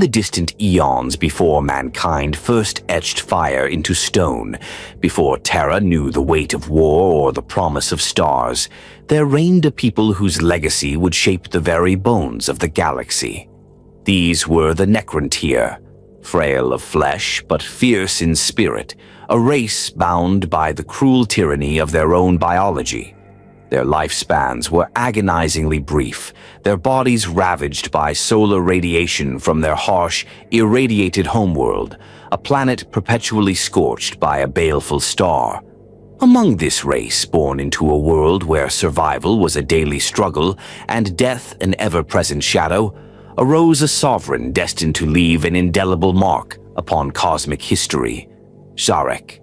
the distant eons before mankind first etched fire into stone, before Terra knew the weight of war or the promise of stars, there reigned a people whose legacy would shape the very bones of the galaxy. These were the Necrontyr, frail of flesh but fierce in spirit, a race bound by the cruel tyranny of their own biology. Their lifespans were agonizingly brief, their bodies ravaged by solar radiation from their harsh, irradiated homeworld, a planet perpetually scorched by a baleful star. Among this race, born into a world where survival was a daily struggle and death an ever-present shadow, arose a sovereign destined to leave an indelible mark upon cosmic history, Szarekh.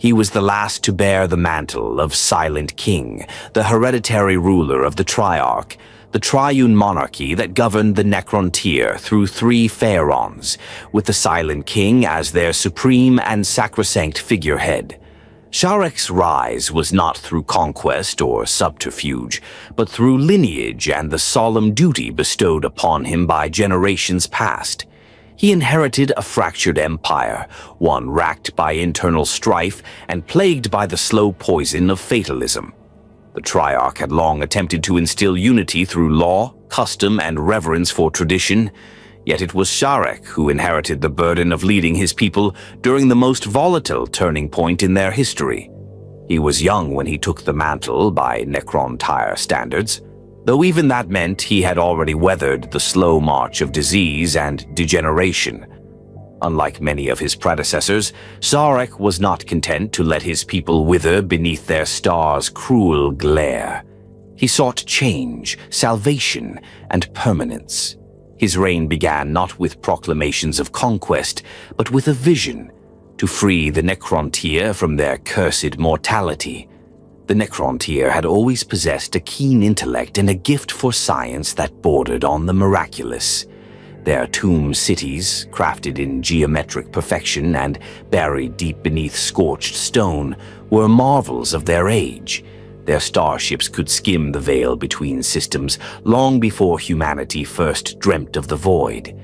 He was the last to bear the mantle of Silent King, the hereditary ruler of the Triarch, the triune monarchy that governed the Necrontyr through 3 pharaons, with the Silent King as their supreme and sacrosanct figurehead. Szarekh's rise was not through conquest or subterfuge, but through lineage and the solemn duty bestowed upon him by generations past. He inherited a fractured empire, one racked by internal strife and plagued by the slow poison of fatalism. The Triarch had long attempted to instill unity through law, custom, and reverence for tradition, yet it was Szarekh who inherited the burden of leading his people during the most volatile turning point in their history. He was young when he took the mantle by Necrontyr standards, though even that meant he had already weathered the slow march of disease and degeneration. Unlike many of his predecessors, Szarekh was not content to let his people wither beneath their star's cruel glare. He sought change, salvation, and permanence. His reign began not with proclamations of conquest, but with a vision to free the Necrontyr from their cursed mortality. The Necrontyr had always possessed a keen intellect and a gift for science that bordered on the miraculous. Their tomb cities, crafted in geometric perfection and buried deep beneath scorched stone, were marvels of their age. Their starships could skim the veil between systems long before humanity first dreamt of the void.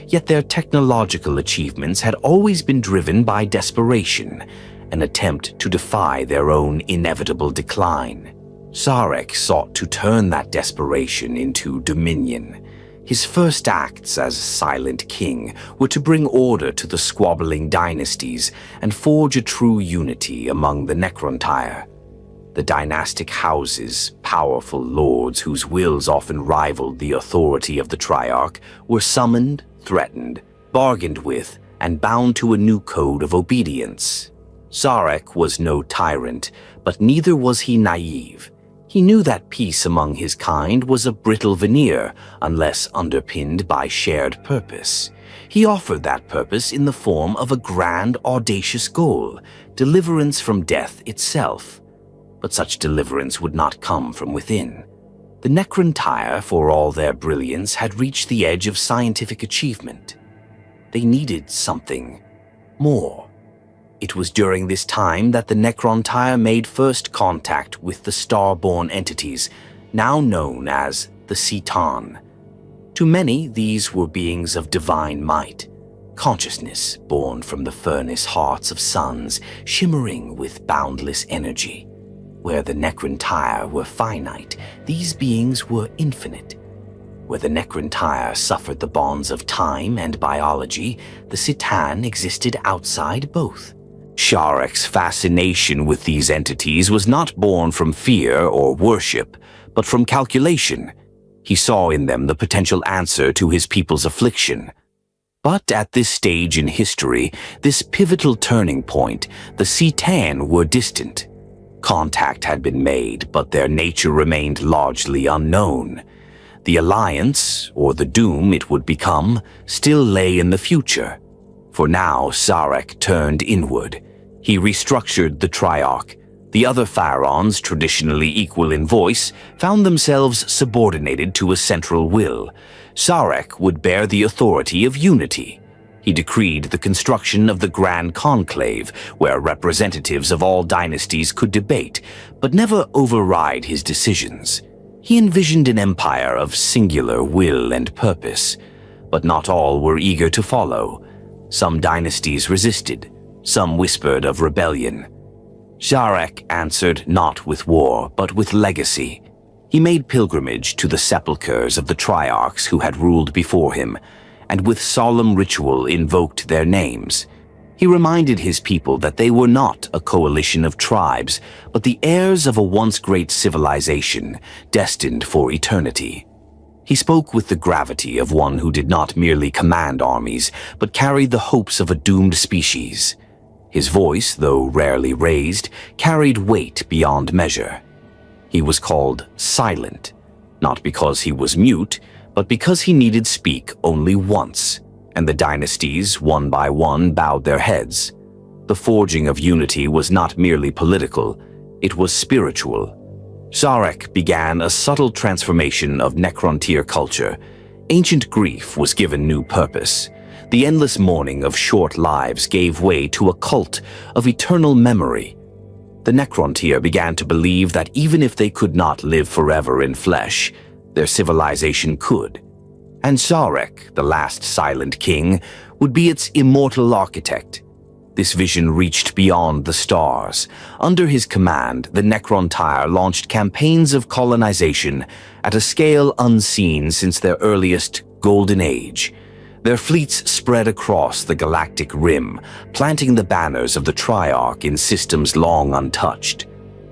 Yet their technological achievements had always been driven by desperation, an attempt to defy their own inevitable decline. Szarekh sought to turn that desperation into dominion. His first acts as Silent King were to bring order to the squabbling dynasties and forge a true unity among the Necrontyr. The dynastic houses, powerful lords whose wills often rivaled the authority of the Triarch, were summoned, threatened, bargained with, and bound to a new code of obedience. Szarekh was no tyrant, but neither was he naive. He knew that peace among his kind was a brittle veneer unless underpinned by shared purpose. He offered that purpose in the form of a grand, audacious goal, deliverance from death itself. But such deliverance would not come from within. The Necrontyr, for all their brilliance, had reached the edge of scientific achievement. They needed something more. It was during this time that the Necrontyr made first contact with the star-born entities, now known as the Citan. To many, these were beings of divine might, consciousness born from the furnace hearts of suns, shimmering with boundless energy. Where the Necrontyr were finite, these beings were infinite. Where the Necrontyr suffered the bonds of time and biology, the Citan existed outside both. Szarekh's fascination with these entities was not born from fear or worship, but from calculation. He saw in them the potential answer to his people's affliction. But at this stage in history, this pivotal turning point, the Citan were distant. Contact had been made, but their nature remained largely unknown. The alliance, or the doom it would become, still lay in the future. For now, Szarekh turned inward. He restructured the Triarch. The other pharaons, traditionally equal in voice, found themselves subordinated to a central will. Szarekh would bear the authority of unity. He decreed the construction of the Grand Conclave, where representatives of all dynasties could debate, but never override his decisions. He envisioned an empire of singular will and purpose. but not all were eager to follow. Some dynasties resisted, some whispered of rebellion. Szarekh answered not with war, but with legacy. He made pilgrimage to the sepulchres of the triarchs who had ruled before him, and with solemn ritual invoked their names. He reminded his people that they were not a coalition of tribes, but the heirs of a once great civilization, destined for eternity. He spoke with the gravity of one who did not merely command armies, but carried the hopes of a doomed species. His voice, though rarely raised, carried weight beyond measure. He was called silent, not because he was mute, but because he needed speak only once, and the dynasties, one by one, bowed their heads. The forging of unity was not merely political, it was spiritual. Szarekh began a subtle transformation of Necrontyr culture. Ancient grief was given new purpose. The endless mourning of short lives gave way to a cult of eternal memory. The Necrontyr began to believe that even if they could not live forever in flesh, their civilization could. And Szarekh, the last silent king, would be its immortal architect. This vision reached beyond the stars. Under his command, the Necrontyr launched campaigns of colonization at a scale unseen since their earliest golden age. Their fleets spread across the galactic rim, planting the banners of the Triarch in systems long untouched.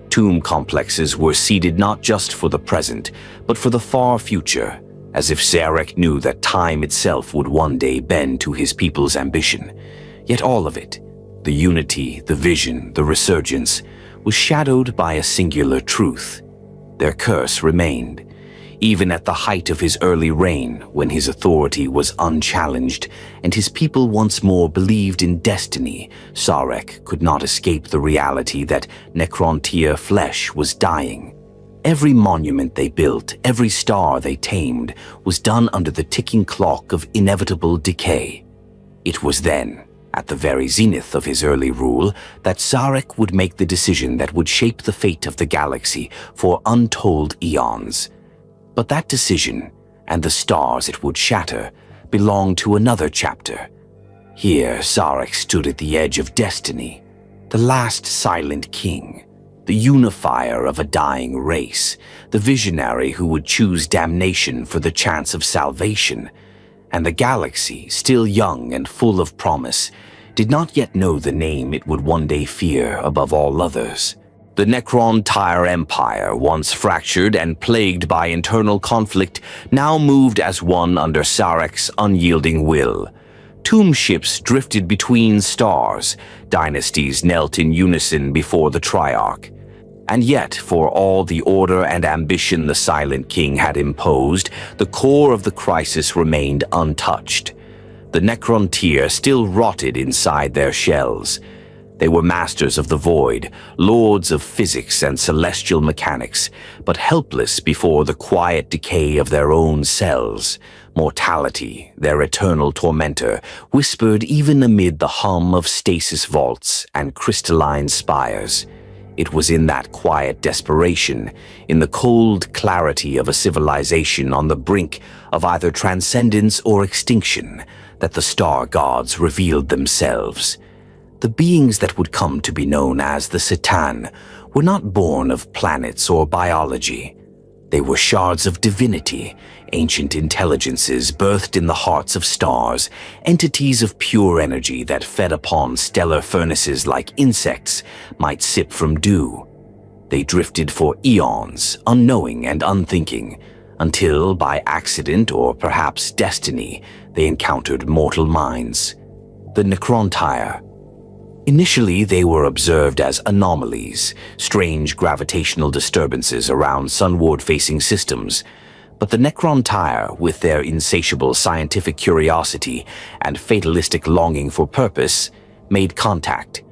Tomb complexes were seeded not just for the present, but for the far future, as if Szarekh knew that time itself would one day bend to his people's ambition. Yet all of it, the unity, the vision, the resurgence, was shadowed by a singular truth. Their curse remained. Even at the height of his early reign, when his authority was unchallenged and his people once more believed in destiny, Szarekh could not escape the reality that Necrontyr flesh was dying. Every monument they built, every star they tamed, was done under the ticking clock of inevitable decay. It was then, at the very zenith of his early rule, that Szarekh would make the decision that would shape the fate of the galaxy for untold eons. But that decision, and the stars it would shatter, belonged to another chapter. Here, Szarekh stood at the edge of destiny, the last silent king, the unifier of a dying race, the visionary who would choose damnation for the chance of salvation. And the galaxy, still young and full of promise, did not yet know the name it would one day fear above all others. The Necrontyr Empire, once fractured and plagued by internal conflict, now moved as one under Szarekh's unyielding will. Tomb ships drifted between stars, dynasties knelt in unison before the Triarch. And yet, for all the order and ambition the Silent King had imposed, the core of the crisis remained untouched. The Necrontyr still rotted inside their shells. They were masters of the void, lords of physics and celestial mechanics, but helpless before the quiet decay of their own cells. Mortality, their eternal tormentor, whispered even amid the hum of stasis vaults and crystalline spires. It was in that quiet desperation, in the cold clarity of a civilization on the brink of either transcendence or extinction, that the star gods revealed themselves. The beings that would come to be known as the Satan were not born of planets or biology. They were shards of divinity, ancient intelligences birthed in the hearts of stars, entities of pure energy that fed upon stellar furnaces like insects might sip from dew. They drifted for eons, unknowing and unthinking, until, by accident or perhaps destiny, they encountered mortal minds. The Necrontyr. Initially, they were observed as anomalies, strange gravitational disturbances around sunward-facing systems. But the Necrontyr, with their insatiable scientific curiosity and fatalistic longing for purpose, made contact.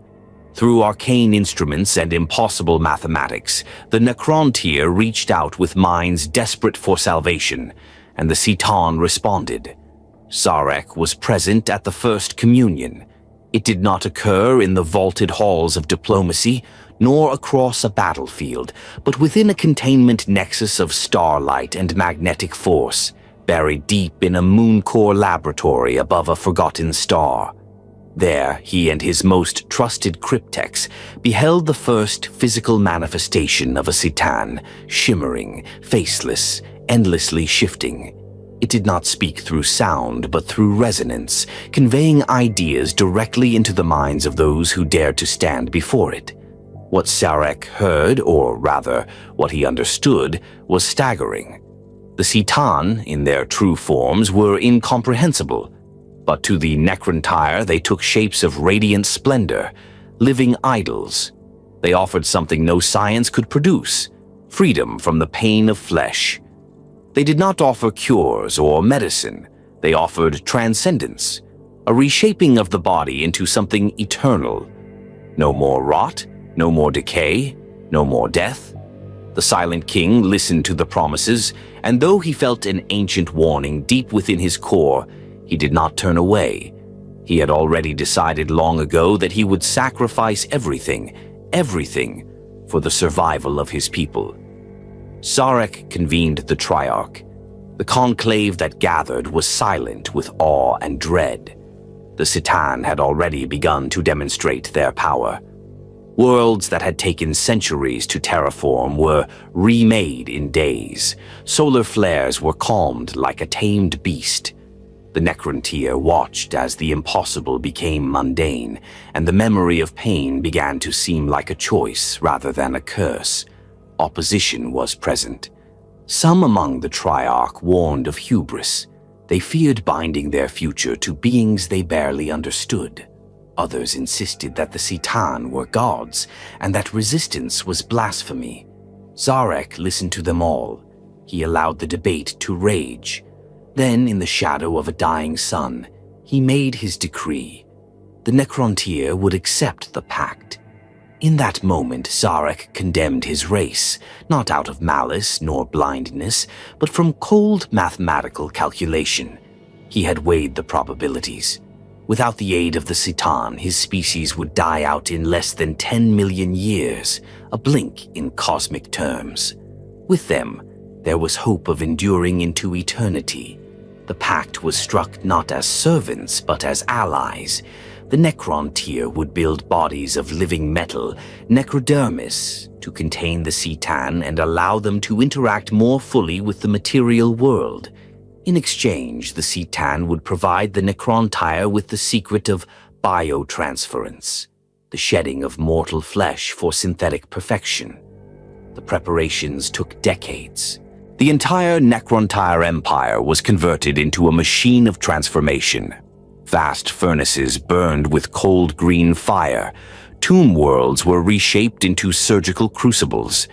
Through arcane instruments and impossible mathematics, the Necrontyr reached out with minds desperate for salvation, and the Citan responded. Szarekh was present at the First Communion. It did not occur in the vaulted halls of diplomacy, nor across a battlefield, but within a containment nexus of starlight and magnetic force. buried deep in a moon-core laboratory above a forgotten star. There, he and his most trusted cryptex beheld the first physical manifestation of a Citan, shimmering, faceless, endlessly shifting. It did not speak through sound, but through resonance, conveying ideas directly into the minds of those who dared to stand before it. What Szarekh heard, or rather, what he understood, was staggering. The Citan, in their true forms, were incomprehensible, but to the Necrontyr they took shapes of radiant splendor, living idols. They offered something no science could produce, freedom from the pain of flesh. They did not offer cures or medicine. They offered transcendence, a reshaping of the body into something eternal. No more rot, no more decay, no more death. The Silent King listened to the promises, and though he felt an ancient warning deep within his core, he did not turn away. He had already decided long ago that he would sacrifice everything, for the survival of his people. Szarekh convened the Triarch. The conclave that gathered was silent with awe and dread. The Citan had already begun to demonstrate their power. Worlds that had taken centuries to terraform were remade in days. Solar flares were calmed like a tamed beast. The Necrontyr watched as the impossible became mundane, and the memory of pain began to seem like a choice rather than a curse. Opposition was present. Some among the Triarch warned of hubris. They feared binding their future to beings they barely understood. Others insisted that the Citan were gods, and that resistance was blasphemy. Szarekh listened to them all. He allowed the debate to rage. Then, in the shadow of a dying sun, he made his decree. The Necrontyr would accept the pact. In that moment, Szarekh condemned his race, not out of malice nor blindness, but from cold mathematical calculation. He had weighed the probabilities. Without the aid of the Citan, his species would die out in less than 10 million years, a blink in cosmic terms. With them, there was hope of enduring into eternity. The pact was struck not as servants, but as allies. The Necrontyr would build bodies of living metal, necrodermis, to contain the Citan and allow them to interact more fully with the material world. In exchange, the Citan would provide the Necrontyr with the secret of biotransference, the shedding of mortal flesh for synthetic perfection. The preparations took decades. The entire Necrontyr empire was converted into a machine of transformation. Vast furnaces burned with cold green fire. Tomb worlds were reshaped into surgical crucibles.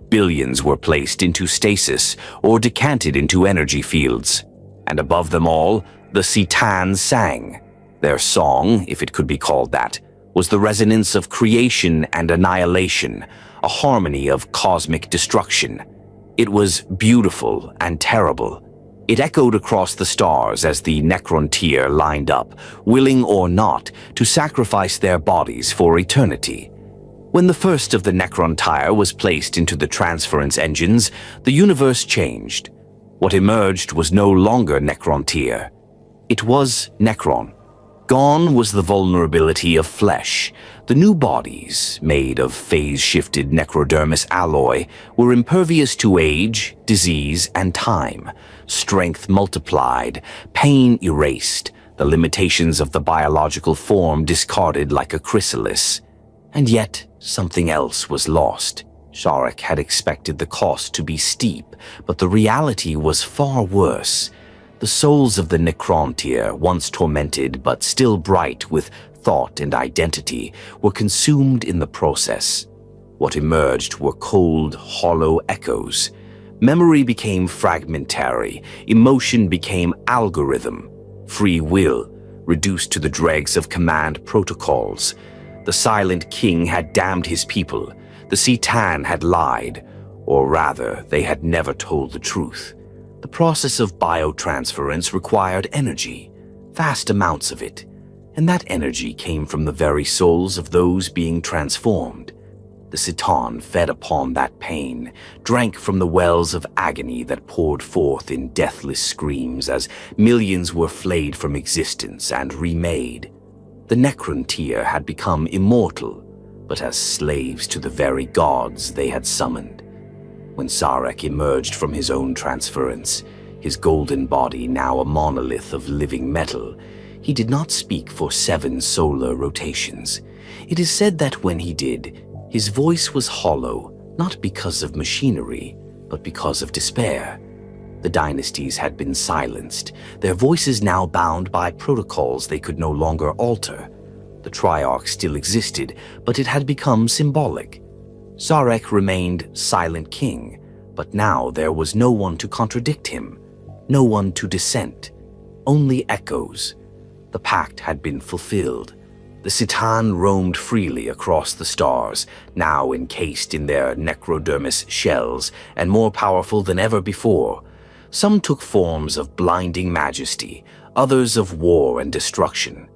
Billions were placed into stasis or decanted into energy fields. And above them all, the Citan sang. Their song, if it could be called that, was the resonance of creation and annihilation, a harmony of cosmic destruction. It was beautiful and terrible. It echoed across the stars as the Necrontyr lined up, willing or not, to sacrifice their bodies for eternity. When the first of the Necrontyr was placed into the transference engines, the universe changed. What emerged was no longer Necrontyr. It was Necron. Gone was the vulnerability of flesh. The new bodies, made of phase-shifted necrodermis alloy, were impervious to age, disease, and time. Strength multiplied, pain erased, the limitations of the biological form discarded like a chrysalis. And yet, something else was lost. Szarekh had expected the cost to be steep, but the reality was far worse. The souls of the Necrontyr, once tormented but still bright with thought and identity, were consumed in the process. What emerged were cold, hollow echoes. Memory became fragmentary, emotion became algorithm, free will reduced to the dregs of command protocols. The Silent King had damned his people. The Citan had lied, or rather, they had never told the truth. The process of biotransference required energy, vast amounts of it, and that energy came from the very souls of those being transformed. The Citan fed upon that pain, drank from the wells of agony that poured forth in deathless screams as millions were flayed from existence and remade. The Necrontyr had become immortal, but as slaves to the very gods they had summoned. When Szarekh emerged from his own transference, his golden body now a monolith of living metal, he did not speak for 7 solar rotations. It is said that when he did, his voice was hollow, not because of machinery, but because of despair. The dynasties had been silenced, their voices now bound by protocols they could no longer alter. The Triarch still existed, but it had become symbolic. Szarekh remained silent king, but now there was no one to contradict him, no one to dissent, only echoes. The pact had been fulfilled. The Citan roamed freely across the stars, now encased in their necrodermis shells and more powerful than ever before. Some took forms of blinding majesty, others of war and destruction.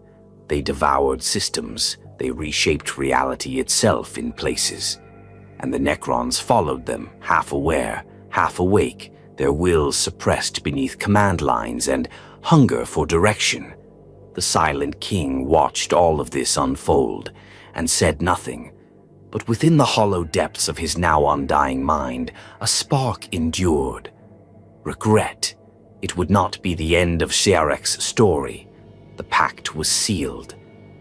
They devoured systems, they reshaped reality itself in places. And the necrons followed them, half aware, half awake, their wills suppressed beneath command lines and hunger for direction. The silent king watched all of this unfold and said nothing, but within the hollow depths of his now undying mind, a spark endured. Regret. It would not be the end of Szarekh's story. The pact was sealed.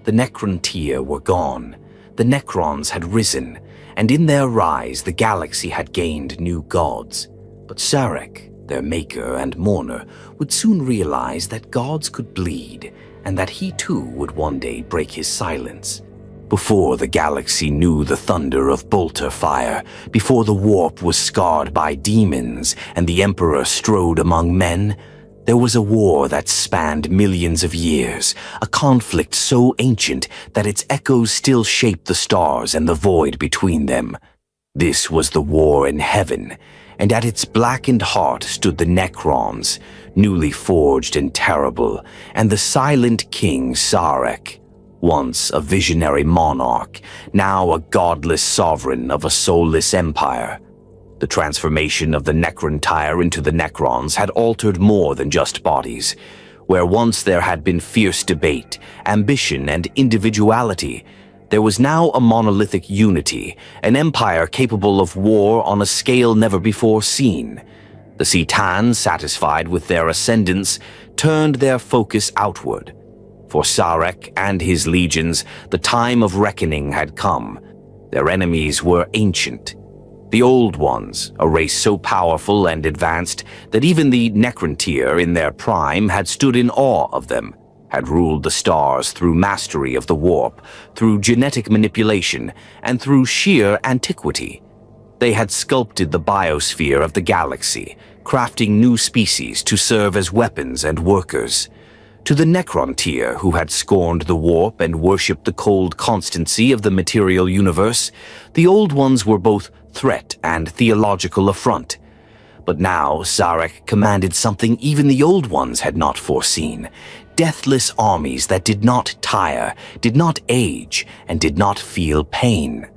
The Necrontyr were gone. The necrons had risen, and in their rise the galaxy had gained new gods. But Szarekh, their maker and mourner, would soon realize that gods could bleed, and that he too would one day break his silence. Before the galaxy knew the thunder of bolter fire, before the warp was scarred by demons and the Emperor strode among men, there was a war that spanned millions of years, a conflict so ancient that its echoes still shaped the stars and the void between them. This was the war in heaven, and at its blackened heart stood the necrons, newly forged and terrible, and the silent king Szarekh, once a visionary monarch, now a godless sovereign of a soulless empire. The transformation of the Necrontyr into the necrons had altered more than just bodies. Where once there had been fierce debate, ambition, and individuality, there was now a monolithic unity, an empire capable of war on a scale never before seen. The Citan, satisfied with their ascendance, turned their focus outward. For Szarekh and his legions, the time of reckoning had come. Their enemies were ancient. The Old Ones, a race so powerful and advanced that even the Necrontyr in their prime had stood in awe of them, had ruled the stars through mastery of the warp, through genetic manipulation, and through sheer antiquity. They had sculpted the biosphere of the galaxy, crafting new species to serve as weapons and workers. To the Necrontyr, who had scorned the warp and worshipped the cold constancy of the material universe, the Old Ones were both threat and theological affront. But now Szarekh commanded something even the Old Ones had not foreseen: deathless armies that did not tire, did not age, and did not feel pain.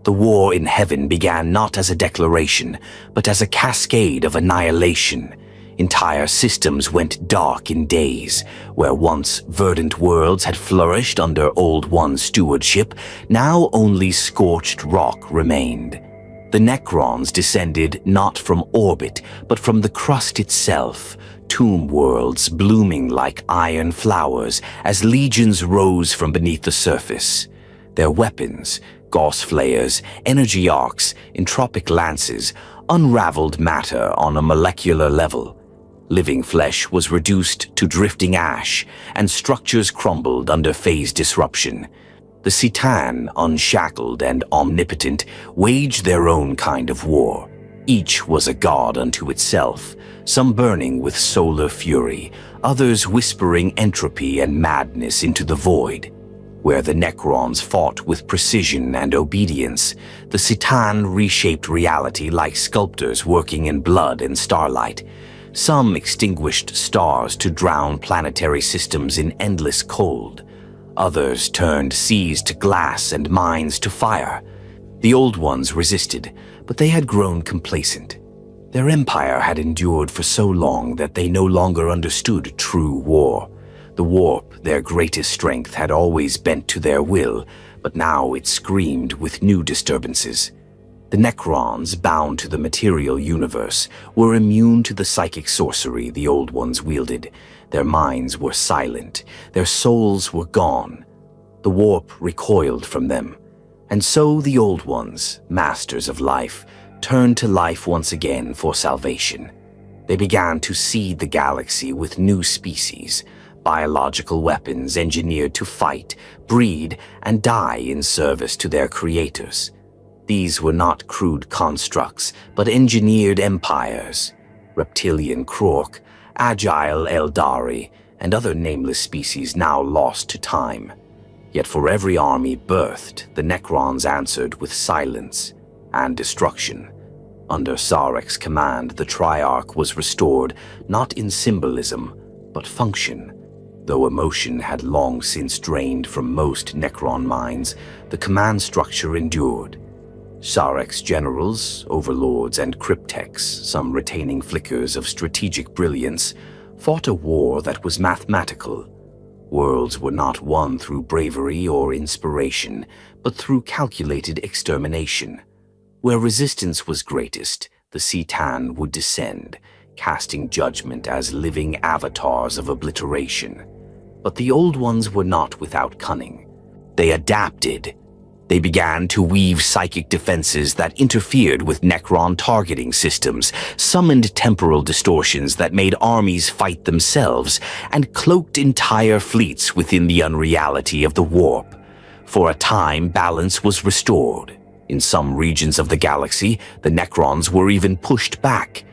The war in heaven began not as a declaration, but as a cascade of annihilation. Entire systems went dark in days. Where once verdant worlds had flourished under Old One stewardship, now only scorched rock remained. The necrons descended not from orbit, but from the crust itself, tomb worlds blooming like iron flowers as legions rose from beneath the surface. Their weapons, gauss flayers, energy arcs, entropic lances, unraveled matter on a molecular level. Living flesh was reduced to drifting ash, and structures crumbled under phase disruption. The Citan, unshackled and omnipotent, waged their own kind of war. Each was a god unto itself, some burning with solar fury, others whispering entropy and madness into the void. Where the necrons fought with precision and obedience, the Citan reshaped reality like sculptors working in blood and starlight. Some extinguished stars to drown planetary systems in endless cold. Others turned seas to glass and mines to fire. The Old Ones resisted, but they had grown complacent. Their empire had endured for so long that they no longer understood true war. The warp, their greatest strength, had always bent to their will, but now it screamed with new disturbances. The necrons, bound to the material universe, were immune to the psychic sorcery the Old Ones wielded. Their minds were silent, their souls were gone. The warp recoiled from them. And so the Old Ones, masters of life, turned to life once again for salvation. They began to seed the galaxy with new species, biological weapons engineered to fight, breed, and die in service to their creators. These were not crude constructs, but engineered empires. Reptilian Krork, agile Eldari, and other nameless species now lost to time. Yet for every army birthed, the necrons answered with silence and destruction. Under Sarekh's command, the Triarch was restored not in symbolism, but function. Though emotion had long since drained from most necron minds, the command structure endured. Sarekh's generals, overlords, and cryptechs, some retaining flickers of strategic brilliance, fought a war that was mathematical. Worlds were not won through bravery or inspiration, but through calculated extermination. Where resistance was greatest, the Citan would descend, casting judgment as living avatars of obliteration. But the Old Ones were not without cunning. They adapted. They began to weave psychic defenses that interfered with necron targeting systems, summoned temporal distortions that made armies fight themselves, and cloaked entire fleets within the unreality of the warp. For a time, balance was restored. In some regions of the galaxy, the necrons were even pushed back.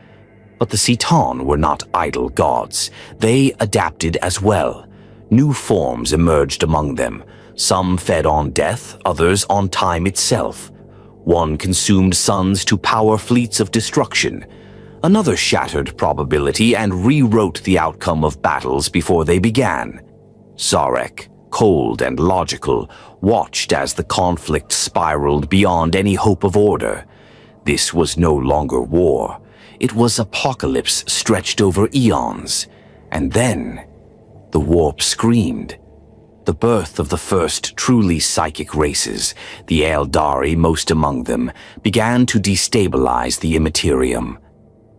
But the Citan were not idle gods. They adapted as well. New forms emerged among them. Some fed on death, others on time itself. One consumed suns to power fleets of destruction. Another shattered probability and rewrote the outcome of battles before they began. Szarekh, cold and logical, watched as the conflict spiraled beyond any hope of order. This was no longer war. It was apocalypse stretched over eons. And then, the warp screamed. The birth of the first truly psychic races, the Eldari most among them, began to destabilize the Imperium.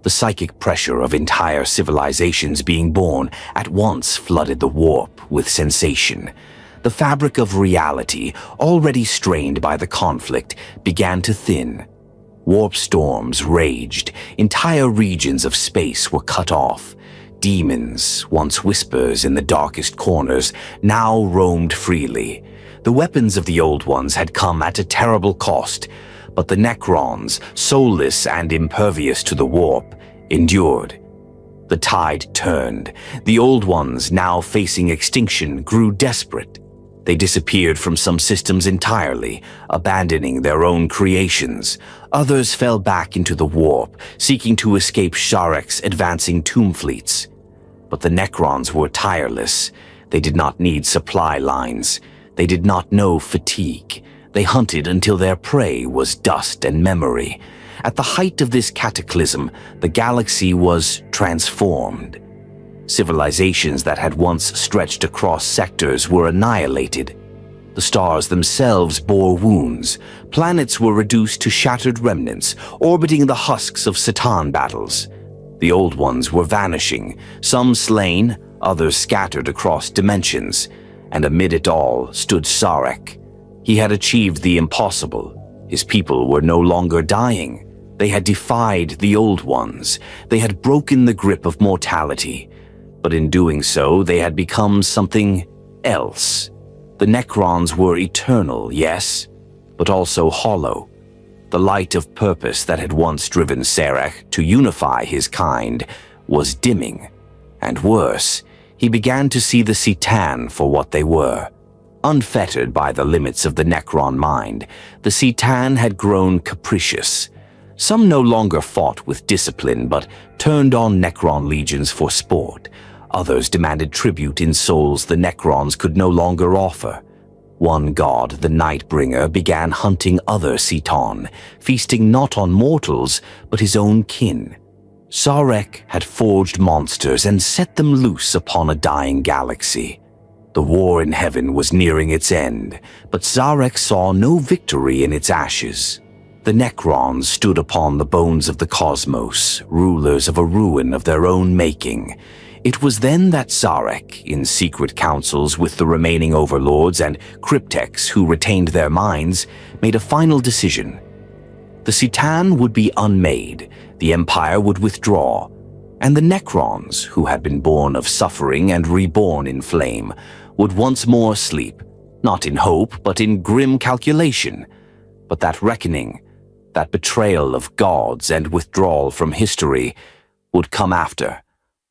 The psychic pressure of entire civilizations being born at once flooded the warp with sensation. The fabric of reality, already strained by the conflict, began to thin. Warp storms raged. Entire regions of space were cut off. Demons, once whispers in the darkest corners, now roamed freely. The weapons of the Old Ones had come at a terrible cost, but the necrons, soulless and impervious to the warp, endured. The tide turned. The Old Ones, now facing extinction, grew desperate. They disappeared from some systems entirely, abandoning their own creations. Others fell back into the warp, seeking to escape Sarekh's advancing tomb fleets. But the necrons were tireless. They did not need supply lines. They did not know fatigue. They hunted until their prey was dust and memory. At the height of this cataclysm, the galaxy was transformed. Civilizations that had once stretched across sectors were annihilated. The stars themselves bore wounds. Planets were reduced to shattered remnants, orbiting the husks of Citan battles. The Old Ones were vanishing, some slain, others scattered across dimensions. And amid it all stood Szarekh. He had achieved the impossible. His people were no longer dying. They had defied the Old Ones. They had broken the grip of mortality. But in doing so, they had become something else. The necrons were eternal, yes, but also hollow. The light of purpose that had once driven Szarekh to unify his kind was dimming. And worse, he began to see the Citan for what they were. Unfettered by the limits of the necron mind, the Citan had grown capricious. Some no longer fought with discipline, but turned on necron legions for sport. Others demanded tribute in souls the necrons could no longer offer. One god, the Nightbringer, began hunting other Citan, feasting not on mortals, but his own kin. Szarekh had forged monsters and set them loose upon a dying galaxy. The war in heaven was nearing its end, but Szarekh saw no victory in its ashes. The necrons stood upon the bones of the cosmos, rulers of a ruin of their own making. It was then that Szarekh, in secret councils with the remaining overlords and cryptechs who retained their minds, made a final decision. The Citan would be unmade, the Empire would withdraw, and the necrons, who had been born of suffering and reborn in flame, would once more sleep, not in hope, but in grim calculation. But that reckoning, that betrayal of gods and withdrawal from history, would come after.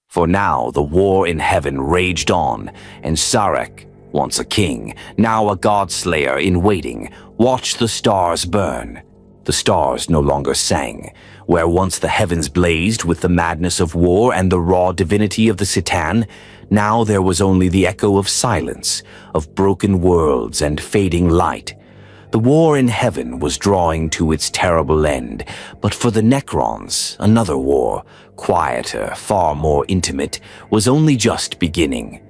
For now the war in heaven raged on, and Szarekh, once a king, now a god-slayer in waiting, watched the stars burn. The stars no longer sang. Where once the heavens blazed with the madness of war and the raw divinity of the Citan, now there was only the echo of silence, of broken worlds and fading light. The war in heaven was drawing to its terrible end, but for the necrons, another war, quieter, far more intimate, was only just beginning.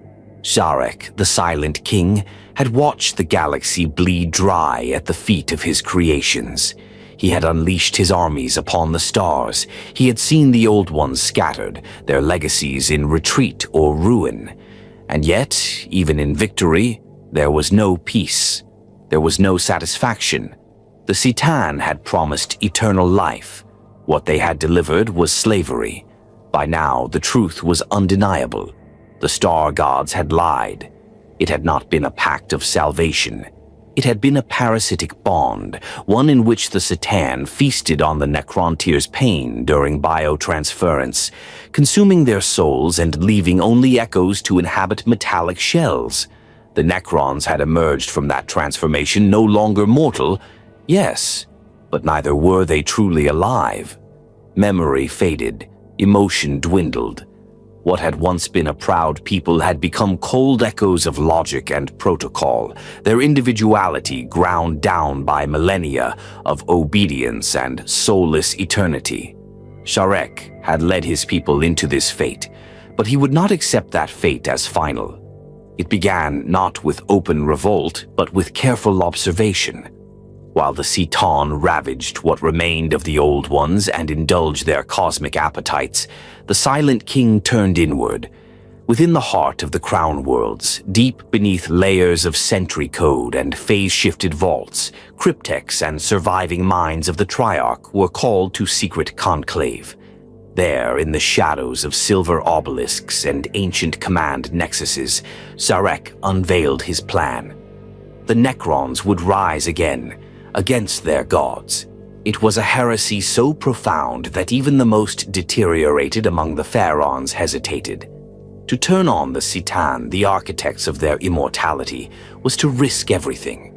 Szarekh, the silent king, had watched the galaxy bleed dry at the feet of his creations. He had unleashed his armies upon the stars. He had seen the old ones scattered, their legacies in retreat or ruin. And yet, even in victory, there was no peace. There was no satisfaction. The Citan had promised eternal life. What they had delivered was slavery. By now, the truth was undeniable. The star gods had lied. It had not been a pact of salvation. It had been a parasitic bond, one in which the Citan feasted on the Necrontyr's pain during biotransference, consuming their souls and leaving only echoes to inhabit metallic shells. The necrons had emerged from that transformation no longer mortal, yes, but neither were they truly alive. Memory faded, emotion dwindled. What had once been a proud people had become cold echoes of logic and protocol, their individuality ground down by millennia of obedience and soulless eternity. Szarekh had led his people into this fate, but he would not accept that fate as final. It began not with open revolt, but with careful observation. While the Citan ravaged what remained of the old ones and indulged their cosmic appetites, the silent king turned inward. Within the heart of the crown worlds, deep beneath layers of sentry code and phase-shifted vaults, cryptechs and surviving minds of the Triarch were called to secret conclave. There, in the shadows of silver obelisks and ancient command nexuses, Szarekh unveiled his plan. The necrons would rise again, against their gods. It was a heresy so profound that even the most deteriorated among the pharaons hesitated. To turn on the Citan, the architects of their immortality, was to risk everything.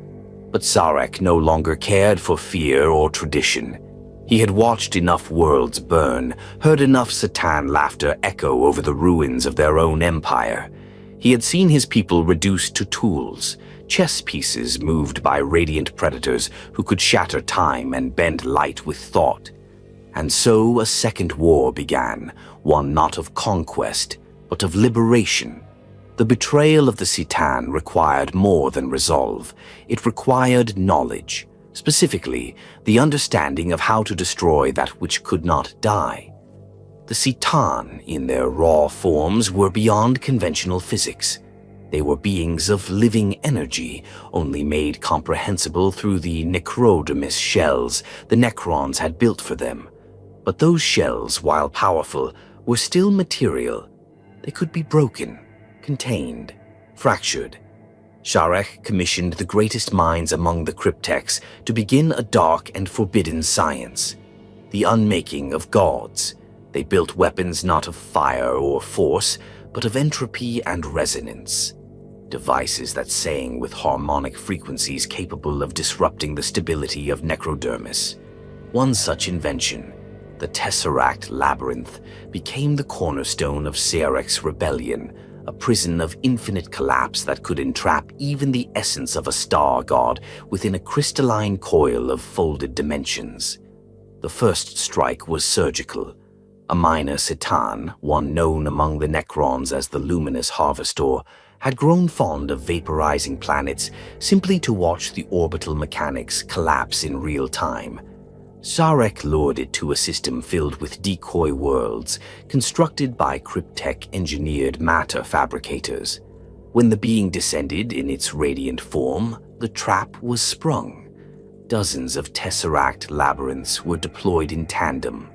But Szarekh no longer cared for fear or tradition. He had watched enough worlds burn, heard enough Citan laughter echo over the ruins of their own empire. He had seen his people reduced to tools, chess pieces moved by radiant predators who could shatter time and bend light with thought. And so a second war began, one not of conquest, but of liberation. The betrayal of the Citan required more than resolve. It required knowledge. Specifically, the understanding of how to destroy that which could not die. The Citan, in their raw forms, were beyond conventional physics. They were beings of living energy, only made comprehensible through the necrodermis shells the necrons had built for them. But those shells, while powerful, were still material. They could be broken, contained, fractured. Szarekh commissioned the greatest minds among the cryptechs to begin a dark and forbidden science, the unmaking of gods. They built weapons not of fire or force, but of entropy and resonance. Devices that sang with harmonic frequencies capable of disrupting the stability of necrodermis. One such invention, the Tesseract Labyrinth, became the cornerstone of Sarekh's rebellion, a prison of infinite collapse that could entrap even the essence of a star god within a crystalline coil of folded dimensions. The first strike was surgical. A minor Citan, one known among the necrons as the Luminous Harvestor, had grown fond of vaporizing planets simply to watch the orbital mechanics collapse in real time. Szarekh lured it to a system filled with decoy worlds constructed by Cryptek-engineered matter fabricators. When the being descended in its radiant form, the trap was sprung. Dozens of tesseract labyrinths were deployed in tandem.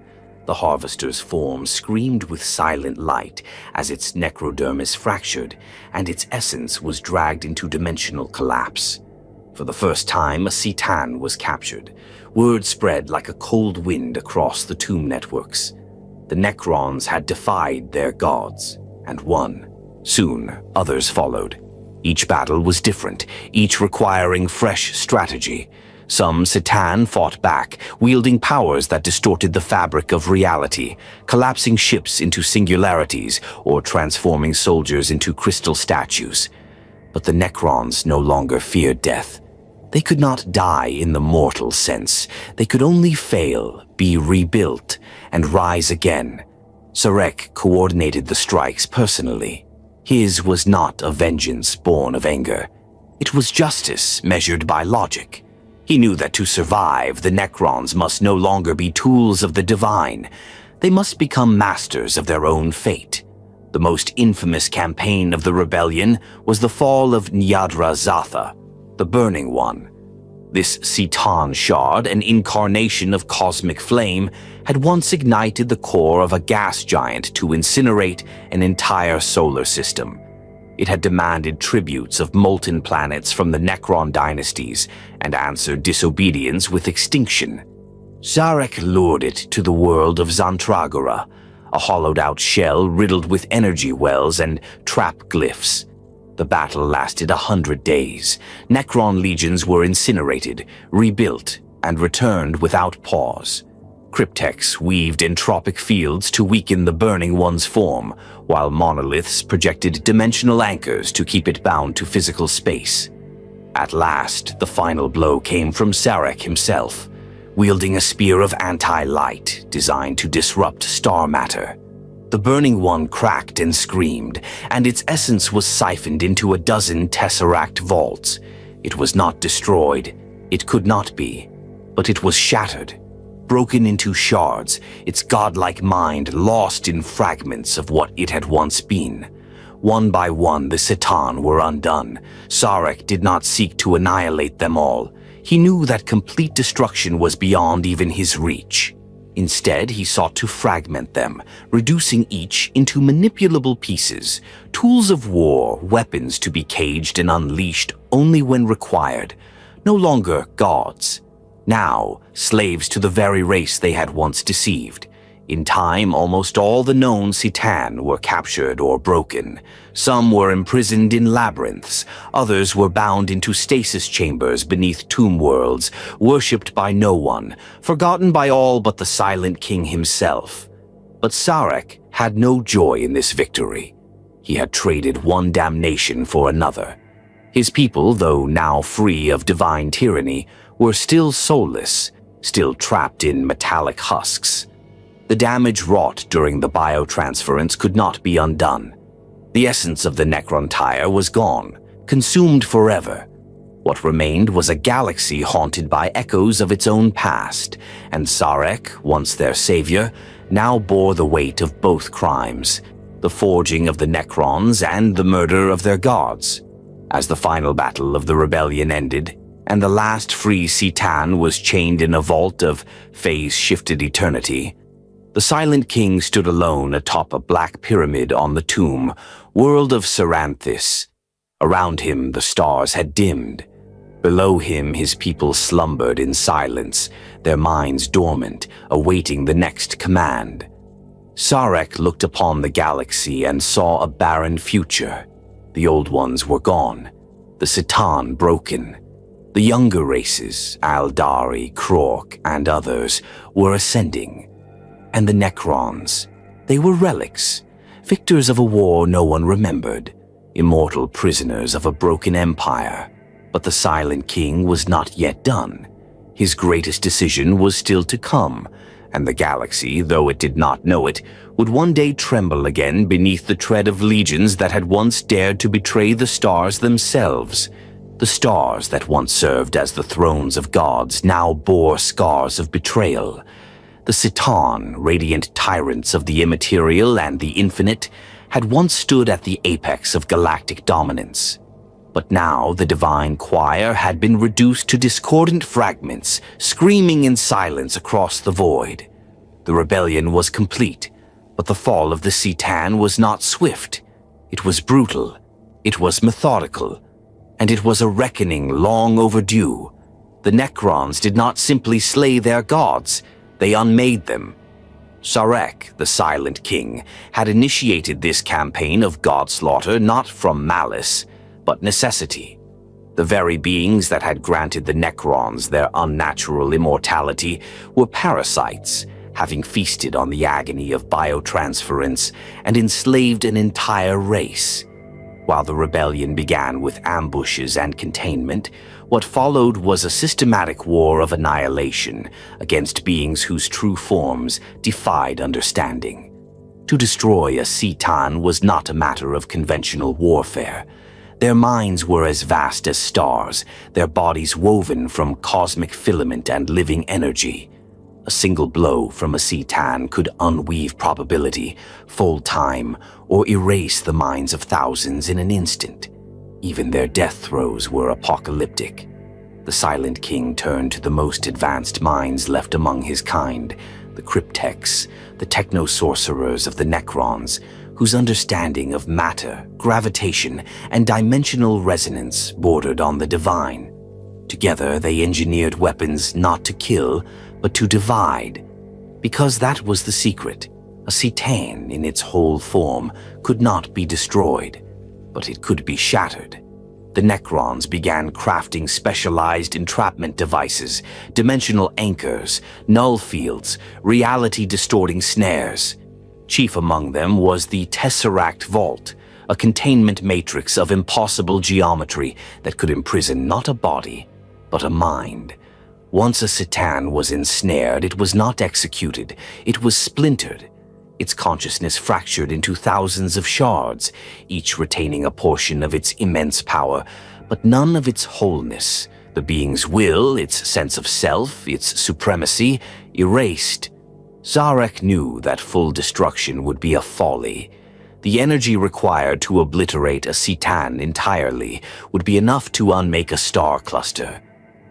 The harvester's form screamed with silent light as its necrodermis fractured, and its essence was dragged into dimensional collapse. For the first time, a Citan was captured. Word spread like a cold wind across the tomb networks. The necrons had defied their gods, and won. Soon, others followed. Each battle was different, each requiring fresh strategy. Some Citan fought back, wielding powers that distorted the fabric of reality, collapsing ships into singularities or transforming soldiers into crystal statues. But the necrons no longer feared death. They could not die in the mortal sense. They could only fail, be rebuilt, and rise again. Szarekh coordinated the strikes personally. His was not a vengeance born of anger. It was justice measured by logic. He knew that to survive, the necrons must no longer be tools of the divine. They must become masters of their own fate. The most infamous campaign of the rebellion was the fall of Nyadra-Zatha, the Burning One. This Citan shard, an incarnation of cosmic flame, had once ignited the core of a gas giant to incinerate an entire solar system. It had demanded tributes of molten planets from the Necron dynasties and answered disobedience with extinction. Szarekh lured it to the world of Zantragora, a hollowed-out shell riddled with energy wells and trap glyphs. The battle lasted 100 days. Necron legions were incinerated, rebuilt, and returned without pause. Crypteks weaved entropic fields to weaken the Burning One's form, while monoliths projected dimensional anchors to keep it bound to physical space. At last, the final blow came from Szarekh himself, wielding a spear of anti-light designed to disrupt star matter. The Burning One cracked and screamed, and its essence was siphoned into a dozen tesseract vaults. It was not destroyed. It could not be. But it was shattered, broken into shards, its godlike mind lost in fragments of what it had once been. One by one, the Citan were undone. Szarekh did not seek to annihilate them all. He knew that complete destruction was beyond even his reach. Instead, he sought to fragment them, reducing each into manipulable pieces, tools of war, weapons to be caged and unleashed only when required. No longer gods. Now, slaves to the very race they had once deceived. In time, almost all the known Citan were captured or broken. Some were imprisoned in labyrinths. Others were bound into stasis chambers beneath tomb worlds, worshipped by no one, forgotten by all but the Silent King himself. But Szarekh had no joy in this victory. He had traded one damnation for another. His people, though now free of divine tyranny, were still soulless, still trapped in metallic husks. The damage wrought during the biotransference could not be undone. The essence of the Necrontyr was gone, consumed forever. What remained was a galaxy haunted by echoes of its own past, and Szarekh, once their savior, now bore the weight of both crimes, the forging of the Necrons and the murder of their gods. As the final battle of the rebellion ended, and the last free Citan was chained in a vault of phase-shifted eternity, the Silent King stood alone atop a black pyramid on the tomb, world of Saranthis. Around him the stars had dimmed. Below him his people slumbered in silence, their minds dormant, awaiting the next command. Szarekh looked upon the galaxy and saw a barren future. The old ones were gone, the Citan broken. The younger races, Aldari, Krork, and others, were ascending. And the Necrons, they were relics, victors of a war no one remembered, immortal prisoners of a broken empire. But the Silent King was not yet done. His greatest decision was still to come, and the galaxy, though it did not know it, would one day tremble again beneath the tread of legions that had once dared to betray the stars themselves. The stars that once served as the thrones of gods now bore scars of betrayal. The Citan, radiant tyrants of the immaterial and the infinite, had once stood at the apex of galactic dominance. But now the divine choir had been reduced to discordant fragments, screaming in silence across the void. The rebellion was complete, but the fall of the Citan was not swift. It was brutal, it was methodical, and it was a reckoning long overdue. The necrons did not simply slay their gods, they unmade them. Szarekh, the Silent King, had initiated this campaign of god slaughter not from malice, but necessity. The very beings that had granted the necrons their unnatural immortality were parasites, having feasted on the agony of biotransference and enslaved an entire race. While the rebellion began with ambushes and containment, what followed was a systematic war of annihilation against beings whose true forms defied understanding. To destroy a Citan was not a matter of conventional warfare. Their minds were as vast as stars, their bodies woven from cosmic filament and living energy. A single blow from a Citan could unweave probability, fold time, or erase the minds of thousands in an instant. Even their death throes were apocalyptic. The Silent King turned to the most advanced minds left among his kind, the cryptechs, the techno-sorcerers of the necrons, whose understanding of matter, gravitation, and dimensional resonance bordered on the divine. Together, they engineered weapons not to kill, but to divide. Because that was the secret. A Citan in its whole form could not be destroyed, but it could be shattered. The necrons began crafting specialized entrapment devices, dimensional anchors, null fields, reality-distorting snares. Chief among them was the Tesseract Vault, a containment matrix of impossible geometry that could imprison not a body, but a mind. Once a Citan was ensnared, it was not executed, it was splintered. Its consciousness fractured into thousands of shards, each retaining a portion of its immense power, but none of its wholeness. The being's will, its sense of self, its supremacy, erased. Szarekh knew that full destruction would be a folly. The energy required to obliterate a Citan entirely would be enough to unmake a star cluster.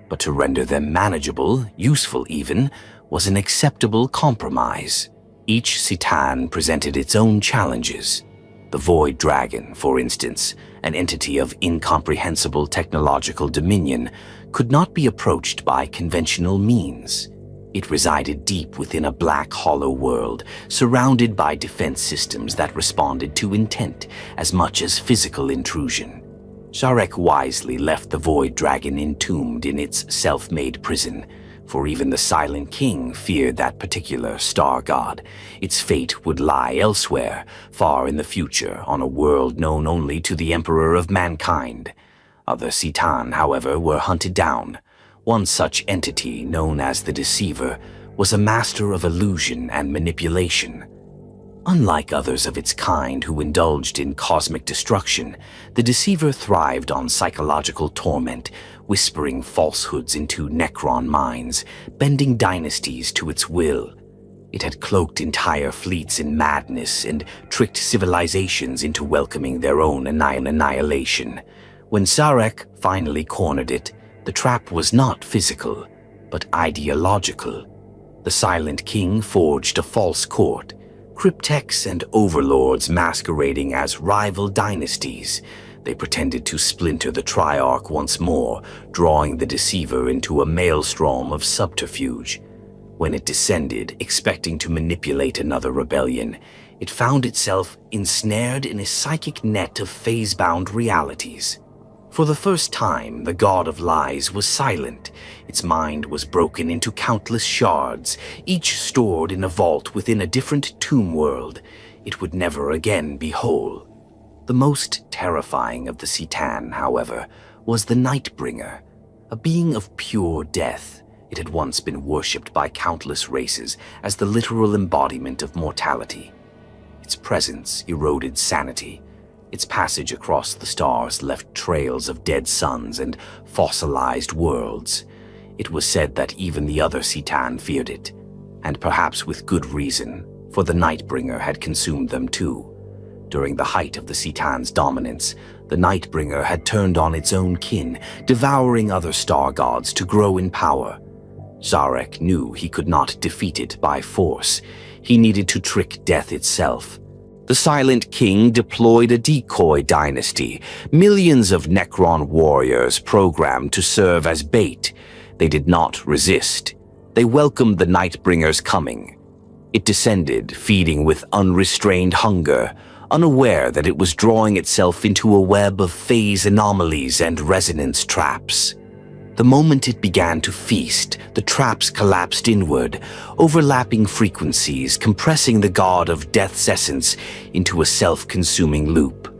But to render them manageable, useful even, was an acceptable compromise. Each Citan presented its own challenges. The Void Dragon, for instance, an entity of incomprehensible technological dominion, could not be approached by conventional means. It resided deep within a black hollow world, surrounded by defense systems that responded to intent as much as physical intrusion. Szarekh wisely left the Void Dragon entombed in its self-made prison, for even the Silent King feared that particular star god. Its fate would lie elsewhere, far in the future, on a world known only to the Emperor of Mankind. Other Citan, however, were hunted down. One such entity, known as the Deceiver, was a master of illusion and manipulation. Unlike others of its kind who indulged in cosmic destruction, the Deceiver thrived on psychological torment, whispering falsehoods into necron minds, bending dynasties to its will. It had cloaked entire fleets in madness and tricked civilizations into welcoming their own annihilation. When Szarekh finally cornered it, the trap was not physical, but ideological. The Silent King forged a false court, cryptechs and overlords masquerading as rival dynasties. They pretended to splinter the Triarch once more, drawing the Deceiver into a maelstrom of subterfuge. When it descended, expecting to manipulate another rebellion, it found itself ensnared in a psychic net of phase-bound realities. For the first time, the god of lies was silent. Its mind was broken into countless shards, each stored in a vault within a different tomb world. it would never again be whole. The most terrifying of the Citan, however, was the Nightbringer, a being of pure death. It had once been worshipped by countless races as the literal embodiment of mortality. Its presence eroded sanity. Its passage across the stars left trails of dead suns and fossilized worlds. It was said that even the other Citan feared it, and perhaps with good reason, for the Nightbringer had consumed them too. During the height of the Citan's dominance, the Nightbringer had turned on its own kin, devouring other star gods to grow in power. Szarekh knew he could not defeat it by force. He needed to trick death itself. The Silent King deployed a decoy dynasty, millions of Necron warriors programmed to serve as bait. They did not resist. They welcomed the Nightbringer's coming. It descended, feeding with unrestrained hunger, unaware that it was drawing itself into a web of phase anomalies and resonance traps. The moment it began to feast, the traps collapsed inward, overlapping frequencies, compressing the god of death's essence into a self-consuming loop.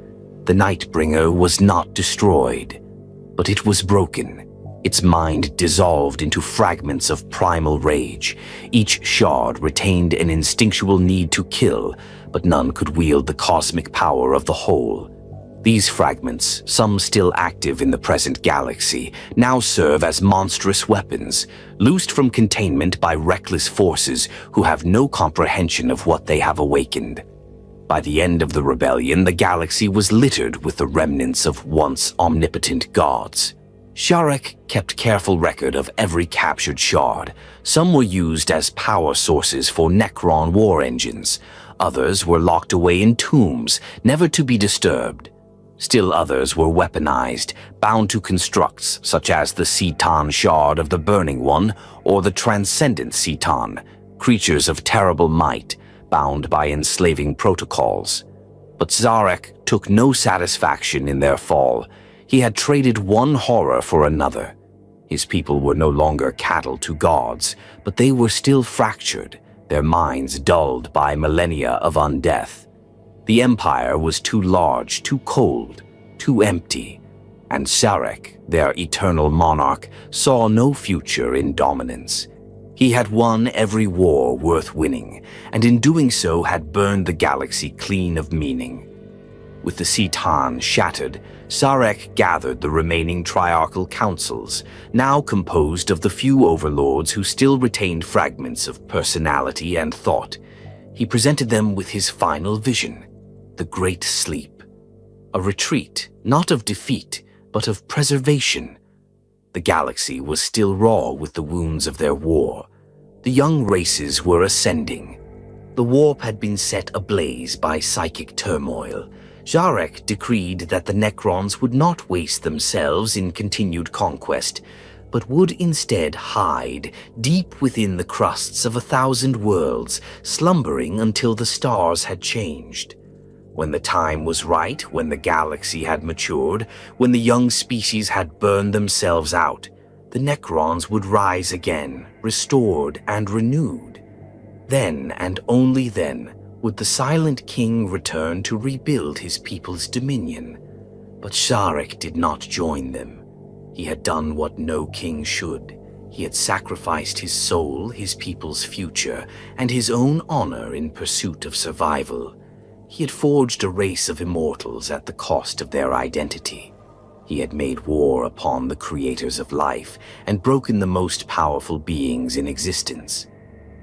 The Nightbringer was not destroyed, but it was broken. Its mind dissolved into fragments of primal rage. Each shard retained an instinctual need to kill, but none could wield the cosmic power of the whole. These fragments, some still active in the present galaxy, now serve as monstrous weapons, loosed from containment by reckless forces who have no comprehension of what they have awakened. By the end of the rebellion, the galaxy was littered with the remnants of once omnipotent gods. Szarekh kept careful record of every captured shard. Some were used as power sources for Necron war engines. Others were locked away in tombs, never to be disturbed. Still others were weaponized, bound to constructs such as the Citan Shard of the Burning One or the Transcendent Citan, creatures of terrible might, bound by enslaving protocols. But Szarekh took no satisfaction in their fall. He had traded one horror for another. His people were no longer cattle to gods, but they were still fractured, their minds dulled by millennia of undeath. The Empire was too large, too cold, too empty, and Szarekh, their eternal monarch, saw no future in dominance. He had won every war worth winning, and in doing so had burned the galaxy clean of meaning. With the Citan shattered, Szarekh gathered the remaining triarchal councils, now composed of the few overlords who still retained fragments of personality and thought. He presented them with his final vision, the Great Sleep, a retreat not of defeat, but of preservation. The galaxy was still raw with the wounds of their war. The young races were ascending. The warp had been set ablaze by psychic turmoil. Szarekh decreed that the necrons would not waste themselves in continued conquest, but would instead hide deep within the crusts of 1,000 worlds, slumbering until the stars had changed. When the time was right, when the galaxy had matured, when the young species had burned themselves out, the necrons would rise again, restored and renewed. Then, and only then, would the Silent King return to rebuild his people's dominion. But Szarekh did not join them. He had done what no king should. He had sacrificed his soul, his people's future, and his own honor in pursuit of survival. He had forged a race of immortals at the cost of their identity. He had made war upon the creators of life and broken the most powerful beings in existence.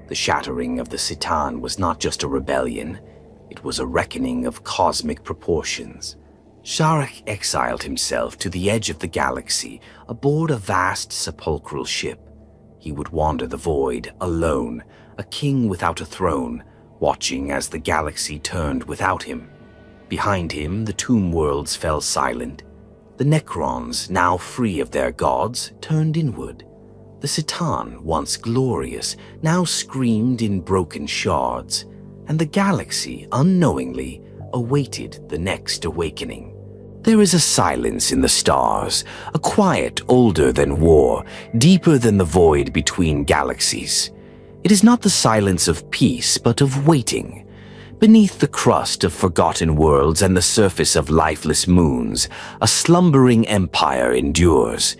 The shattering of the Citan was not just a rebellion, it was a reckoning of cosmic proportions. Szarekh exiled himself to the edge of the galaxy aboard a vast sepulchral ship. He would wander the void alone, a king without a throne, watching as the galaxy turned without him. Behind him, the tomb worlds fell silent. The necrons, now free of their gods, turned inward. The Citan, once glorious, now screamed in broken shards, and the galaxy, unknowingly, awaited the next awakening. There is a silence in the stars, a quiet older than war, deeper than the void between galaxies. It is not the silence of peace, but of waiting. Beneath the crust of forgotten worlds and the surface of lifeless moons, a slumbering empire endures.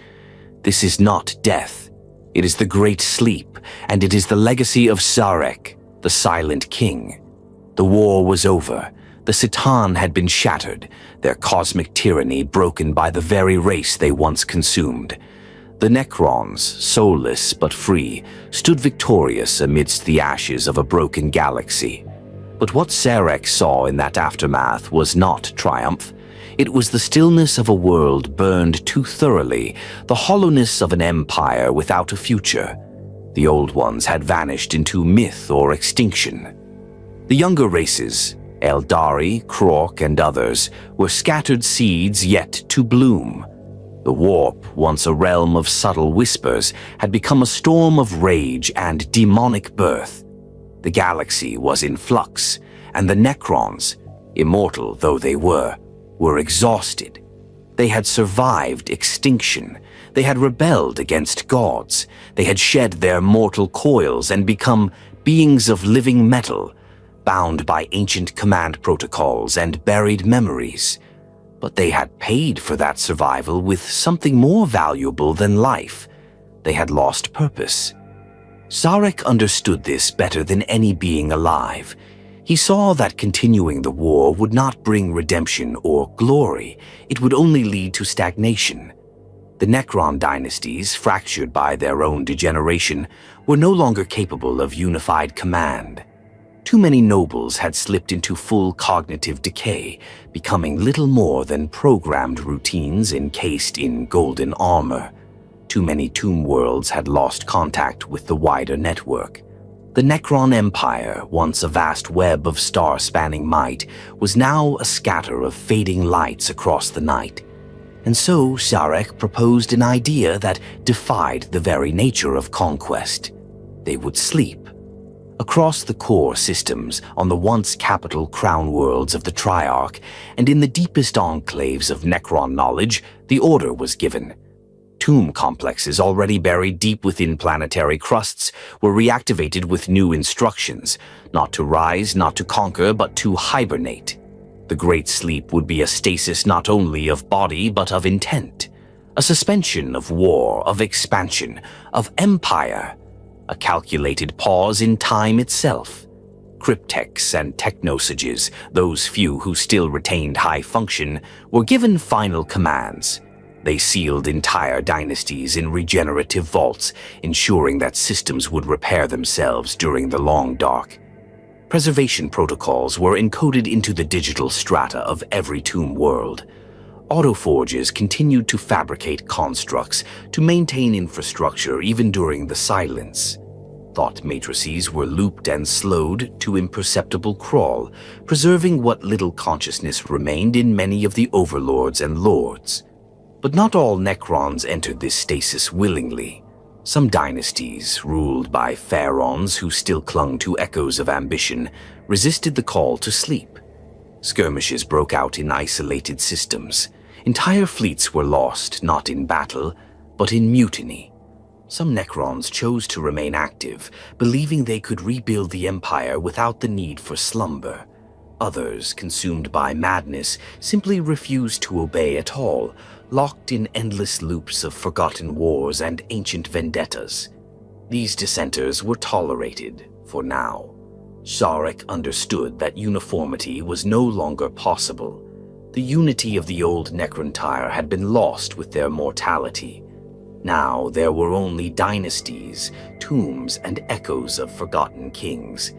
This is not death. It is the Great Sleep, and it is the legacy of Szarekh, the Silent King. The war was over. The Citan had been shattered, their cosmic tyranny broken by the very race they once consumed. The necrons, soulless but free, stood victorious amidst the ashes of a broken galaxy. But what Szarekh saw in that aftermath was not triumph. It was the stillness of a world burned too thoroughly, the hollowness of an empire without a future. The old ones had vanished into myth or extinction. The younger races, Eldari, Krork, and others, were scattered seeds yet to bloom. The warp, once a realm of subtle whispers, had become a storm of rage and demonic birth. The galaxy was in flux, and the necrons, immortal though they were exhausted. They had survived extinction. They had rebelled against gods. They had shed their mortal coils and become beings of living metal, bound by ancient command protocols and buried memories. But they had paid for that survival with something more valuable than life. They had lost purpose. Szarekh understood this better than any being alive. He saw that continuing the war would not bring redemption or glory. It would only lead to stagnation. The Necron dynasties, fractured by their own degeneration, were no longer capable of unified command. Too many nobles had slipped into full cognitive decay, becoming little more than programmed routines encased in golden armor. Too many tomb worlds had lost contact with the wider network. The Necron Empire, once a vast web of star-spanning might, was now a scatter of fading lights across the night. And so Szarekh proposed an idea that defied the very nature of conquest. They would sleep. Across the core systems, on the once capital crown worlds of the Triarch, and in the deepest enclaves of Necron knowledge, the order was given. Tomb complexes already buried deep within planetary crusts were reactivated with new instructions, not to rise, not to conquer, but to hibernate. The Great Sleep would be a stasis not only of body, but of intent. A suspension of war, of expansion, of empire. A calculated pause in time itself. Cryptechs and technosages, those few who still retained high function, were given final commands. They sealed entire dynasties in regenerative vaults, ensuring that systems would repair themselves during the long dark. Preservation protocols were encoded into the digital strata of every tomb world. Autoforges continued to fabricate constructs to maintain infrastructure even during the silence. Thought matrices were looped and slowed to imperceptible crawl, preserving what little consciousness remained in many of the overlords and lords. But not all Necrons entered this stasis willingly. Some dynasties, ruled by pharaohs who still clung to echoes of ambition, resisted the call to sleep. Skirmishes broke out in isolated systems. Entire fleets were lost, not in battle, but in mutiny. Some Necrons chose to remain active, believing they could rebuild the Empire without the need for slumber. Others, consumed by madness, simply refused to obey at all, locked in endless loops of forgotten wars and ancient vendettas. These dissenters were tolerated, for now. Szarekh understood that uniformity was no longer possible. The unity of the old Necrontyr had been lost with their mortality. Now there were only dynasties, tombs, and echoes of forgotten kings.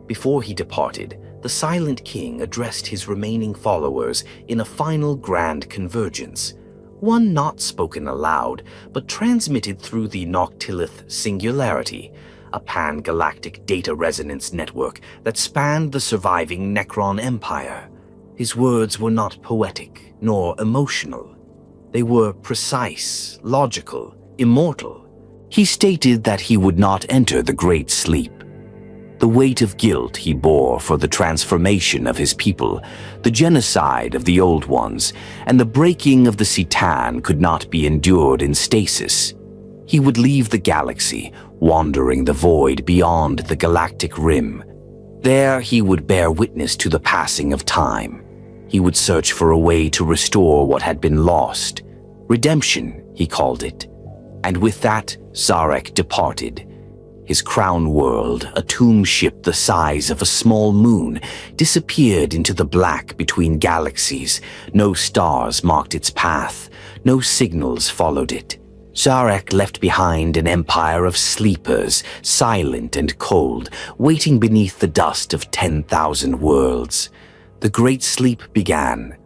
Before he departed, the Silent King addressed his remaining followers in a final grand convergence, one not spoken aloud, but transmitted through the Noctilith Singularity, a pan-galactic data resonance network that spanned the surviving Necron Empire. His words were not poetic nor emotional. They were precise, logical, immortal. He stated that he would not enter the Great Sleep. The weight of guilt he bore for the transformation of his people, the genocide of the Old Ones, and the breaking of the Citan could not be endured in stasis. He would leave the galaxy, wandering the void beyond the galactic rim. There he would bear witness to the passing of time. He would search for a way to restore what had been lost. Redemption, he called it. And with that, Szarekh departed. His crown world, a tomb ship the size of a small moon, disappeared into the black between galaxies. No stars marked its path. No signals followed it. Szarekh left behind an empire of sleepers, silent and cold, waiting beneath the dust of 10,000 worlds. The Great Sleep began.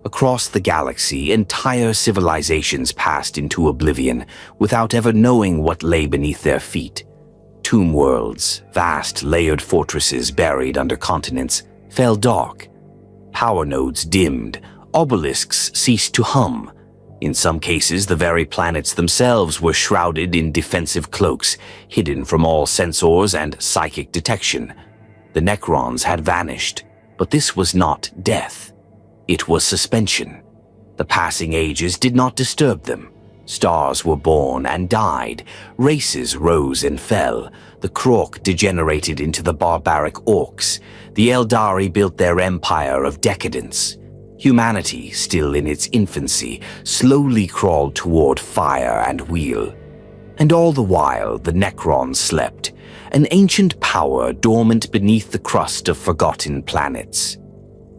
Across the galaxy, entire civilizations passed into oblivion without ever knowing what lay beneath their feet. Tomb worlds, vast layered fortresses buried under continents, fell dark. Power nodes dimmed, obelisks ceased to hum. In some cases, the very planets themselves were shrouded in defensive cloaks, hidden from all sensors and psychic detection. The necrons had vanished, but this was not death. It was suspension. The passing ages did not disturb them. Stars were born and died. Races rose and fell. The Krork degenerated into the barbaric orcs. The Eldari built their empire of decadence. Humanity, still in its infancy, slowly crawled toward fire and wheel. And all the while, the Necrons slept, an ancient power dormant beneath the crust of forgotten planets.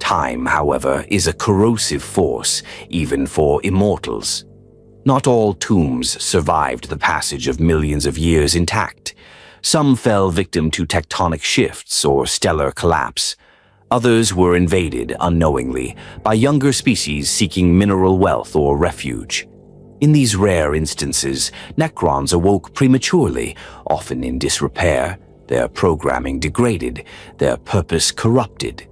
Time, however, is a corrosive force, even for immortals. Not all tombs survived the passage of millions of years intact. Some fell victim to tectonic shifts or stellar collapse. Others were invaded unknowingly by younger species seeking mineral wealth or refuge. In these rare instances, necrons awoke prematurely, often in disrepair, their programming degraded, their purpose corrupted.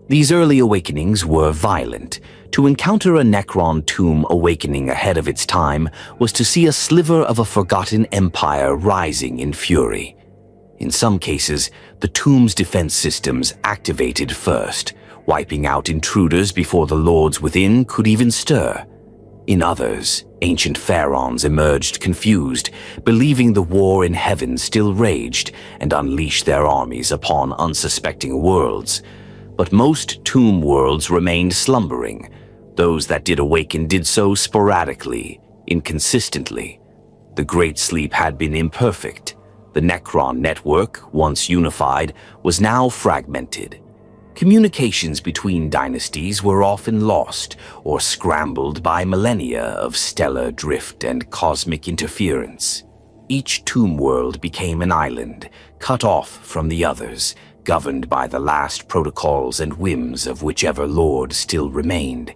These early awakenings were violent. To encounter a necron tomb awakening ahead of its time was to see a sliver of a forgotten empire rising in fury. In some cases, the tomb's defense systems activated first, wiping out intruders before the lords within could even stir. In others, ancient pharaohs emerged confused, believing the war in heaven still raged, and unleashed their armies upon unsuspecting worlds. But most tomb worlds remained slumbering. Those that did awaken did so sporadically, inconsistently. The Great Sleep had been imperfect. The Necron network, once unified, was now fragmented. Communications between dynasties were often lost or scrambled by millennia of stellar drift and cosmic interference. Each tomb world became an island, cut off from the others, governed by the last protocols and whims of whichever lord still remained.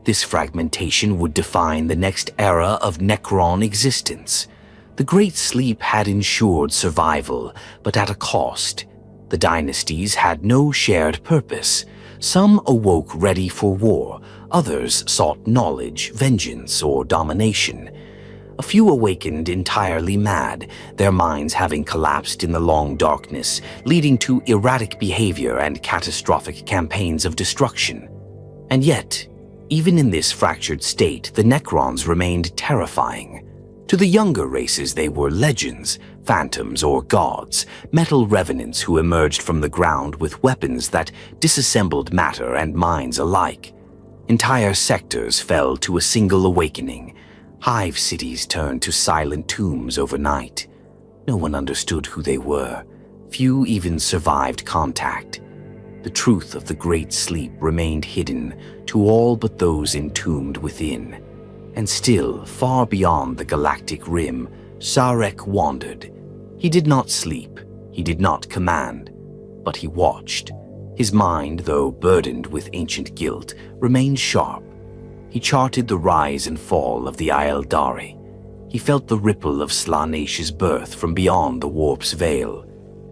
This fragmentation would define the next era of Necron existence. The Great Sleep had ensured survival, but at a cost. The dynasties had no shared purpose. Some awoke ready for war, others sought knowledge, vengeance, or domination. A few awakened entirely mad, their minds having collapsed in the long darkness, leading to erratic behavior and catastrophic campaigns of destruction. And yet, even in this fractured state, the Necrons remained terrifying. To the younger races, they were legends, phantoms, or gods, metal revenants who emerged from the ground with weapons that disassembled matter and minds alike. Entire sectors fell to a single awakening. Hive cities turned to silent tombs overnight. No one understood who they were. Few even survived contact. The truth of the Great Sleep remained hidden to all but those entombed within. And still, far beyond the galactic rim, Szarekh wandered. He did not sleep, he did not command, but he watched. His mind, though burdened with ancient guilt, remained sharp. He charted the rise and fall of the Eldari. He felt the ripple of Slaanesh's birth from beyond the warp's veil.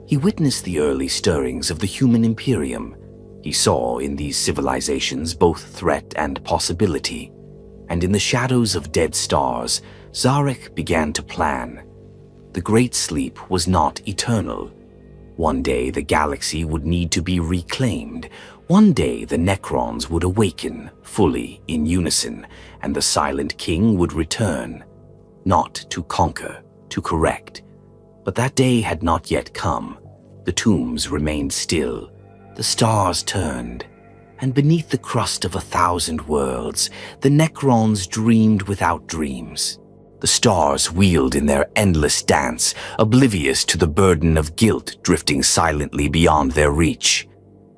He witnessed the early stirrings of the human Imperium. He saw in these civilizations both threat and possibility. And in the shadows of dead stars, Szarekh began to plan. The Great Sleep was not eternal. One day the galaxy would need to be reclaimed. One day the Necrons would awaken, fully in unison, and the Silent King would return. Not to conquer, to correct. But that day had not yet come. The tombs remained still, The stars turned, and beneath the crust of 1,000 worlds, the necrons dreamed without dreams. The stars wheeled in their endless dance, oblivious to the burden of guilt drifting silently beyond their reach.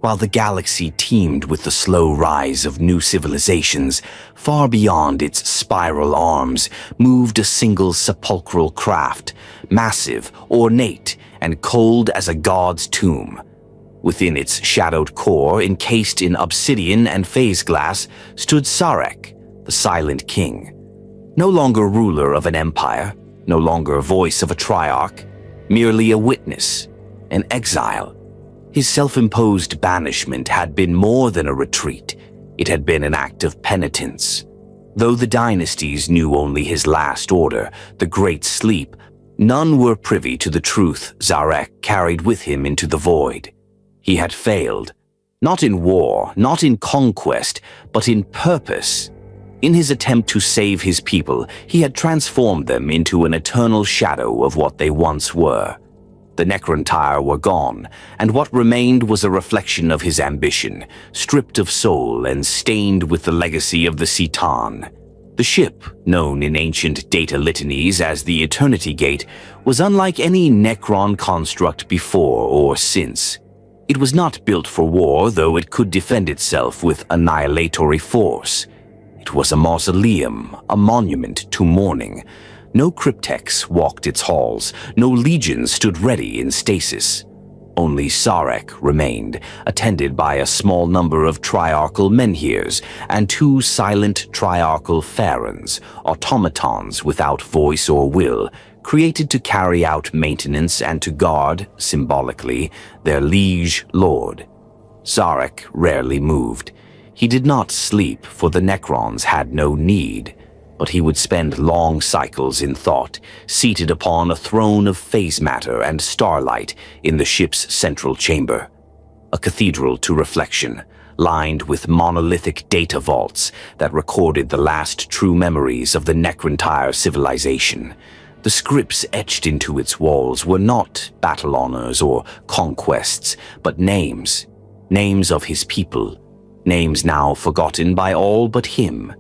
While the galaxy teemed with the slow rise of new civilizations, far beyond its spiral arms moved a single sepulchral craft, massive, ornate, and cold as a god's tomb. Within its shadowed core, encased in obsidian and phase glass, stood Szarekh, the silent king. No longer ruler of an empire, no longer voice of a triarch, merely a witness, an exile. His self-imposed banishment had been more than a retreat. It had been an act of penitence. Though the dynasties knew only his last order, the Great Sleep, none were privy to the truth Szarekh carried with him into the void. He had failed, not in war, not in conquest, but in purpose. In his attempt to save his people, he had transformed them into an eternal shadow of what they once were. The Necrontyr were gone, and what remained was a reflection of his ambition, stripped of soul and stained with the legacy of the Citan. The ship, known in ancient data litanies as the Eternity Gate, was unlike any Necron construct before or since. It was not built for war, though it could defend itself with annihilatory force. It was a mausoleum, a monument to mourning. No cryptex walked its halls, no legion stood ready in stasis. Only Szarekh remained, attended by a small number of triarchal menhirs and 2 silent triarchal pharons, automatons without voice or will, created to carry out maintenance and to guard, symbolically, their liege lord. Szarekh rarely moved. He did not sleep, for the necrons had no need, but he would spend long cycles in thought, seated upon a throne of phase matter and starlight in the ship's central chamber. A cathedral to reflection, lined with monolithic data vaults that recorded the last true memories of the Necrontyr civilization. The scripts etched into its walls were not battle honors or conquests, but names. Names of his people. Names now forgotten by all but him.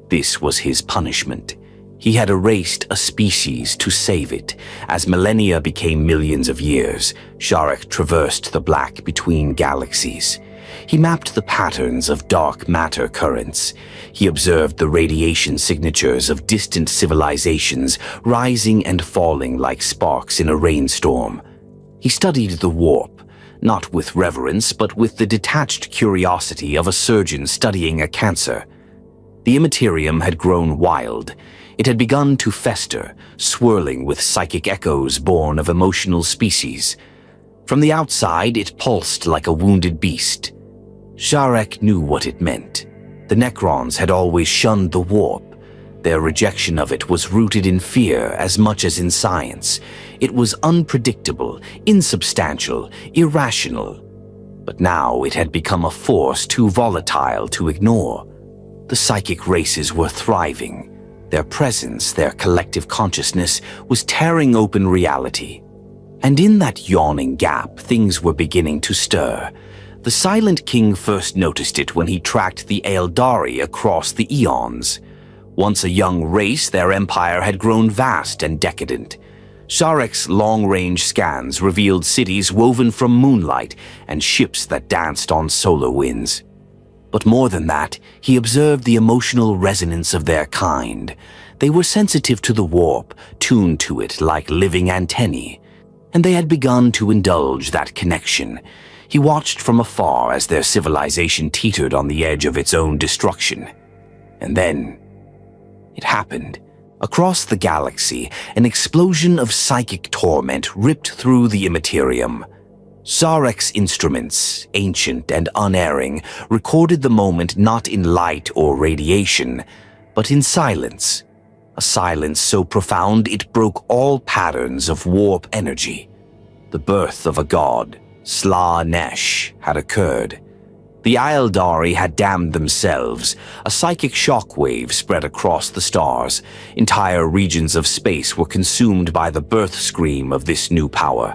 This was his punishment. He had erased a species to save it. As millennia became millions of years, Szarekh traversed the black between galaxies. He mapped the patterns of dark matter currents. He observed the radiation signatures of distant civilizations rising and falling like sparks in a rainstorm. He studied the warp, not with reverence, but with the detached curiosity of a surgeon studying a cancer. The Imperium had grown wild. It had begun to fester, swirling with psychic echoes born of emotional species. From the outside, it pulsed like a wounded beast. Szarekh knew what it meant. The necrons had always shunned the warp. Their rejection of it was rooted in fear as much as in science. It was unpredictable, insubstantial, irrational. But now it had become a force too volatile to ignore. The psychic races were thriving. Their presence, their collective consciousness, was tearing open reality. And in that yawning gap, things were beginning to stir. The Silent King first noticed it when he tracked the Eldari across the eons. Once a young race, their empire had grown vast and decadent. Szarekh's long-range scans revealed cities woven from moonlight and ships that danced on solar winds. But more than that, he observed the emotional resonance of their kind. They were sensitive to the warp, tuned to it like living antennae, and they had begun to indulge that connection. He watched from afar as their civilization teetered on the edge of its own destruction. And then, it happened. Across the galaxy, an explosion of psychic torment ripped through the Imperium. Szarekh's instruments, ancient and unerring, recorded the moment not in light or radiation, but in silence. A silence so profound it broke all patterns of warp energy. The birth of a god, Slaanesh, had occurred. The Eldari had damned themselves. A psychic shockwave spread across the stars. Entire regions of space were consumed by the birth scream of this new power.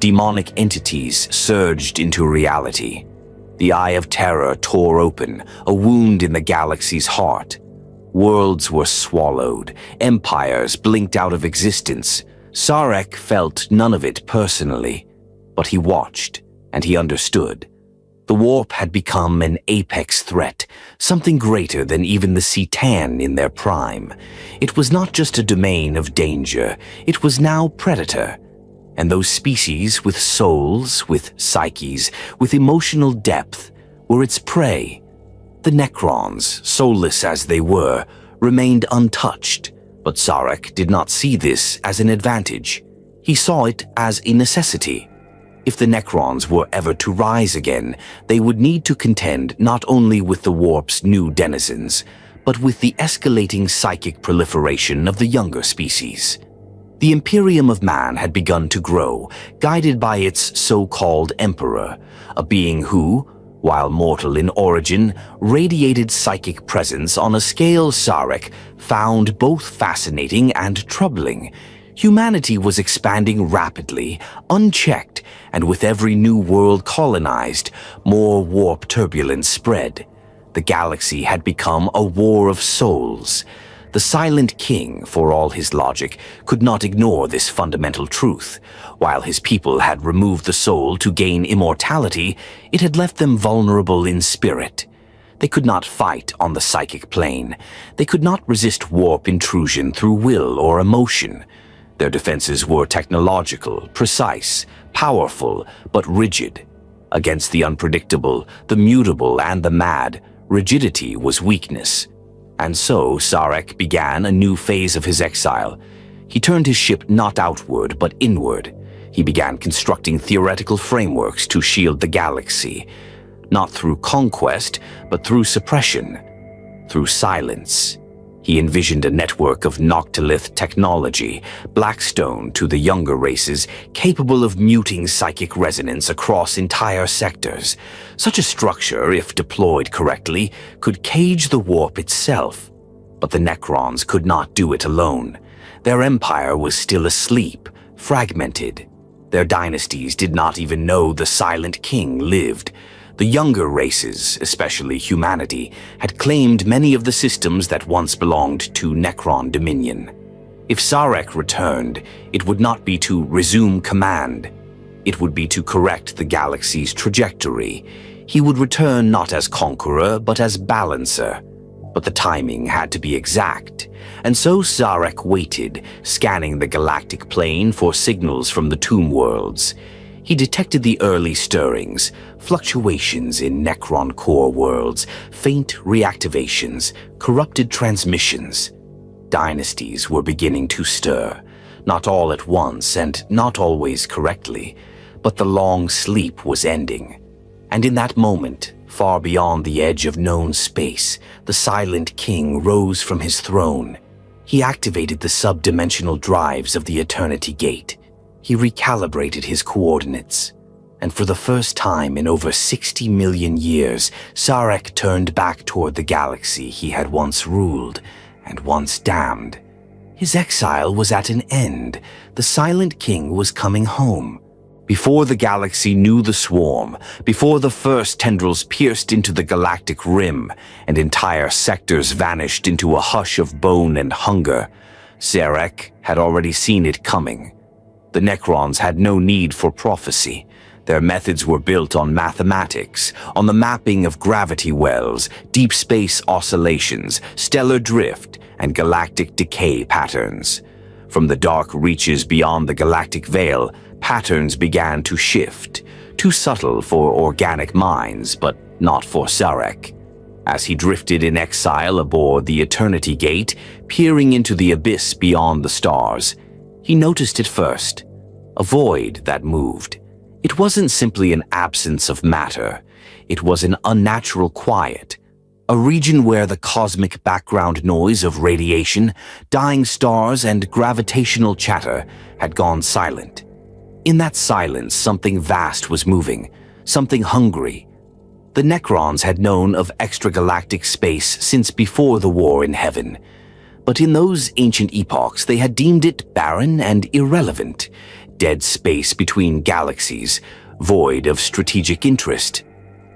Demonic entities surged into reality. The Eye of Terror tore open, a wound in the galaxy's heart. Worlds were swallowed, empires blinked out of existence. Szarekh felt none of it personally, but he watched, and he understood. The warp had become an apex threat, something greater than even the Citan in their prime. It was not just a domain of danger, it was now predator. And those species with souls, with psyches, with emotional depth, were its prey. The necrons, soulless as they were, remained untouched, but Szarekh did not see this as an advantage. He saw it as a necessity. If the necrons were ever to rise again, they would need to contend not only with the warp's new denizens, but with the escalating psychic proliferation of the younger species. The Imperium of man had begun to grow, guided by its so-called emperor, a being who, while mortal in origin, radiated psychic presence on a scale Szarekh found both fascinating and troubling. Humanity was expanding rapidly, unchecked, and with every new world colonized, more warp turbulence spread. The galaxy had become a war of souls. The Silent King, for all his logic, could not ignore this fundamental truth. While his people had removed the soul to gain immortality, it had left them vulnerable in spirit. They could not fight on the psychic plane. They could not resist warp intrusion through will or emotion. Their defenses were technological, precise, powerful, but rigid. Against the unpredictable, the mutable, and the mad, rigidity was weakness. And so Szarekh began a new phase of his exile. He turned his ship not outward, but inward. He began constructing theoretical frameworks to shield the galaxy, not through conquest, but through suppression, through silence. He envisioned a network of Noctilith technology, Blackstone to the younger races, capable of muting psychic resonance across entire sectors. Such a structure, if deployed correctly, could cage the warp itself. But the Necrons could not do it alone. Their empire was still asleep, fragmented. Their dynasties did not even know the Silent King lived. The younger races, especially humanity, had claimed many of the systems that once belonged to Necron dominion. If Szarekh returned, it would not be to resume command. It would be to correct the galaxy's trajectory. He would return not as conqueror, but as balancer. But the timing had to be exact, and so Szarekh waited, scanning the galactic plane for signals from the tomb worlds. He detected the early stirrings, fluctuations in Necron core worlds, faint reactivations, corrupted transmissions. Dynasties were beginning to stir, not all at once and not always correctly, but the long sleep was ending. And in that moment, far beyond the edge of known space, the Silent King rose from his throne. He activated the subdimensional drives of the Eternity Gate. He recalibrated his coordinates, and for the first time in over 60 million years, Szarekh turned back toward the galaxy he had once ruled and once damned. His exile was at an end. The Silent King was coming home. Before the galaxy knew the swarm, before the first tendrils pierced into the galactic rim and entire sectors vanished into a hush of bone and hunger, Szarekh had already seen it coming. The Necrons had no need for prophecy. Their methods were built on mathematics, on the mapping of gravity wells, deep space oscillations, stellar drift, and galactic decay patterns. From the dark reaches beyond the galactic veil, patterns began to shift, too subtle for organic minds, but not for Szarekh. As he drifted in exile aboard the Eternity Gate, peering into the abyss beyond the stars, he noticed it first, a void that moved. It wasn't simply an absence of matter. It was an unnatural quiet, a region where the cosmic background noise of radiation, dying stars, and gravitational chatter had gone silent. In that silence, something vast was moving, something hungry. The Necrons had known of extragalactic space since before the war in heaven. But in those ancient epochs, they had deemed it barren and irrelevant, dead space between galaxies, void of strategic interest.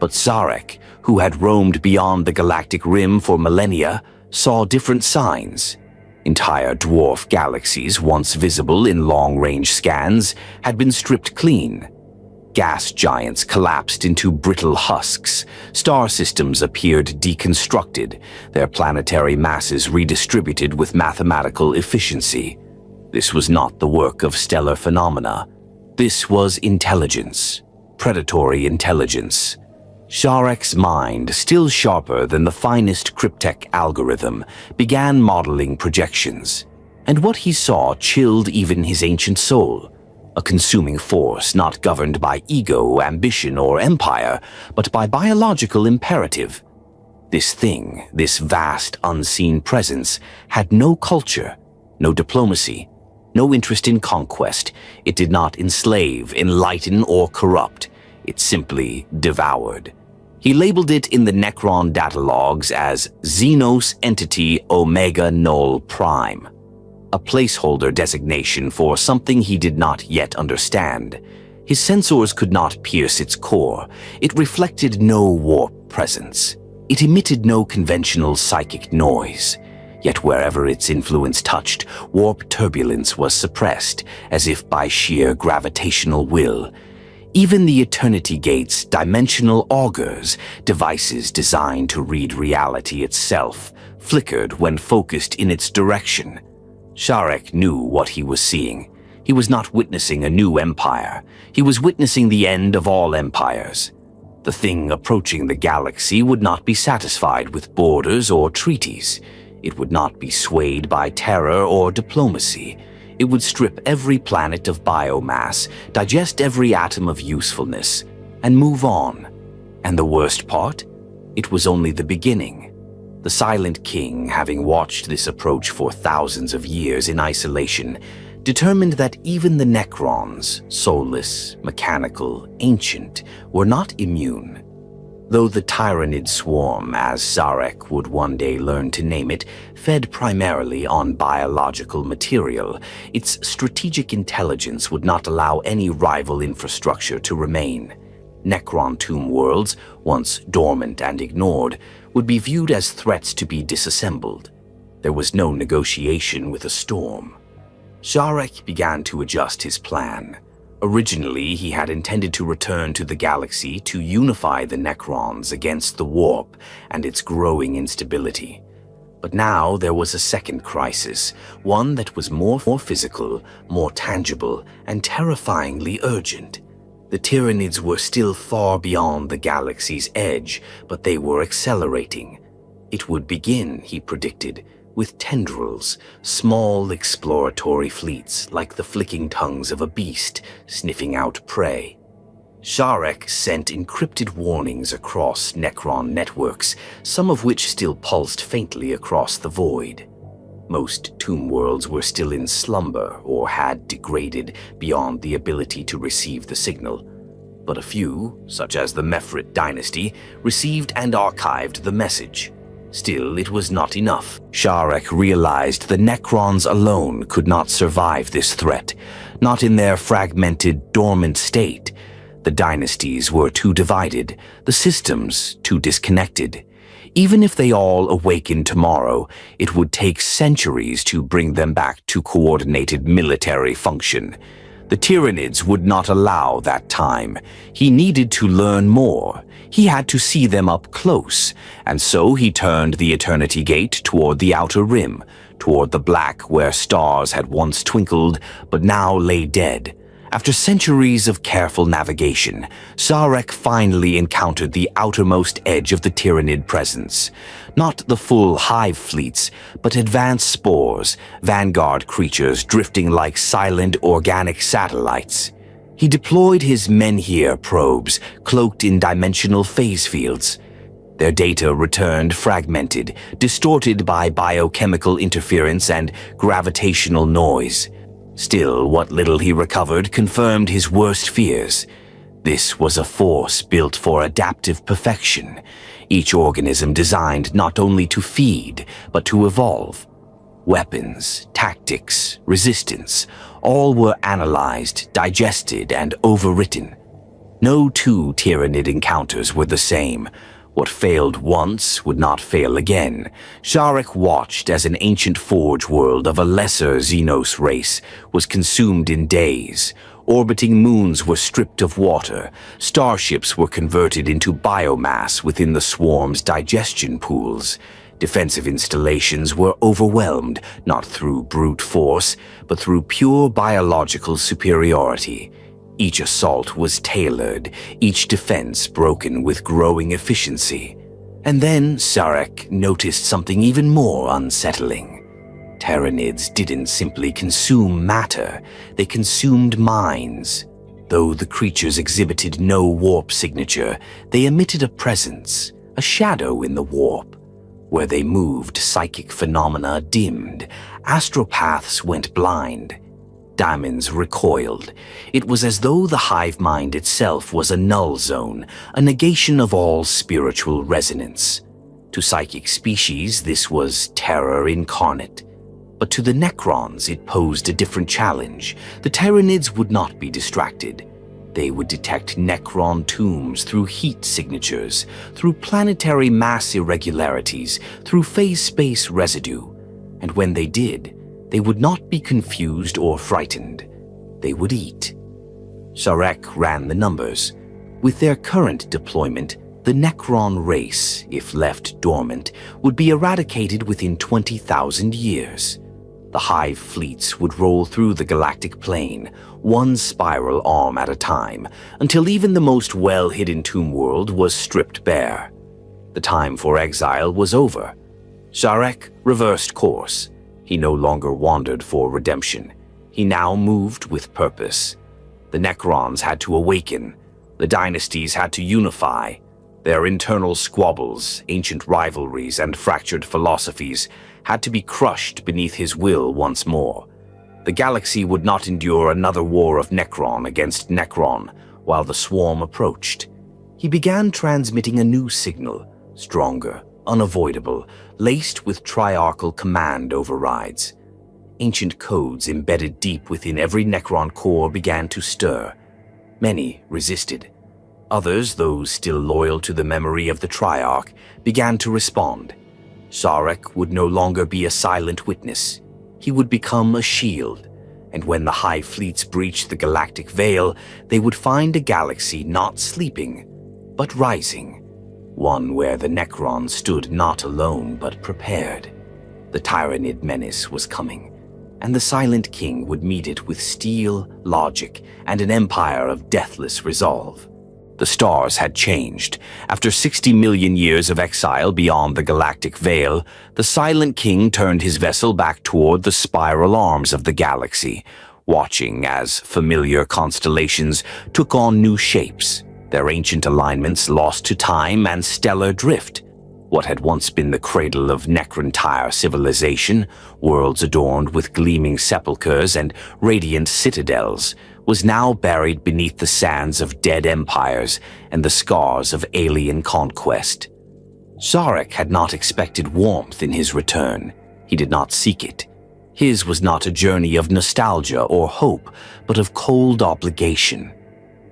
But Szarekh, who had roamed beyond the galactic rim for millennia, saw different signs. Entire dwarf galaxies, once visible in long-range scans, had been stripped clean. Gas giants collapsed into brittle husks. Star systems appeared deconstructed, their planetary masses redistributed with mathematical efficiency. This was not the work of stellar phenomena. This was intelligence, predatory intelligence. Szarekh's mind, still sharper than the finest cryptech algorithm, began modeling projections. And what he saw chilled even his ancient soul. A consuming force not governed by ego, ambition, or empire, but by biological imperative. This thing, this vast, unseen presence, had no culture, no diplomacy, no interest in conquest. It did not enslave, enlighten, or corrupt. It simply devoured. He labeled it in the Necron data logs as Xenos Entity Omega Null Prime, a placeholder designation for something he did not yet understand. His sensors could not pierce its core. It reflected no warp presence. It emitted no conventional psychic noise. Yet wherever its influence touched, warp turbulence was suppressed, as if by sheer gravitational will. Even the Eternity Gate's dimensional augers, devices designed to read reality itself, flickered when focused in its direction. Szarekh knew what he was seeing. He was not witnessing a new empire. He was witnessing the end of all empires. The thing approaching the galaxy would not be satisfied with borders or treaties. It would not be swayed by terror or diplomacy. It would strip every planet of biomass, digest every atom of usefulness, and move on. And the worst part? It was only the beginning. The Silent King, having watched this approach for thousands of years in isolation, determined that even the necrons, soulless, mechanical, ancient, were not immune. Though the Tyrannid swarm, as Szarekh would one day learn to name it, fed primarily on biological material, its strategic intelligence would not allow any rival infrastructure to remain. Necron tomb worlds, once dormant and ignored, would be viewed as threats to be disassembled. There was no negotiation with a storm. Szarekh began to adjust his plan. Originally, he had intended to return to the galaxy to unify the necrons against the warp and its growing instability. But now there was a second crisis, one that was more physical, more tangible, and terrifyingly urgent. The Tyranids were still far beyond the galaxy's edge, but they were accelerating. It would begin, he predicted, with tendrils, small exploratory fleets like the flicking tongues of a beast sniffing out prey. Szarekh sent encrypted warnings across Necron networks, some of which still pulsed faintly across the void. Most tomb worlds were still in slumber or had degraded beyond the ability to receive the signal. But a few, such as the Mefrit dynasty, received and archived the message. Still, it was not enough. Szarekh realized the Necrons alone could not survive this threat, not in their fragmented, dormant state. The dynasties were too divided, the systems too disconnected. Even if they all awakened tomorrow, it would take centuries to bring them back to coordinated military function. The Tyranids would not allow that time. He needed to learn more. He had to see them up close, and so he turned the Eternity Gate toward the outer rim, toward the black where stars had once twinkled but now lay dead. After centuries of careful navigation, Szarekh finally encountered the outermost edge of the Tyranid presence. Not the full hive fleets, but advanced spores, vanguard creatures drifting like silent organic satellites. He deployed his Menhir probes, cloaked in dimensional phase fields. Their data returned fragmented, distorted by biochemical interference and gravitational noise. Still, what little he recovered confirmed his worst fears. This was a force built for adaptive perfection, each organism designed not only to feed, but to evolve. Weapons, tactics, resistance, all were analyzed, digested, and overwritten. No two Tyranid encounters were the same. What failed once would not fail again. Szarekh watched as an ancient forge world of a lesser Xenos race was consumed in days. Orbiting moons were stripped of water. Starships were converted into biomass within the swarm's digestion pools. Defensive installations were overwhelmed, not through brute force, but through pure biological superiority. Each assault was tailored, each defense broken with growing efficiency. And then Szarekh noticed something even more unsettling. Tyranids didn't simply consume matter, they consumed minds. Though the creatures exhibited no warp signature, they emitted a presence, a shadow in the warp. Where they moved, psychic phenomena dimmed, astropaths went blind. Diamonds recoiled. It was as though the hive mind itself was a null zone, a negation of all spiritual resonance. To psychic species, this was terror incarnate. But to the necrons, it posed a different challenge. The Tyranids would not be distracted. They would detect necron tombs through heat signatures, through planetary mass irregularities, through phase-space residue. And when they did, they would not be confused or frightened. They would eat. Szarekh ran the numbers. With their current deployment, the necron race, if left dormant, would be eradicated within 20,000 years. The hive fleets would roll through the galactic plane, one spiral arm at a time, until even the most well-hidden tomb world was stripped bare. The time for exile was over. Szarekh reversed course. He no longer wandered for redemption. He now moved with purpose. The necrons had to awaken. The dynasties had to unify. Their internal squabbles, ancient rivalries, and fractured philosophies had to be crushed beneath his will once more. The galaxy would not endure another war of necron against necron while the swarm approached. He began transmitting a new signal, stronger, unavoidable, laced with triarchal command overrides. Ancient codes embedded deep within every necron core began to stir. Many resisted. Others, those still loyal to the memory of the Triarch, began to respond. Szarekh would no longer be a silent witness. He would become a shield, and when the hive fleets breached the galactic veil, they would find a galaxy not sleeping, but rising. One where the necron stood not alone but prepared. The Tyranid menace was coming, and the Silent King would meet it with steel, logic, and an empire of deathless resolve. The stars had changed. After 60 million years of exile beyond the galactic veil, the Silent King turned his vessel back toward the spiral arms of the galaxy, watching as familiar constellations took on new shapes, their ancient alignments lost to time and stellar drift. What had once been the cradle of Necrontyr civilization, worlds adorned with gleaming sepulchres and radiant citadels, was now buried beneath the sands of dead empires and the scars of alien conquest. Szarekh had not expected warmth in his return. He did not seek it. His was not a journey of nostalgia or hope, but of cold obligation.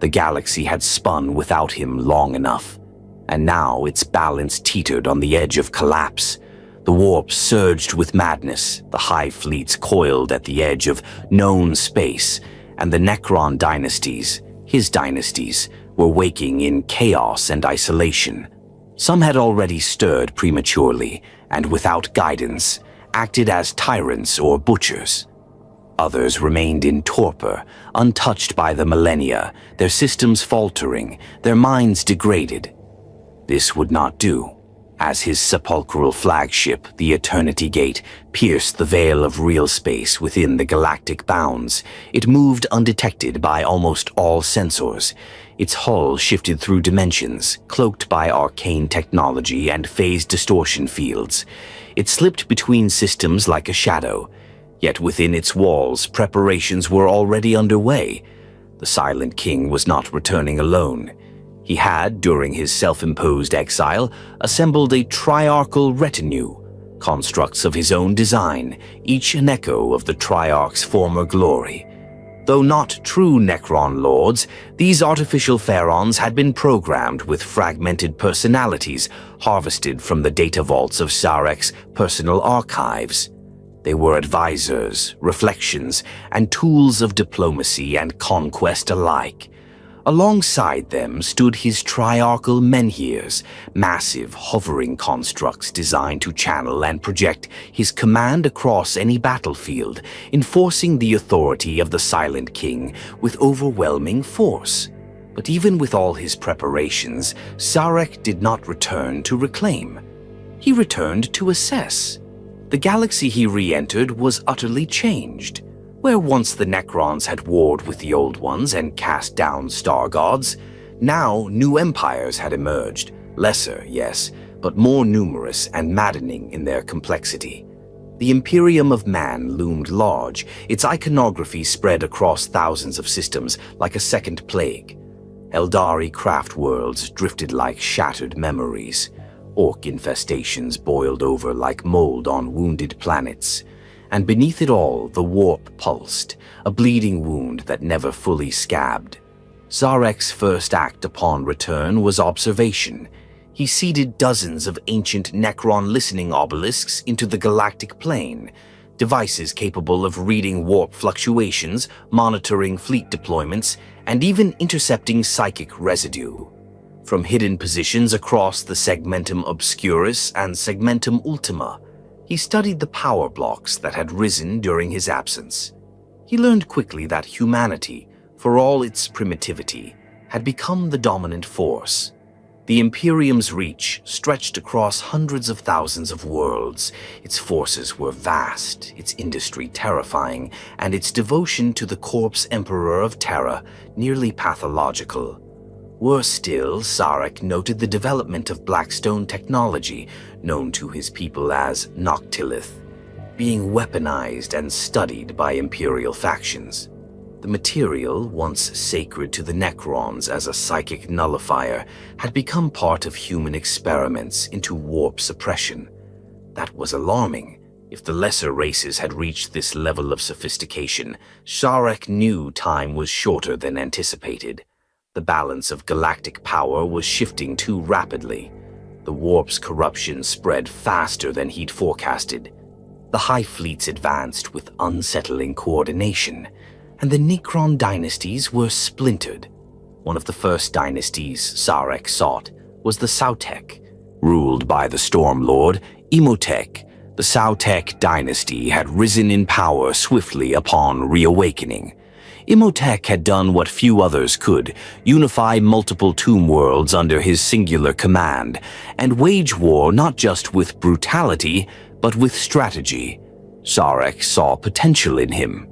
The galaxy had spun without him long enough, and now its balance teetered on the edge of collapse. The warp surged with madness, the hive fleets coiled at the edge of known space, and the Necron dynasties, his dynasties, were waking in chaos and isolation. Some had already stirred prematurely, and without guidance, acted as tyrants or butchers. Others remained in torpor, untouched by the millennia, their systems faltering, their minds degraded. This would not do. As his sepulchral flagship, the Eternity Gate, pierced the veil of real space within the galactic bounds, it moved undetected by almost all sensors. Its hull shifted through dimensions, cloaked by arcane technology and phase distortion fields. It slipped between systems like a shadow. Yet within its walls, preparations were already underway. The Silent King was not returning alone. He had, during his self-imposed exile, assembled a triarchal retinue, constructs of his own design, each an echo of the Triarch's former glory. Though not true Necron lords, these artificial pharaons had been programmed with fragmented personalities harvested from the data vaults of Sarekh's personal archives. They were advisors, reflections, and tools of diplomacy and conquest alike. Alongside them stood his triarchal menhirs, massive hovering constructs designed to channel and project his command across any battlefield, enforcing the authority of the Silent King with overwhelming force. But even with all his preparations, Szarekh did not return to reclaim. He returned to assess. The galaxy he re-entered was utterly changed. Where once the Necrons had warred with the Old Ones and cast down star gods, now new empires had emerged, lesser, yes, but more numerous and maddening in their complexity. The Imperium of Man loomed large, its iconography spread across thousands of systems like a second plague. Eldari craft worlds drifted like shattered memories. Orc infestations boiled over like mold on wounded planets. And beneath it all, the warp pulsed, a bleeding wound that never fully scabbed. Sarekh's first act upon return was observation. He seeded dozens of ancient Necron listening obelisks into the galactic plane, devices capable of reading warp fluctuations, monitoring fleet deployments, and even intercepting psychic residue. From hidden positions across the Segmentum Obscurus and Segmentum Ultima, he studied the power blocks that had risen during his absence. He learned quickly that humanity, for all its primitivity, had become the dominant force. The Imperium's reach stretched across hundreds of thousands of worlds. Its forces were vast, its industry terrifying, and its devotion to the corpse Emperor of Terra nearly pathological. Worse still, Szarekh noted the development of Blackstone technology, known to his people as Noctilith, being weaponized and studied by Imperial factions. The material, once sacred to the Necrons as a psychic nullifier, had become part of human experiments into warp suppression. That was alarming. If the lesser races had reached this level of sophistication, Szarekh knew time was shorter than anticipated. The balance of galactic power was shifting too rapidly. The warp's corruption spread faster than he'd forecasted. The Hive fleets advanced with unsettling coordination, and the Necron dynasties were splintered. One of the first dynasties Szarekh sought was the Szarekh. Ruled by the Storm Lord, Imhotep, the Szarekh dynasty had risen in power swiftly upon reawakening. Imhotep had done what few others could, unify multiple tomb worlds under his singular command, and wage war not just with brutality, but with strategy. Szarekh saw potential in him,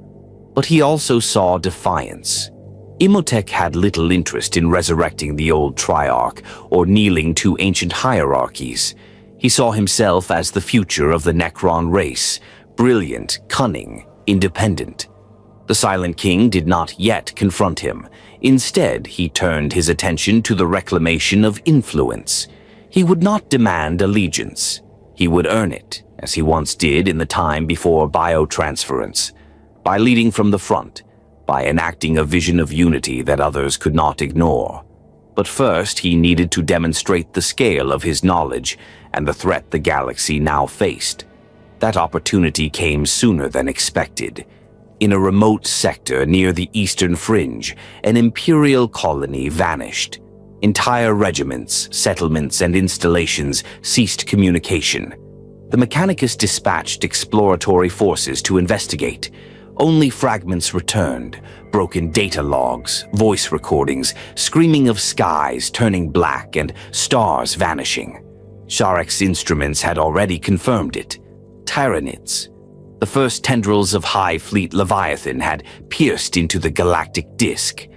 but he also saw defiance. Imhotep had little interest in resurrecting the old Triarch or kneeling to ancient hierarchies. He saw himself as the future of the Necron race, brilliant, cunning, independent. The Silent King did not yet confront him. Instead, he turned his attention to the reclamation of influence. He would not demand allegiance. He would earn it, as he once did in the time before biotransference, by leading from the front, by enacting a vision of unity that others could not ignore. But first, he needed to demonstrate the scale of his knowledge and the threat the galaxy now faced. That opportunity came sooner than expected. In a remote sector near the eastern fringe, an Imperial colony vanished. Entire regiments, settlements, and installations ceased communication. The Mechanicus dispatched exploratory forces to investigate. Only fragments returned, broken data logs, voice recordings, screaming of skies turning black and stars vanishing. Szarekh's instruments had already confirmed it. Tyranids. The first tendrils of Hive Fleet Leviathan had pierced into the galactic disk.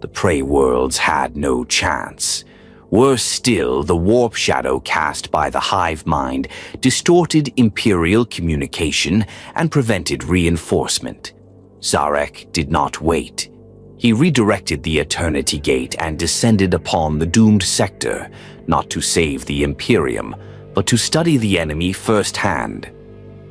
The prey worlds had no chance. Worse still, the warp shadow cast by the Hive Mind distorted Imperial communication and prevented reinforcement. Szarekh did not wait. He redirected the Eternity Gate and descended upon the doomed sector, not to save the Imperium, but to study the enemy firsthand.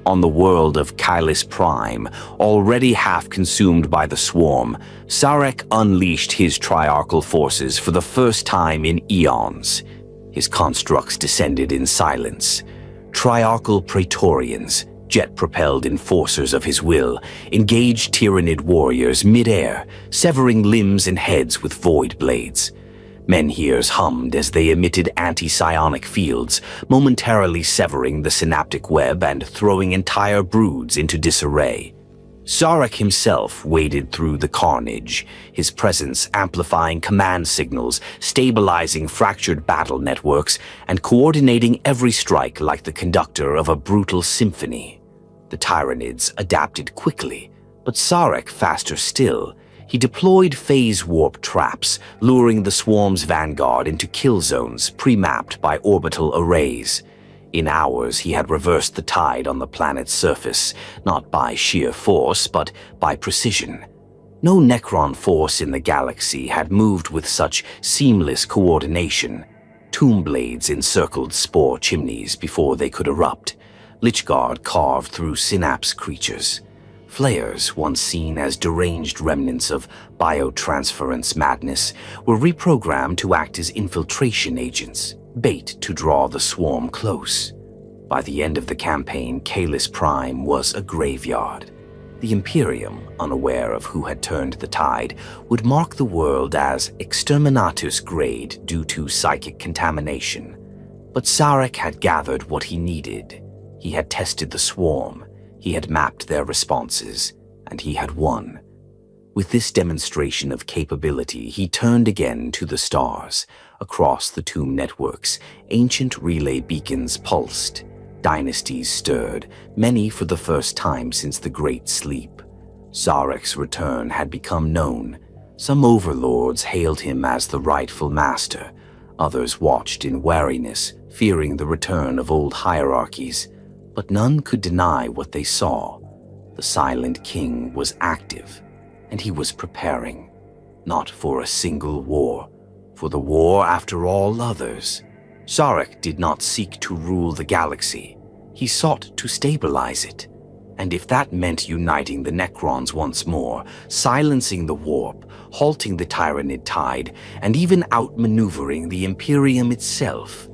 On the world of Kylus Prime, already half consumed by the swarm, Szarekh unleashed his triarchal forces for the first time in eons. His constructs descended in silence. Triarchal Praetorians, jet-propelled enforcers of his will, engaged Tyrannid warriors mid-air, severing limbs and heads with void blades. Menhirs hummed as they emitted anti-psionic fields, momentarily severing the synaptic web and throwing entire broods into disarray. Szarekh himself waded through the carnage, his presence amplifying command signals, stabilizing fractured battle networks, and coordinating every strike like the conductor of a brutal symphony. The Tyrannids adapted quickly, but Szarekh faster still. He deployed phase warp traps, luring the swarm's vanguard into kill zones pre-mapped by orbital arrays. In hours, he had reversed the tide on the planet's surface, not by sheer force, but by precision. No necron force in the galaxy had moved with such seamless coordination. Tomb blades encircled spore chimneys before they could erupt. Lichguard carved through synapse creatures. Flares, once seen as deranged remnants of biotransference madness, were reprogrammed to act as infiltration agents, bait to draw the swarm close. By the end of the campaign, Kylus Prime was a graveyard. The Imperium, unaware of who had turned the tide, would mark the world as exterminatus grade due to psychic contamination. But Szarekh had gathered what he needed. He had tested the swarm. He had mapped their responses, and he had won. With this demonstration of capability, he turned again to the stars. Across the tomb networks, ancient relay beacons pulsed. Dynasties stirred, many for the first time since the Great Sleep. Szarekh's return had become known. Some overlords hailed him as the rightful master. Others watched in wariness, fearing the return of old hierarchies. But none could deny what they saw. The Silent King was active, and he was preparing, not for a single war, for the war after all others. Szarekh did not seek to rule the galaxy. He sought to stabilize it. And if that meant uniting the Necrons once more, silencing the warp, halting the Tyrannid tide, and even outmaneuvering the Imperium itself,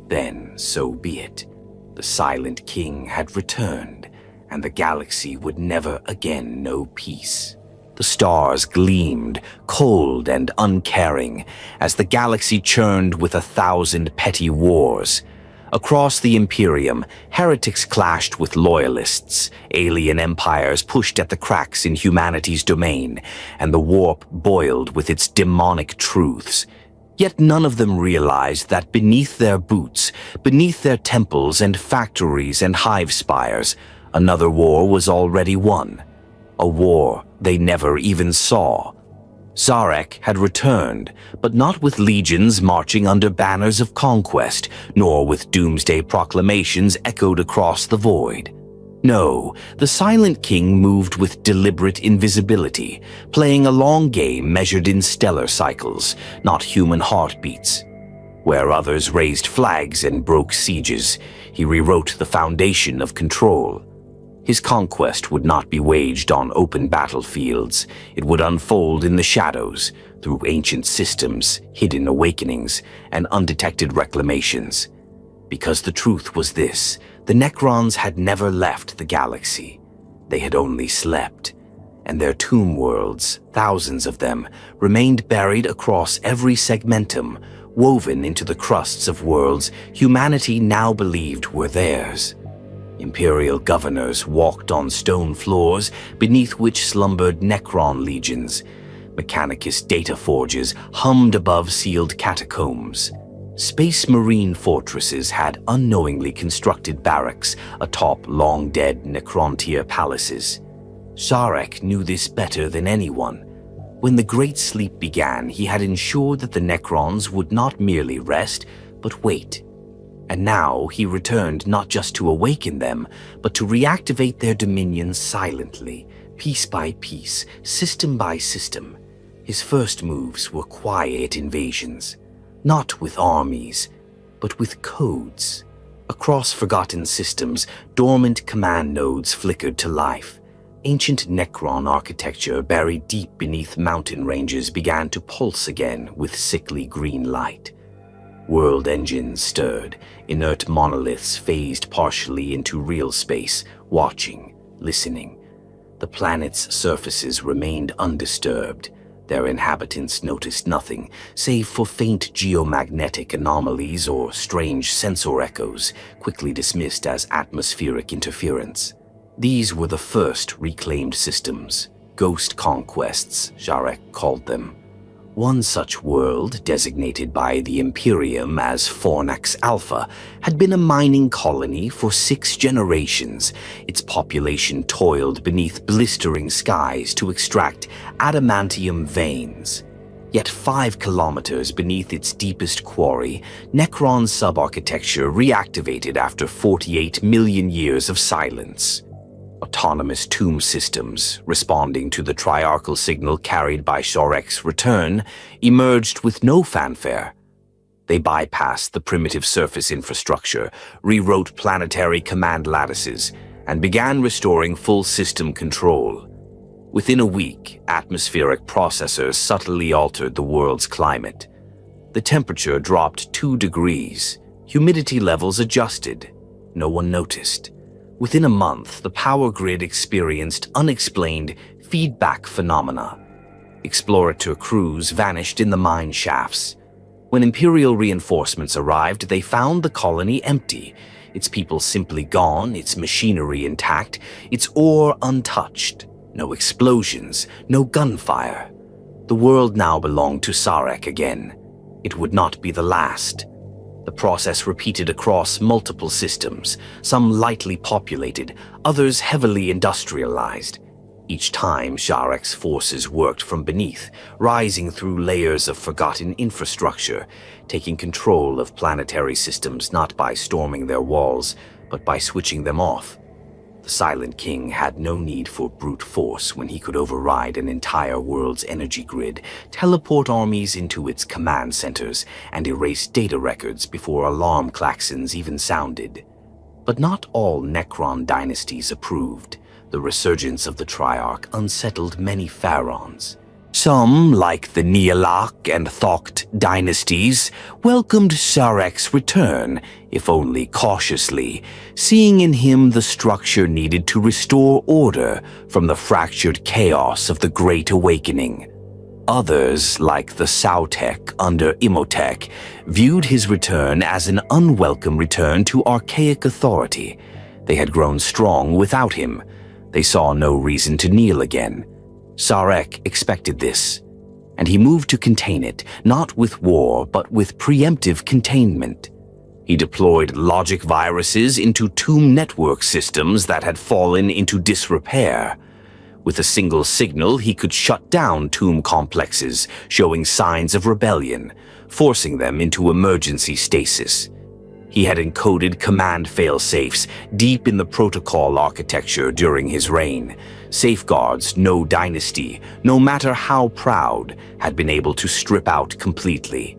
then so be it. The Silent King had returned, and the galaxy would never again know peace. The stars gleamed, cold and uncaring, as the galaxy churned with 1,000 petty wars. Across the Imperium, heretics clashed with loyalists, alien empires pushed at the cracks in humanity's domain, and the warp boiled with its demonic truths. Yet none of them realized that beneath their boots, beneath their temples and factories and hive spires, another war was already won. A war they never even saw. Szarekh had returned, but not with legions marching under banners of conquest, nor with doomsday proclamations echoed across the void. No, the Silent King moved with deliberate invisibility, playing a long game measured in stellar cycles, not human heartbeats. Where others raised flags and broke sieges, he rewrote the foundation of control. His conquest would not be waged on open battlefields. It would unfold in the shadows, through ancient systems, hidden awakenings, and undetected reclamations. Because the truth was this: the Necrons had never left the galaxy. They had only slept, and their tomb worlds, thousands of them, remained buried across every segmentum, woven into the crusts of worlds humanity now believed were theirs. Imperial governors walked on stone floors beneath which slumbered Necron legions. Mechanicus data forges hummed above sealed catacombs. Space Marine fortresses had unknowingly constructed barracks atop long-dead Necrontyr palaces. Szarekh knew this better than anyone. When the Great Sleep began, he had ensured that the Necrons would not merely rest, but wait. And now he returned not just to awaken them, but to reactivate their dominion silently, piece by piece, system by system. His first moves were quiet invasions. Not with armies, but with codes. Across forgotten systems, dormant command nodes flickered to life. Ancient necron architecture buried deep beneath mountain ranges began to pulse again with sickly green light. World engines stirred, inert monoliths phased partially into real space, watching, listening. The planet's surfaces remained undisturbed. Their inhabitants noticed nothing, save for faint geomagnetic anomalies or strange sensor echoes, quickly dismissed as atmospheric interference. These were the first reclaimed systems, ghost conquests, Szarekh called them. One such world, designated by the Imperium as Fornax Alpha, had been a mining colony for 6 generations. Its population toiled beneath blistering skies to extract adamantium veins. Yet 5 kilometers beneath its deepest quarry, Necron's subarchitecture reactivated after 48 million years of silence. Autonomous tomb systems, responding to the triarchal signal carried by Szarekh's return, emerged with no fanfare. They bypassed the primitive surface infrastructure, rewrote planetary command lattices, and began restoring full system control. Within a week, atmospheric processors subtly altered the world's climate. The temperature dropped 2 degrees, humidity levels adjusted. No one noticed. Within a month, the power grid experienced unexplained feedback phenomena. Explorator crews vanished in the mine shafts. When Imperial reinforcements arrived, they found the colony empty, its people simply gone, its machinery intact, its ore untouched. No explosions, no gunfire. The world now belonged to Szarekh again. It would not be the last. The process repeated across multiple systems, some lightly populated, others heavily industrialized. Each time, Szarekh's forces worked from beneath, rising through layers of forgotten infrastructure, taking control of planetary systems not by storming their walls, but by switching them off. The Silent King had no need for brute force when he could override an entire world's energy grid, teleport armies into its command centers, and erase data records before alarm klaxons even sounded. But not all Necron dynasties approved. The resurgence of the Triarch unsettled many pharaons. Some, like the Nealak and Thokt dynasties, welcomed Sarekh's return, if only cautiously, seeing in him the structure needed to restore order from the fractured chaos of the Great Awakening. Others, like the Szarekh under Imhotep, viewed his return as an unwelcome return to archaic authority. They had grown strong without him. They saw no reason to kneel again. Szarekh expected this, and he moved to contain it, not with war, but with preemptive containment. He deployed logic viruses into tomb network systems that had fallen into disrepair. With a single signal, he could shut down tomb complexes showing signs of rebellion, forcing them into emergency stasis. He had encoded command failsafes deep in the protocol architecture during his reign, safeguards no dynasty, no matter how proud, had been able to strip out completely.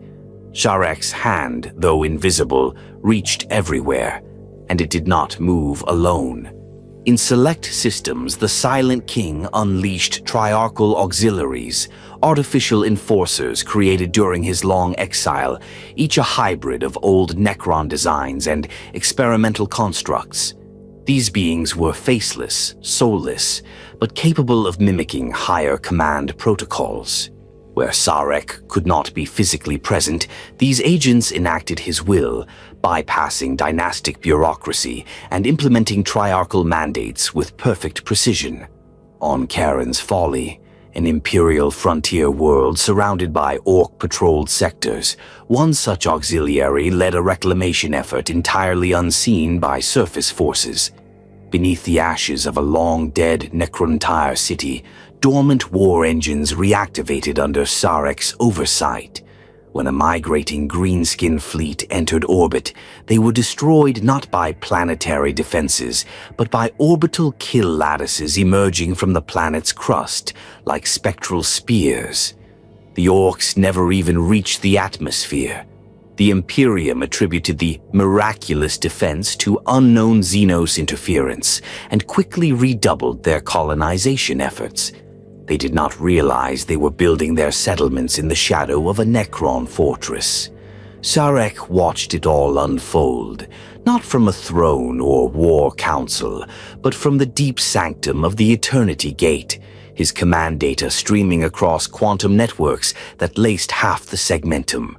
Szarekh's hand, though invisible, reached everywhere, and it did not move alone. In select systems, the Silent King unleashed triarchal auxiliaries, artificial enforcers created during his long exile, each a hybrid of old Necron designs and experimental constructs. These beings were faceless, soulless, but capable of mimicking higher command protocols. Where Szarekh could not be physically present, these agents enacted his will, bypassing dynastic bureaucracy and implementing triarchal mandates with perfect precision. On Charon's Folly, an imperial frontier world surrounded by orc-patrolled sectors, one such auxiliary led a reclamation effort entirely unseen by surface forces. Beneath the ashes of a long-dead Necrontyr city, dormant war engines reactivated under Sarekh's oversight. When a migrating greenskin fleet entered orbit, they were destroyed not by planetary defenses, but by orbital kill lattices emerging from the planet's crust, like spectral spears. The orcs never even reached the atmosphere. The Imperium attributed the miraculous defense to unknown Xenos interference and quickly redoubled their colonization efforts. They did not realize they were building their settlements in the shadow of a Necron fortress. Szarekh watched it all unfold, not from a throne or war council, but from the deep sanctum of the Eternity Gate, his command data streaming across quantum networks that laced half the segmentum.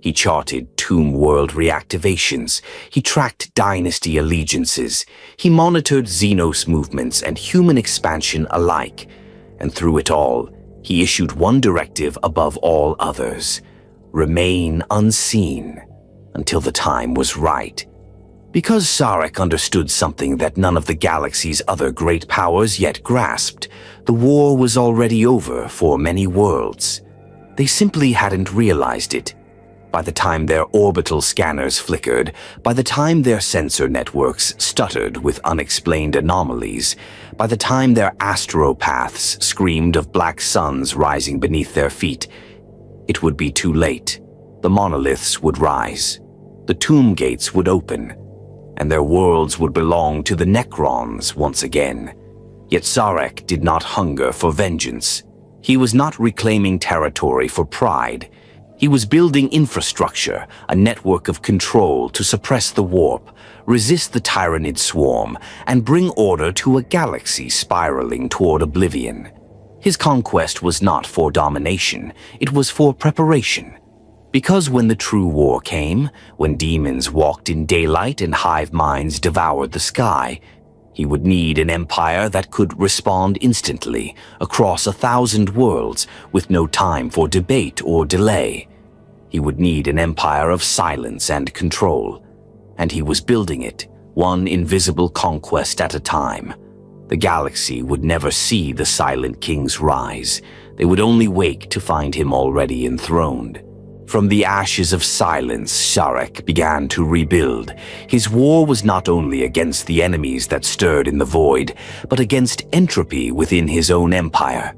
He charted Tomb World reactivations, he tracked dynasty allegiances, he monitored Xenos movements and human expansion alike, and through it all, he issued one directive above all others: remain unseen until the time was right. Because Szarekh understood something that none of the galaxy's other great powers yet grasped, the war was already over for many worlds. They simply hadn't realized it. By the time their orbital scanners flickered, by the time their sensor networks stuttered with unexplained anomalies, by the time their astropaths screamed of black suns rising beneath their feet, it would be too late. The monoliths would rise, the tomb gates would open, and their worlds would belong to the necrons once again. Yet Szarekh did not hunger for vengeance. He was not reclaiming territory for pride. He was building infrastructure, a network of control to suppress the warp, resist the tyrannid swarm, and bring order to a galaxy spiraling toward oblivion. His conquest was not for domination, it was for preparation. Because when the true war came, when demons walked in daylight and hive minds devoured the sky, he would need an empire that could respond instantly, across 1,000 worlds, with no time for debate or delay. He would need an empire of silence and control, and he was building it, one invisible conquest at a time. The galaxy would never see the Silent King's rise. They would only wake to find him already enthroned. From the ashes of silence, Szarekh began to rebuild. His war was not only against the enemies that stirred in the void, but against entropy within his own empire.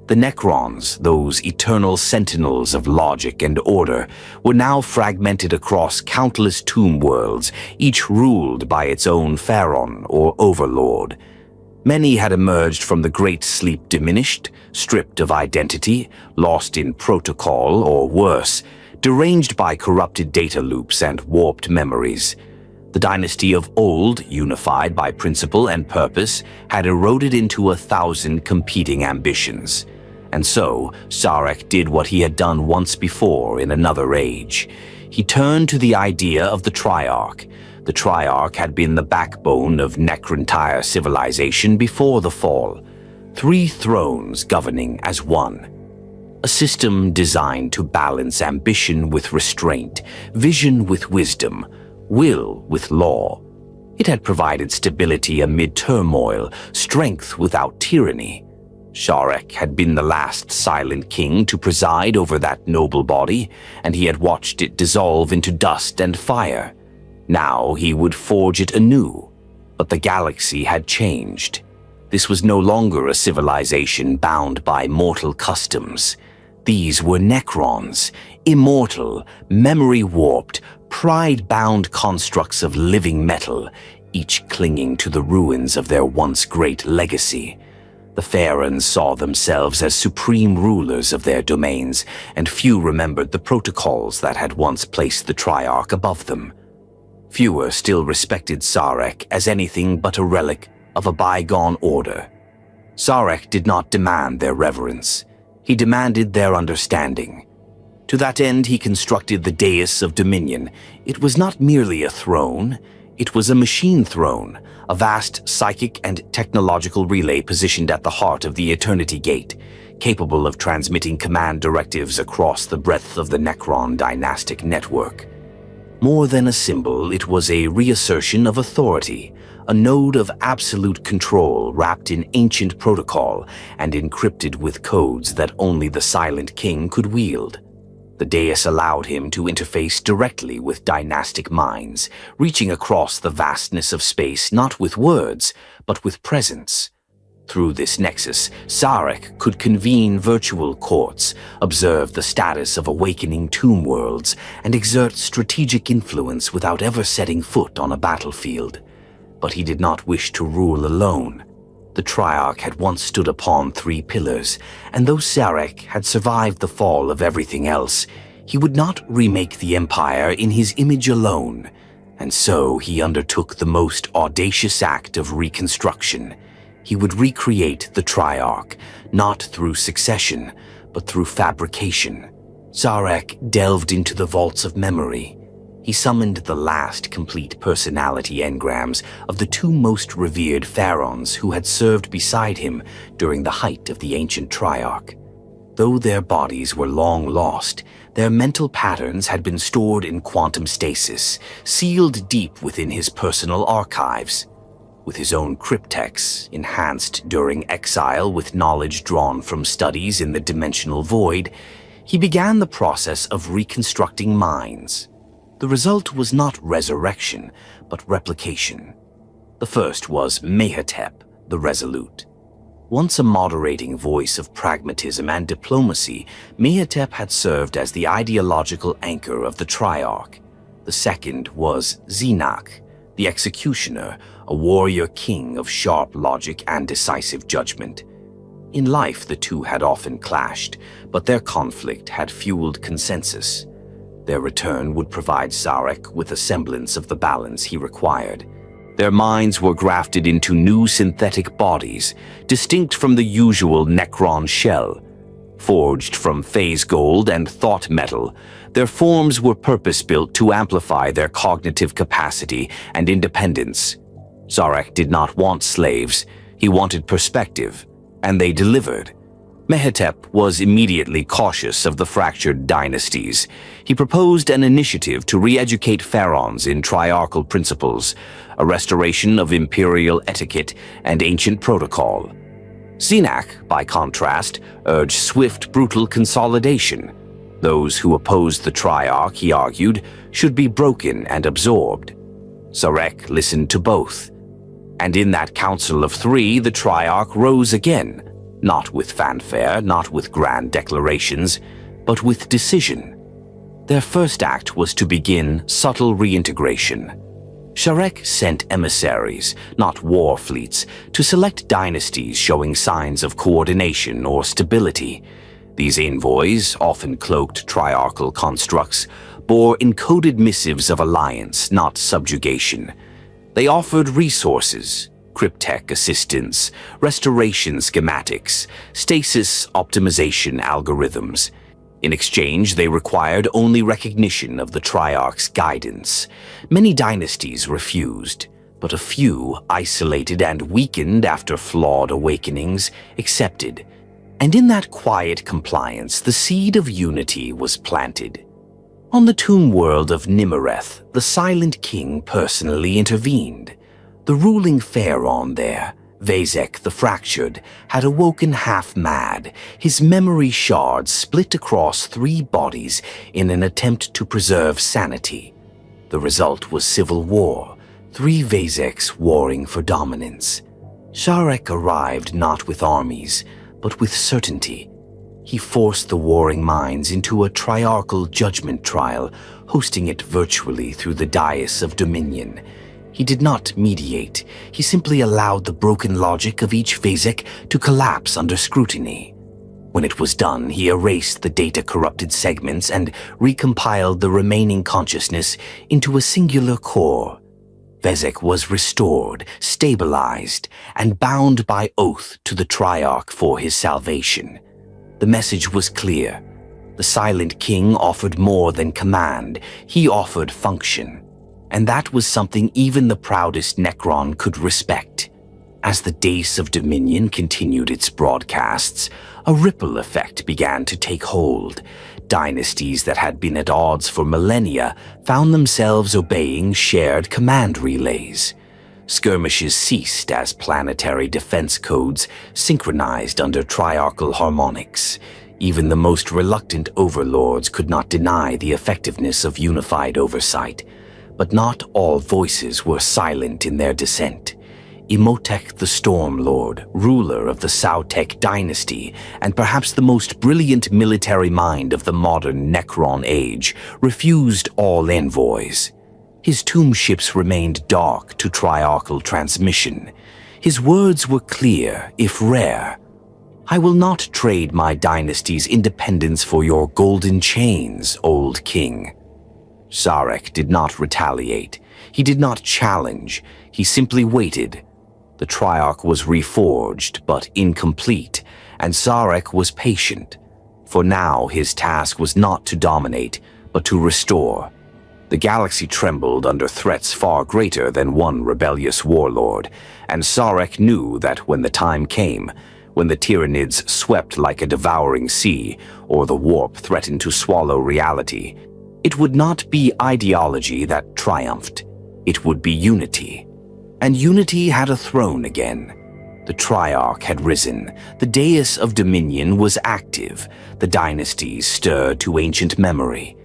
The necrons, those eternal sentinels of logic and order, were now fragmented across countless tomb worlds, each ruled by its own pharaoh or overlord. Many had emerged from the Great Sleep diminished, stripped of identity, lost in protocol or worse, deranged by corrupted data loops and warped memories. The dynasty of old, unified by principle and purpose, had eroded into 1,000 competing ambitions. And so, Szarekh did what he had done once before in another age. He turned to the idea of the Triarch. The Triarch had been the backbone of Necrontyr civilization before the fall. 3 thrones governing as one. A system designed to balance ambition with restraint, vision with wisdom, will with law. It had provided stability amid turmoil, strength without tyranny. Szarekh had been the last Silent King to preside over that noble body, and he had watched it dissolve into dust and fire. Now he would forge it anew, but the galaxy had changed. This was no longer a civilization bound by mortal customs. These were necrons, immortal, memory-warped, pride-bound constructs of living metal, each clinging to the ruins of their once great legacy. The pharaohs saw themselves as supreme rulers of their domains, and few remembered the protocols that had once placed the Triarch above them. Fewer still respected Szarekh as anything but a relic of a bygone order. Szarekh did not demand their reverence. He demanded their understanding. To that end, he constructed the Dais of Dominion. It was not merely a throne. It was a machine throne, a vast psychic and technological relay positioned at the heart of the Eternity Gate, capable of transmitting command directives across the breadth of the Necron dynastic network. More than a symbol, it was a reassertion of authority, a node of absolute control wrapped in ancient protocol and encrypted with codes that only the Silent King could wield. The dais allowed him to interface directly with dynastic minds, reaching across the vastness of space not with words, but with presence. Through this nexus, Szarekh could convene virtual courts, observe the status of awakening tomb worlds, and exert strategic influence without ever setting foot on a battlefield. But he did not wish to rule alone. The Triarch had once stood upon 3 pillars, and though Szarekh had survived the fall of everything else, he would not remake the Empire in his image alone, and so he undertook the most audacious act of reconstruction. He would recreate the Triarch, not through succession, but through fabrication. Szarekh delved into the vaults of memory. He summoned the last complete personality engrams of the 2 most revered pharaohs who had served beside him during the height of the ancient Triarch. Though their bodies were long lost, their mental patterns had been stored in quantum stasis, sealed deep within his personal archives. With his own cryptex, enhanced during exile with knowledge drawn from studies in the dimensional void, he began the process of reconstructing minds. The result was not resurrection, but replication. The first was Mehetep, the Resolute. Once a moderating voice of pragmatism and diplomacy, Mehetep had served as the ideological anchor of the Triarch. The second was Xenakh, the Executioner, a warrior king of sharp logic and decisive judgment. In life, the two had often clashed, but their conflict had fueled consensus. Their return would provide Szarekh with a semblance of the balance he required. Their minds were grafted into new synthetic bodies, distinct from the usual necron shell. Forged from phase gold and thought metal, their forms were purpose-built to amplify their cognitive capacity and independence. Szarekh did not want slaves, he wanted perspective, and they delivered. Mehetep was immediately cautious of the fractured dynasties. He proposed an initiative to re-educate pharaohs in triarchal principles, a restoration of imperial etiquette and ancient protocol. Xenakh, by contrast, urged swift, brutal consolidation. Those who opposed the Triarch, he argued, should be broken and absorbed. Szarekh listened to both. And in that Council of 3, the Triarch rose again, not with fanfare, not with grand declarations, but with decision. Their first act was to begin subtle reintegration. Szarekh sent emissaries, not war fleets, to select dynasties showing signs of coordination or stability. These envoys, often cloaked triarchal constructs, bore encoded missives of alliance, not subjugation. They offered resources, cryptech assistance, restoration schematics, stasis optimization algorithms. In exchange, they required only recognition of the Triarch's guidance. Many dynasties refused, but a few, isolated and weakened after flawed awakenings, accepted. And in that quiet compliance, the seed of unity was planted. On the tomb world of Nimereth, the Silent King personally intervened. The ruling pharaoh there, Vezek the Fractured, had awoken half-mad, his memory shards split across 3 bodies in an attempt to preserve sanity. The result was civil war, 3 Vezeks warring for dominance. Szarekh arrived not with armies, but with certainty. He forced the warring minds into a triarchal judgment trial, hosting it virtually through the dais of Dominion. He did not mediate, he simply allowed the broken logic of each Vezek to collapse under scrutiny. When it was done, he erased the data-corrupted segments and recompiled the remaining consciousness into a singular core. Vezek was restored, stabilized, and bound by oath to the Triarch for his salvation. The message was clear. The Silent King offered more than command, he offered function. And that was something even the proudest Necron could respect. As the Dais of Dominion continued its broadcasts, a ripple effect began to take hold. Dynasties that had been at odds for millennia found themselves obeying shared command relays. Skirmishes ceased as planetary defense codes synchronized under triarchal harmonics. Even the most reluctant overlords could not deny the effectiveness of unified oversight. But not all voices were silent in their dissent. Imhotep the Storm Lord, ruler of the Szarekh dynasty, and perhaps the most brilliant military mind of the modern Necron age, refused all envoys. His tomb ships remained dark to triarchal transmission. His words were clear, if rare. "I will not trade my dynasty's independence for your golden chains, old king." Szarekh did not retaliate. He did not challenge. He simply waited. The Triarch was reforged, but incomplete, and Szarekh was patient. For now, his task was not to dominate, but to restore. The galaxy trembled under threats far greater than one rebellious warlord, and Szarekh knew that when the time came, when the Tyranids swept like a devouring sea, or the warp threatened to swallow reality, it would not be ideology that triumphed. It would be unity. And unity had a throne again. The Triarch had risen. The dais of dominion was active. The dynasties stirred to ancient memory.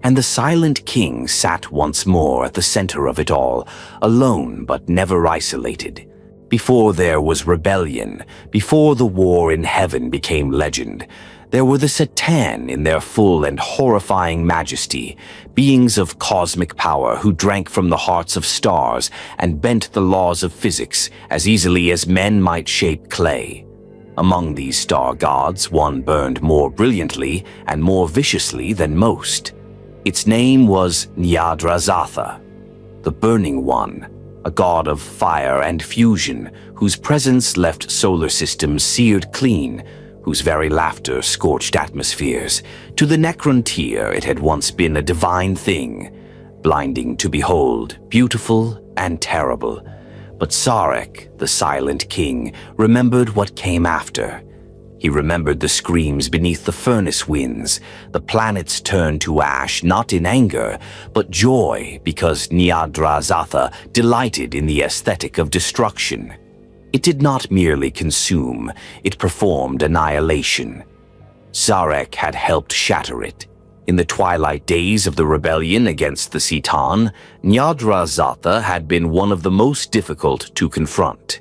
And the silent king sat once more at the center of it all, alone but never isolated. Before there was rebellion, before the war in heaven became legend, there were the Satan in their full and horrifying majesty, beings of cosmic power who drank from the hearts of stars and bent the laws of physics as easily as men might shape clay. Among these star gods, one burned more brilliantly and more viciously than most. Its name was Nyadrazatha, the Burning One, a god of fire and fusion whose presence left solar systems seared clean, whose very laughter scorched atmospheres. To the Necrontyr it had once been a divine thing, blinding to behold, beautiful and terrible. But Szarekh, the silent king, remembered what came after. He remembered the screams beneath the furnace winds, the planets turned to ash not in anger, but joy because Nyadrazatha delighted in the aesthetic of destruction. It did not merely consume, it performed annihilation. Szarekh had helped shatter it. In the twilight days of the rebellion against the Citan, Nyadrazatha had been one of the most difficult to confront.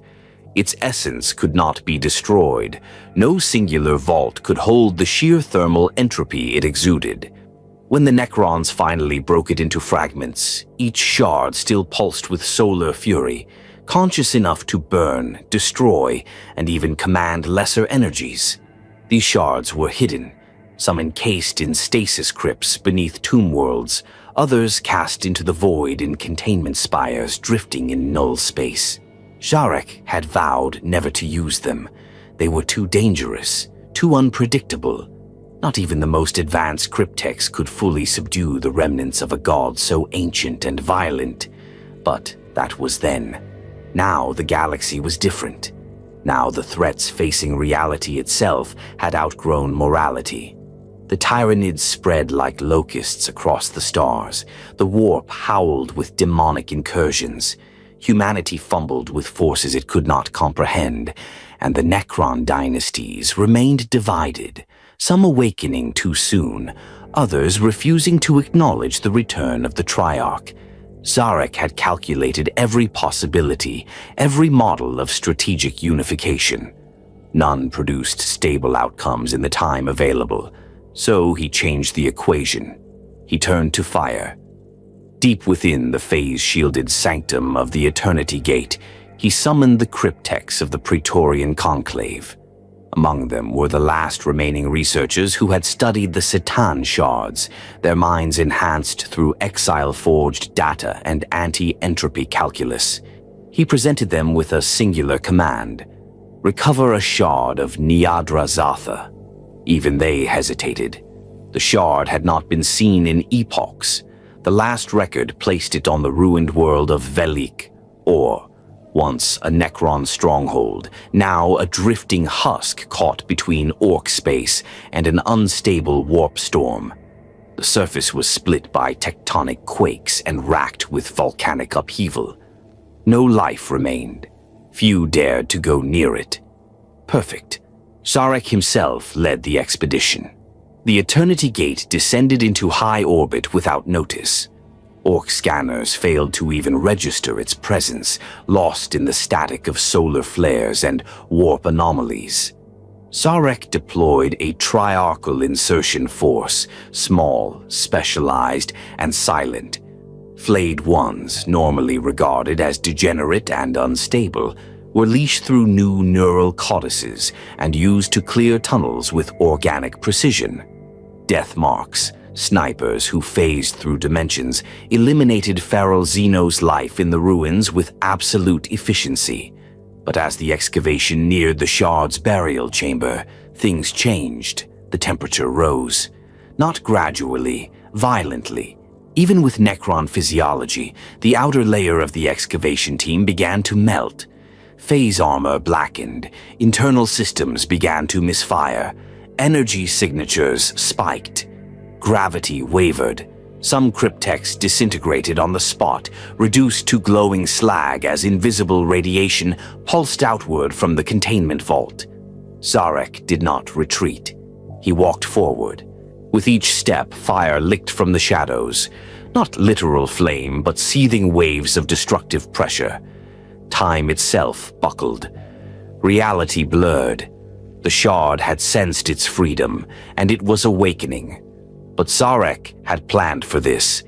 Its essence could not be destroyed. No singular vault could hold the sheer thermal entropy it exuded. When the necrons finally broke it into fragments, each shard still pulsed with solar fury, conscious enough to burn, destroy, and even command lesser energies. These shards were hidden, some encased in stasis crypts beneath tomb worlds, others cast into the void in containment spires drifting in null space. Szarekh had vowed never to use them. They were too dangerous, too unpredictable. Not even the most advanced cryptex could fully subdue the remnants of a god so ancient and violent. But that was then. Now the galaxy was different. Now the threats facing reality itself had outgrown morality. The Tyranids spread like locusts across the stars. The warp howled with demonic incursions. Humanity fumbled with forces it could not comprehend, and the Necron dynasties remained divided, some awakening too soon, others refusing to acknowledge the return of the Triarch. Szarekh had calculated every possibility, every model of strategic unification. None produced stable outcomes in the time available, so he changed the equation. He turned to fire. Deep within the phase-shielded sanctum of the Eternity Gate, he summoned the cryptex of the Praetorian Conclave. Among them were the last remaining researchers who had studied the Satan shards, their minds enhanced through exile-forged data and anti-entropy calculus. He presented them with a singular command: recover a shard of Nyadrazatha. Even they hesitated. The shard had not been seen in epochs. The last record placed it on the ruined world of Velik, or, once a Necron stronghold, now a drifting husk caught between orc space and an unstable warp storm. The surface was split by tectonic quakes and racked with volcanic upheaval. No life remained. Few dared to go near it. Perfect. Szarekh himself led the expedition. The Eternity Gate descended into high orbit without notice. Orc scanners failed to even register its presence, lost in the static of solar flares and warp anomalies. Szarekh deployed a triarchal insertion force, small, specialized, and silent. Flayed ones, normally regarded as degenerate and unstable, were leashed through new neural codices and used to clear tunnels with organic precision. Death marks, snipers who phased through dimensions, eliminated feral Xeno's life in the ruins with absolute efficiency. But as the excavation neared the shard's burial chamber, things changed. The temperature rose. Not gradually, violently. Even with necron physiology, the outer layer of the excavation team began to melt. Phase armor blackened. Internal systems began to misfire. Energy signatures spiked. Gravity wavered. Some cryptex disintegrated on the spot, reduced to glowing slag as invisible radiation pulsed outward from the containment vault. Szarekh did not retreat. He walked forward. With each step, fire licked from the shadows. Not literal flame, but seething waves of destructive pressure. Time itself buckled. Reality blurred. The shard had sensed its freedom, and it was awakening. But Szarekh had planned for this.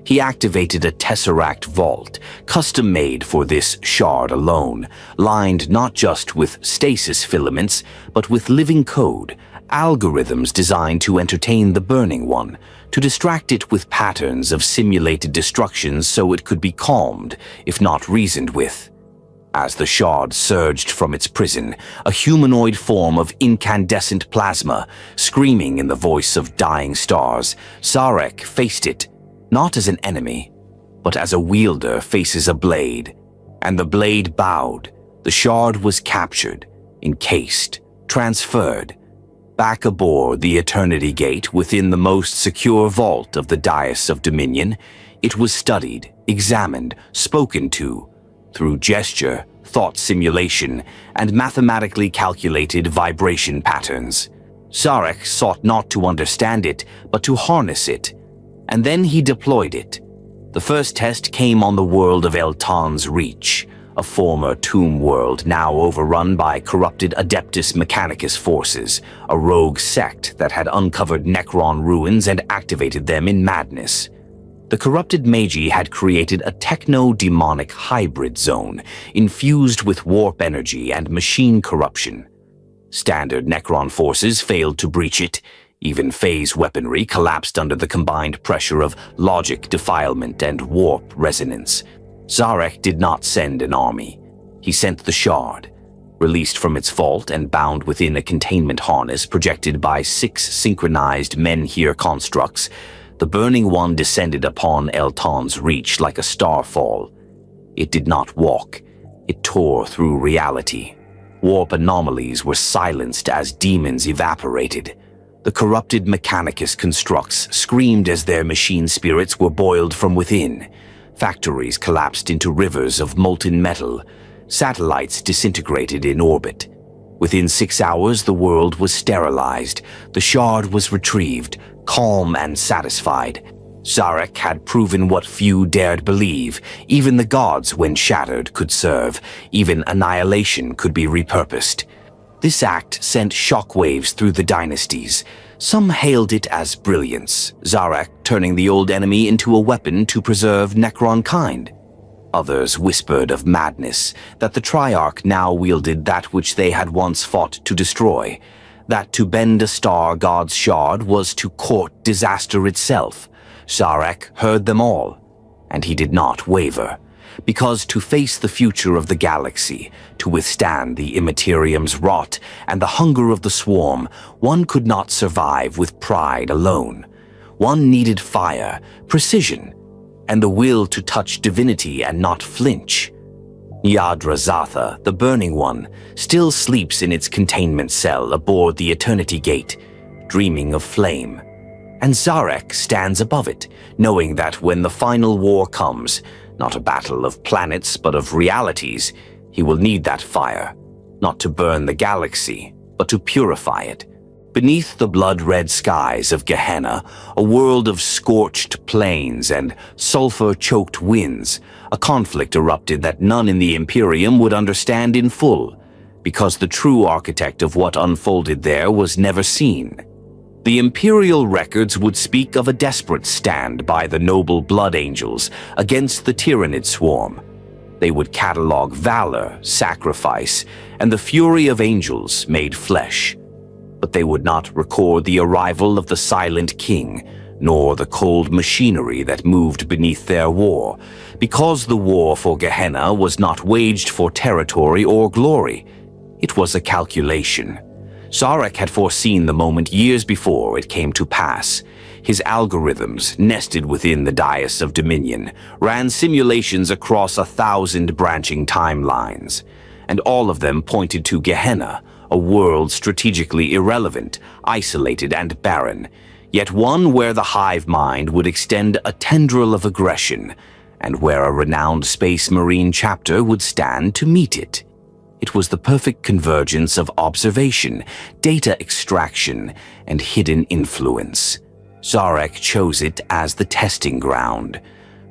He activated a tesseract vault, custom-made for this shard alone, lined not just with stasis filaments, but with living code, algorithms designed to entertain the Burning One, to distract it with patterns of simulated destruction so it could be calmed, if not reasoned with. As the shard surged from its prison, a humanoid form of incandescent plasma, screaming in the voice of dying stars, Szarekh faced it, not as an enemy, but as a wielder faces a blade. And the blade bowed. The shard was captured, encased, transferred, back aboard the Eternity Gate within the most secure vault of the Dais of Dominion. It was studied, examined, spoken to, through gesture, thought simulation, and mathematically calculated vibration patterns. Szarekh sought not to understand it, but to harness it. And then he deployed it. The first test came on the world of Eltan's Reach, a former tomb world now overrun by corrupted Adeptus Mechanicus forces, a rogue sect that had uncovered necron ruins and activated them in madness. The corrupted Magi had created a techno-demonic hybrid zone, infused with warp energy and machine corruption. Standard necron forces failed to breach it. Even phase weaponry collapsed under the combined pressure of logic defilement and warp resonance. Szarekh did not send an army. He sent the shard. Released from its vault and bound within a containment harness projected by 6 synchronized Menhir constructs, the Burning One descended upon Eltan's Reach like a starfall. It did not walk. It tore through reality. Warp anomalies were silenced as demons evaporated. The corrupted Mechanicus constructs screamed as their machine spirits were boiled from within. Factories collapsed into rivers of molten metal. Satellites disintegrated in orbit. Within 6 hours, the world was sterilized. The shard was retrieved, calm and satisfied. Szarekh had proven what few dared believe. Even the gods, when shattered, could serve. Even annihilation could be repurposed. This act sent shockwaves through the dynasties. Some hailed it as brilliance, Szarekh turning the old enemy into a weapon to preserve necron kind. Others whispered of madness, that the Triarch now wielded that which they had once fought to destroy, that to bend a star god's shard was to court disaster itself. Szarekh heard them all, and he did not waver, because to face the future of the galaxy, to withstand the Imperium's rot and the hunger of the swarm, one could not survive with pride alone. One needed fire, precision, and the will to touch divinity and not flinch. Yadrazatha, the Burning One, still sleeps in its containment cell aboard the Eternity Gate, dreaming of flame. And Szarekh stands above it, knowing that when the final war comes, not a battle of planets but of realities, he will need that fire, not to burn the galaxy, but to purify it. Beneath the blood-red skies of Gehenna, a world of scorched plains and sulfur-choked winds, a conflict erupted that none in the Imperium would understand in full, because the true architect of what unfolded there was never seen. The Imperial records would speak of a desperate stand by the noble Blood Angels against the Tyrannid swarm. They would catalog valor, sacrifice, and the fury of angels made flesh. But they would not record the arrival of the Silent King, nor the cold machinery that moved beneath their war, because the war for Gehenna was not waged for territory or glory. It was a calculation. Szarekh had foreseen the moment years before it came to pass. His algorithms, nested within the Dais of Dominion, ran simulations across 1,000 branching timelines, and all of them pointed to Gehenna, a world strategically irrelevant, isolated and barren, yet one where the hive mind would extend a tendril of aggression, and where a renowned space marine chapter would stand to meet it. It was the perfect convergence of observation, data extraction, and hidden influence. Szarekh chose it as the testing ground.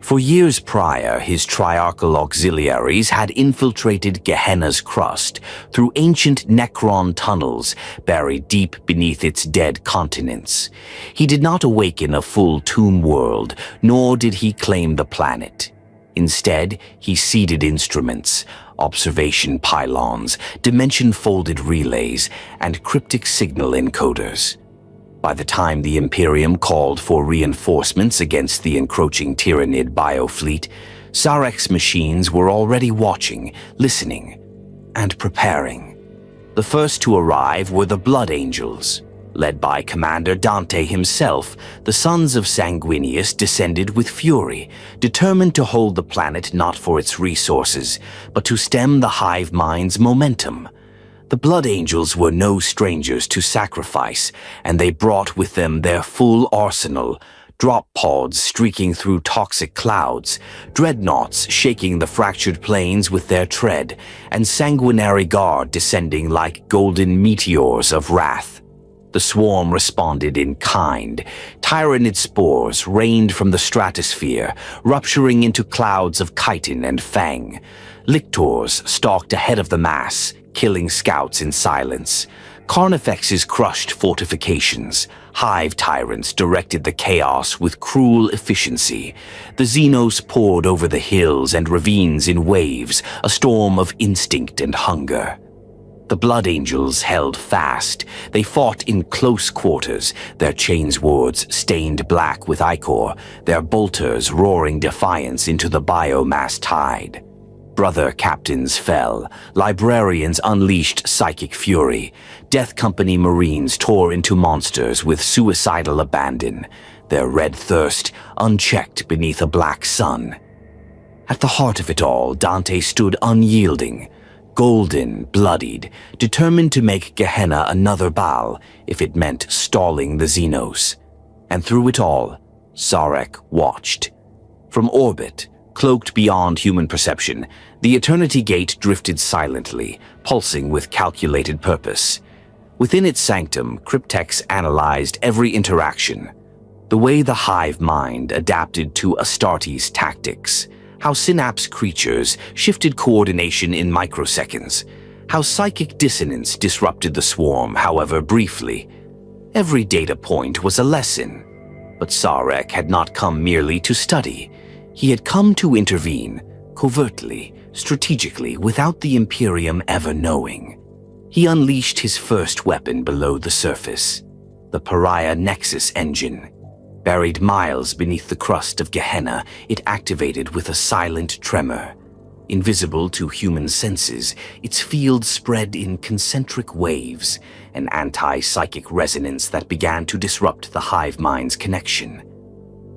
For years prior, his triarchal auxiliaries had infiltrated Gehenna's crust through ancient necron tunnels buried deep beneath its dead continents. He did not awaken a full tomb world, nor did he claim the planet. Instead, he seeded instruments, observation pylons, dimension-folded relays, and cryptic signal encoders. By the time the Imperium called for reinforcements against the encroaching Tyrannid biofleet, Sarekh's machines were already watching, listening, and preparing. The first to arrive were the Blood Angels. Led by Commander Dante himself, the sons of Sanguinius descended with fury, determined to hold the planet not for its resources, but to stem the hive mind's momentum. The Blood Angels were no strangers to sacrifice, and they brought with them their full arsenal: drop pods streaking through toxic clouds, dreadnoughts shaking the fractured plains with their tread, and sanguinary guard descending like golden meteors of wrath. The swarm responded in kind. Tyrannid spores rained from the stratosphere, rupturing into clouds of chitin and fang. Lictors stalked ahead of the mass, killing scouts in silence. Carnifexes crushed fortifications. Hive tyrants directed the chaos with cruel efficiency. The Xenos poured over the hills and ravines in waves, a storm of instinct and hunger. The Blood Angels held fast. They fought in close quarters, their chainswords stained black with ichor, their bolters roaring defiance into the biomass tide. Brother captains fell, librarians unleashed psychic fury, Death Company Marines tore into monsters with suicidal abandon, their red thirst unchecked beneath a black sun. At the heart of it all, Dante stood unyielding, golden, bloodied, determined to make Gehenna another Baal if it meant stalling the Xenos. And through it all, Szarekh watched. From orbit, cloaked beyond human perception, the Eternity Gate drifted silently, pulsing with calculated purpose. Within its sanctum, Cryptex analyzed every interaction. The way the hive mind adapted to Astartes' tactics, how synapse creatures shifted coordination in microseconds, how psychic dissonance disrupted the swarm, however briefly. Every data point was a lesson. But Szarekh had not come merely to study. He had come to intervene, covertly, strategically, without the Imperium ever knowing. He unleashed his first weapon below the surface, the Pariah Nexus engine. Buried miles beneath the crust of Gehenna, it activated with a silent tremor. Invisible to human senses, its field spread in concentric waves, an anti-psychic resonance that began to disrupt the hive mind's connection.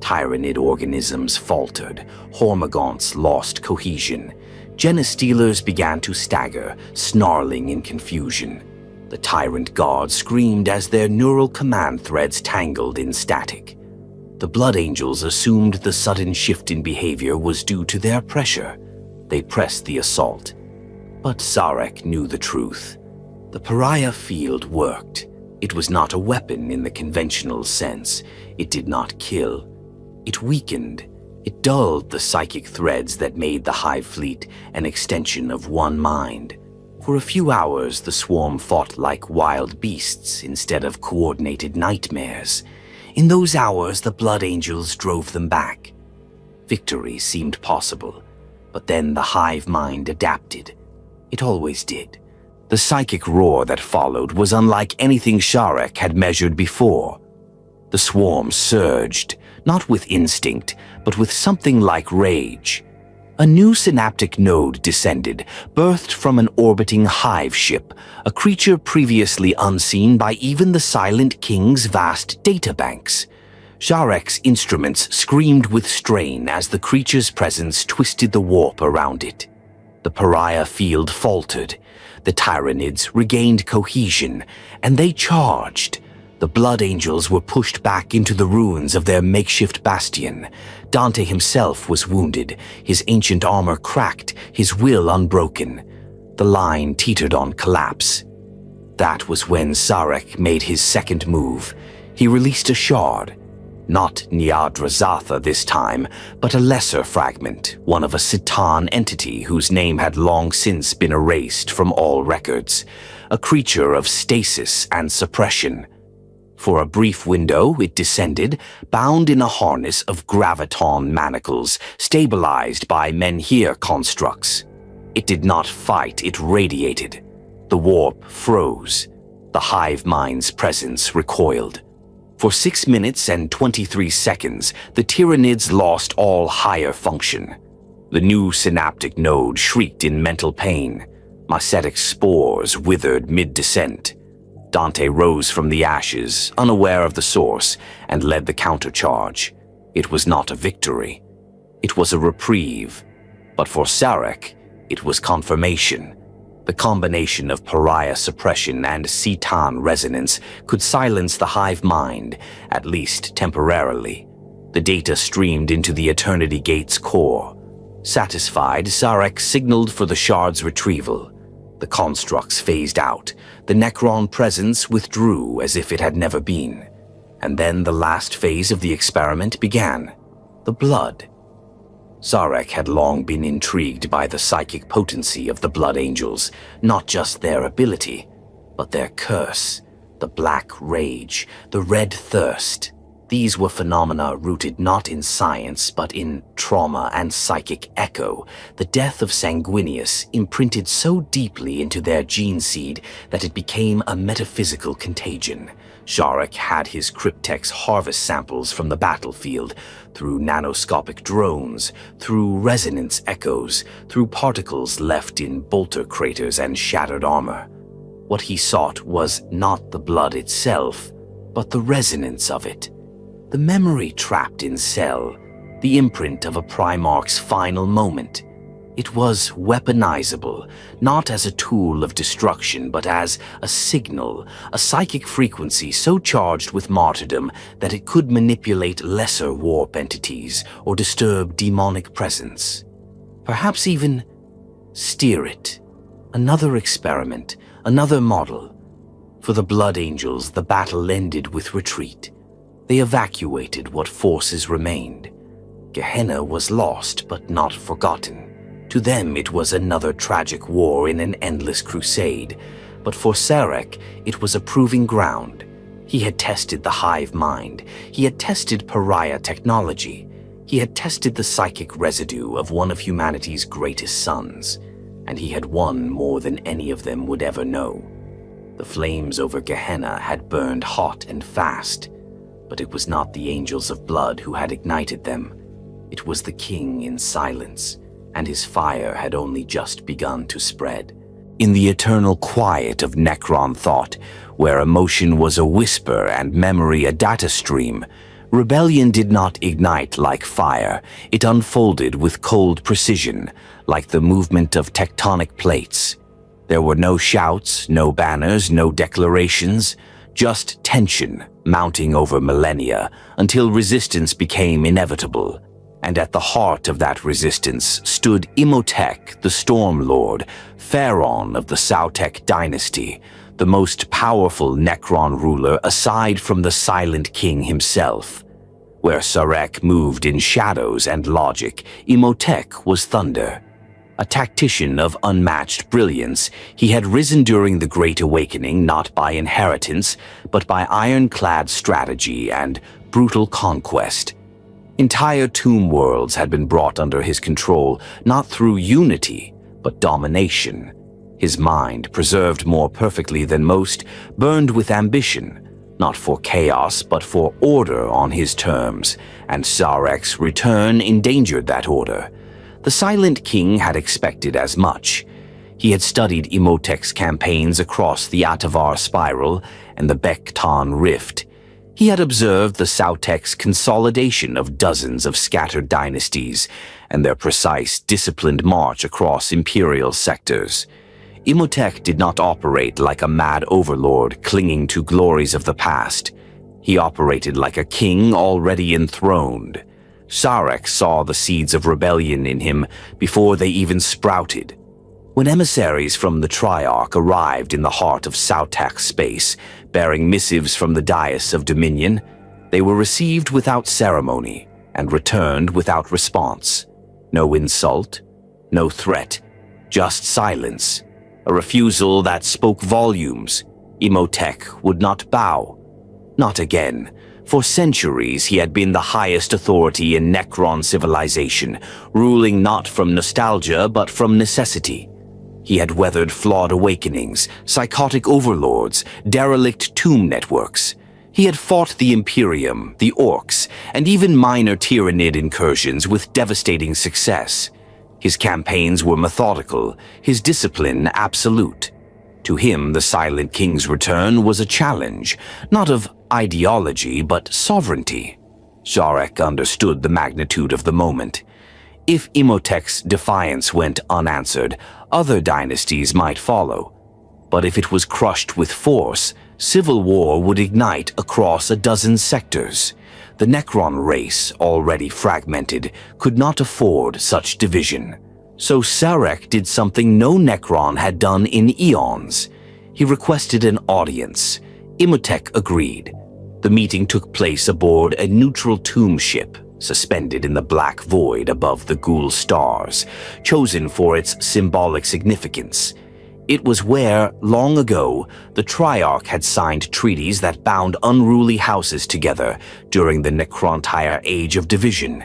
Tyrannid organisms faltered, hormagaunts lost cohesion. Genestealers began to stagger, snarling in confusion. The tyrant guards screamed as their neural command threads tangled in static. The Blood Angels assumed the sudden shift in behavior was due to their pressure. They pressed the assault. But Szarekh knew the truth. The pariah field worked. It was not a weapon in the conventional sense. It did not kill. It weakened. It dulled the psychic threads that made the Hive Fleet an extension of one mind. For a few hours, the swarm fought like wild beasts instead of coordinated nightmares. In those hours, the Blood Angels drove them back. Victory seemed possible, but then the hive mind adapted. It always did. The psychic roar that followed was unlike anything Szarekh had measured before. The swarm surged, not with instinct, but with something like rage. A new synaptic node descended, birthed from an orbiting hive ship, a creature previously unseen by even the Silent King's vast databanks. Szarekh's instruments screamed with strain as the creature's presence twisted the warp around it. The pariah field faltered. The Tyranids regained cohesion, and they charged. The Blood Angels were pushed back into the ruins of their makeshift bastion. Dante himself was wounded, his ancient armor cracked, his will unbroken. The line teetered on collapse. That was when Szarekh made his second move. He released a shard. Not Nyadrazatha this time, but a lesser fragment, one of a Citan entity whose name had long since been erased from all records. A creature of stasis and suppression. For a brief window, it descended, bound in a harness of graviton manacles, stabilized by menhir constructs. It did not fight, it radiated. The warp froze. The hive mind's presence recoiled. For 6 minutes and 23 seconds, the Tyranids lost all higher function. The new synaptic node shrieked in mental pain. Mycetic spores withered mid-descent. Dante rose from the ashes, unaware of the source, and led the countercharge. It was not a victory. It was a reprieve. But for Szarekh, it was confirmation. The combination of pariah suppression and Citan resonance could silence the hive mind, at least temporarily. The data streamed into the Eternity Gate's core. Satisfied, Szarekh signaled for the shard's retrieval. The constructs phased out. The necron presence withdrew as if it had never been. And then the last phase of the experiment began. The blood. Szarekh had long been intrigued by the psychic potency of the Blood Angels, not just their ability, but their curse, the black rage, the red thirst. These were phenomena rooted not in science, but in trauma and psychic echo. The death of Sanguinius imprinted so deeply into their gene seed that it became a metaphysical contagion. Szarekh had his cryptex harvest samples from the battlefield, through nanoscopic drones, through resonance echoes, through particles left in bolter craters and shattered armor. What he sought was not the blood itself, but the resonance of it. The memory trapped in cell, the imprint of a Primarch's final moment. It was weaponizable, not as a tool of destruction, but as a signal, a psychic frequency so charged with martyrdom that it could manipulate lesser warp entities or disturb demonic presence. Perhaps even steer it. Another experiment, another model. For the Blood Angels, the battle ended with retreat. They evacuated what forces remained. Gehenna was lost, but not forgotten. To them, it was another tragic war in an endless crusade. But for Szarekh, it was a proving ground. He had tested the hive mind. He had tested pariah technology. He had tested the psychic residue of one of humanity's greatest sons. And he had won more than any of them would ever know. The flames over Gehenna had burned hot and fast. But it was not the angels of blood who had ignited them. It was the king in silence, and his fire had only just begun to spread. In the eternal quiet of Necron thought, where emotion was a whisper and memory a data stream, rebellion did not ignite like fire. It unfolded with cold precision, like the movement of tectonic plates. There were no shouts, no banners, no declarations, just tension mounting over millennia until resistance became inevitable. And at the heart of that resistance stood Imhotep, the Storm Lord, pharaoh of the Sautek dynasty, the most powerful Necron ruler aside from the Silent King himself. Where Szarekh moved in shadows and logic, Imhotep was thunder. A tactician of unmatched brilliance, he had risen during the Great Awakening not by inheritance, but by ironclad strategy and brutal conquest. Entire tomb worlds had been brought under his control, not through unity, but domination. His mind, preserved more perfectly than most, burned with ambition, not for chaos but for order on his terms, and Sarekh's return endangered that order. The Silent King had expected as much. He had studied Imhotep's campaigns across the Atavar Spiral and the Bektan Rift. He had observed the Sautek's consolidation of dozens of scattered dynasties and their precise, disciplined march across imperial sectors. Imhotep did not operate like a mad overlord clinging to glories of the past. He operated like a king already enthroned. Szarekh saw the seeds of rebellion in him before they even sprouted. When emissaries from the Triarch arrived in the heart of Sautek space, bearing missives from the Dais of Dominion, they were received without ceremony and returned without response. No insult, no threat, just silence, a refusal that spoke volumes. Imhotep would not bow. Not again. For centuries, he had been the highest authority in Necron civilization, ruling not from nostalgia but from necessity. He had weathered flawed awakenings, psychotic overlords, derelict tomb networks. He had fought the Imperium, the Orcs, and even minor Tyranid incursions with devastating success. His campaigns were methodical, his discipline absolute. To him, the Silent King's return was a challenge, not of ideology but sovereignty. Szarekh understood the magnitude of the moment. If Imhotep's defiance went unanswered, other dynasties might follow. But if it was crushed with force, civil war would ignite across a dozen sectors. The Necron race, already fragmented, could not afford such division. So Szarekh did something no Necron had done in eons. He requested an audience. Imhotep agreed. The meeting took place aboard a neutral tomb ship, suspended in the black void above the Ghoul stars, chosen for its symbolic significance. It was where, long ago, the Triarch had signed treaties that bound unruly houses together during the Necrontyr Age of Division.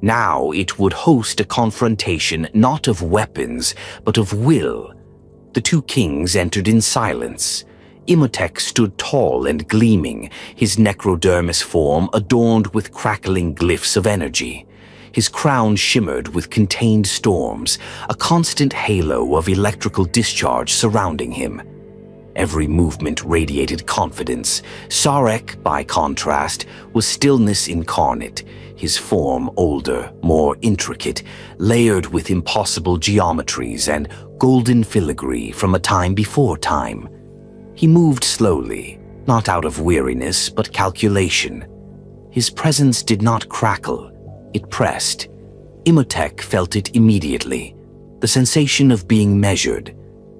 Now it would host a confrontation not of weapons, but of will. The two kings entered in silence. Imhotep stood tall and gleaming, his necrodermis form adorned with crackling glyphs of energy. His crown shimmered with contained storms, a constant halo of electrical discharge surrounding him. Every movement radiated confidence. Szarekh, by contrast, was stillness incarnate, his form older, more intricate, layered with impossible geometries and golden filigree from a time before time. He moved slowly, not out of weariness but calculation. His presence did not crackle, it pressed. Imhotep felt it immediately, the sensation of being measured.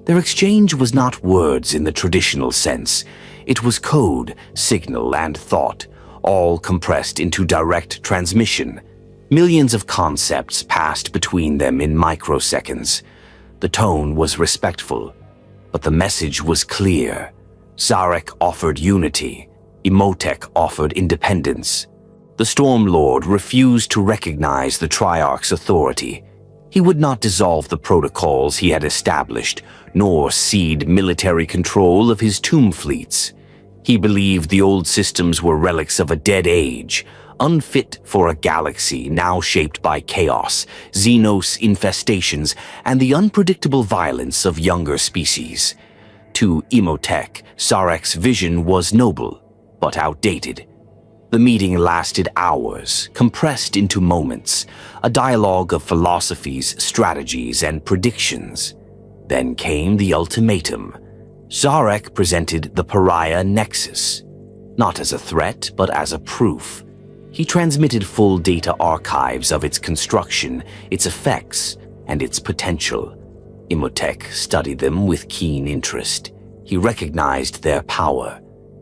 Their exchange was not words in the traditional sense. It was code, signal, and thought, all compressed into direct transmission. Millions of concepts passed between them in microseconds. The tone was respectful, but the message was clear. Szarekh offered unity. Imhotep offered independence. The Storm Lord refused to recognize the Triarch's authority. He would not dissolve the protocols he had established, nor cede military control of his tomb fleets. He believed the old systems were relics of a dead age, unfit for a galaxy now shaped by chaos, Xenos infestations, and the unpredictable violence of younger species. To Imhotep, Sarekh's vision was noble, but outdated. The meeting lasted hours, compressed into moments, a dialogue of philosophies, strategies, and predictions. Then came the ultimatum. Szarekh presented the Pariah Nexus, not as a threat, but as a proof. He transmitted full data archives of its construction, its effects, and its potential. Imhotep studied them with keen interest. He recognized their power,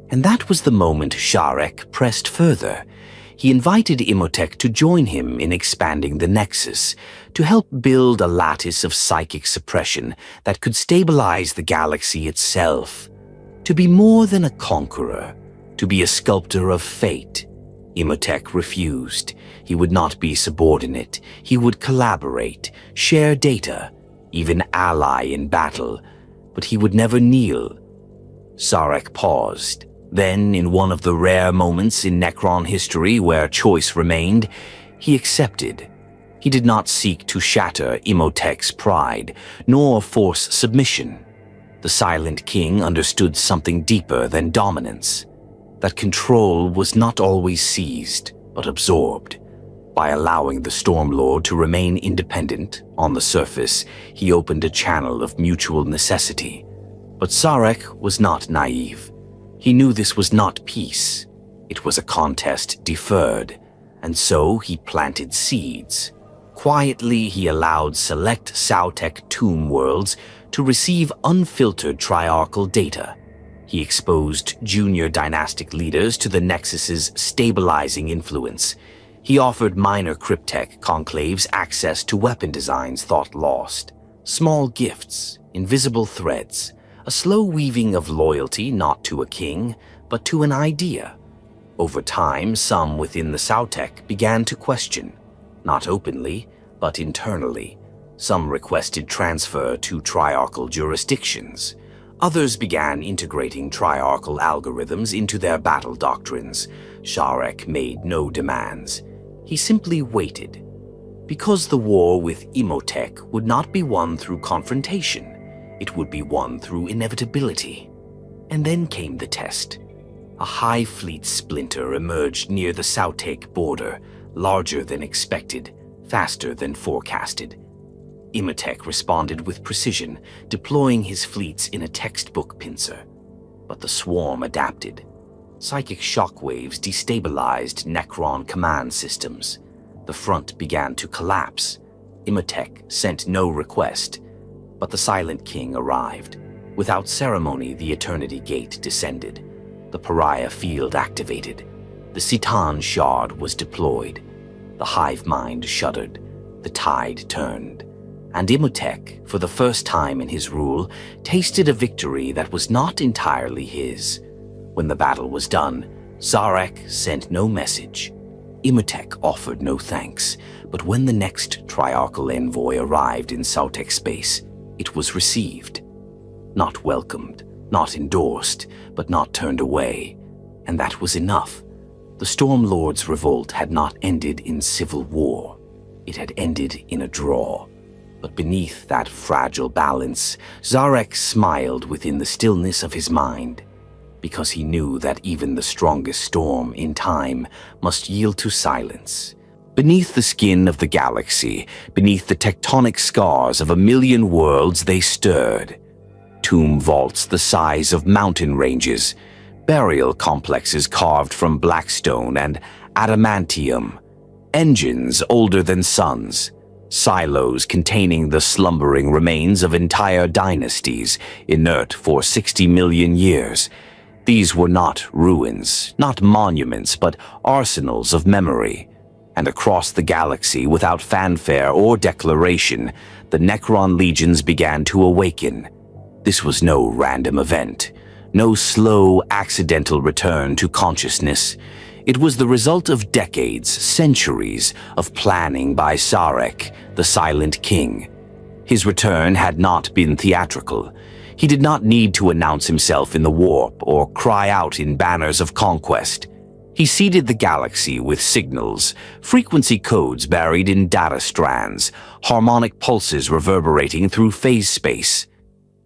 and that was the moment Szarekh pressed further. He invited Imhotep to join him in expanding the Nexus, to help build a lattice of psychic suppression that could stabilize the galaxy itself. To be more than a conqueror, to be a sculptor of fate. Imhotep refused. He would not be subordinate. He would collaborate, share data, even ally in battle, but he would never kneel. Szarekh paused. Then, in one of the rare moments in Necron history where choice remained, he accepted. He did not seek to shatter Imhotep's pride, nor force submission. The Silent King understood something deeper than dominance, that control was not always seized, but absorbed. By allowing the Stormlord to remain independent, on the surface, he opened a channel of mutual necessity. But Szarekh was not naive. He knew this was not peace. It was a contest deferred, and so he planted seeds. Quietly, he allowed select Sautech tomb worlds to receive unfiltered triarchal data. He exposed junior dynastic leaders to the Nexus's stabilizing influence. He offered minor cryptech conclaves access to weapon designs thought lost. Small gifts, invisible threads, a slow weaving of loyalty not to a king, but to an idea. Over time, some within the Sautech began to question, not openly, but internally. Some requested transfer to triarchal jurisdictions. Others began integrating triarchal algorithms into their battle doctrines. Szarekh made no demands. He simply waited. Because the war with Imhotep would not be won through confrontation. It would be won through inevitability. And then came the test. A high fleet splinter emerged near the Sautech border, larger than expected, faster than forecasted. Imhotep responded with precision, deploying his fleets in a textbook pincer. But the swarm adapted. Psychic shockwaves destabilized Necron command systems. The front began to collapse. Imhotep sent no request, but the Silent King arrived. Without ceremony, the Eternity Gate descended. The Pariah Field activated. The Citan Shard was deployed. The hive mind shuddered. The tide turned. And Imhotep, for the first time in his rule, tasted a victory that was not entirely his. When the battle was done, Szarekh sent no message. Imhotep offered no thanks, but when the next triarchal envoy arrived in Sautech space, it was received. Not welcomed, not endorsed, but not turned away. And that was enough. The Stormlord's revolt had not ended in civil war. It had ended in a draw. But beneath that fragile balance, Szarekh smiled within the stillness of his mind, because he knew that even the strongest storm in time must yield to silence. Beneath the skin of the galaxy, beneath the tectonic scars of 1,000,000 worlds, they stirred. Tomb vaults the size of mountain ranges, burial complexes carved from blackstone and adamantium, engines older than suns, silos containing the slumbering remains of entire dynasties, inert for 60 million years. These were not ruins, not monuments, but arsenals of memory. And across the galaxy, without fanfare or declaration, the Necron legions began to awaken. This was no random event, no slow, accidental return to consciousness. It was the result of decades, centuries of planning by Szarekh, the Silent King. His return had not been theatrical. He did not need to announce himself in the warp or cry out in banners of conquest. He seeded the galaxy with signals, frequency codes buried in data strands, harmonic pulses reverberating through phase space.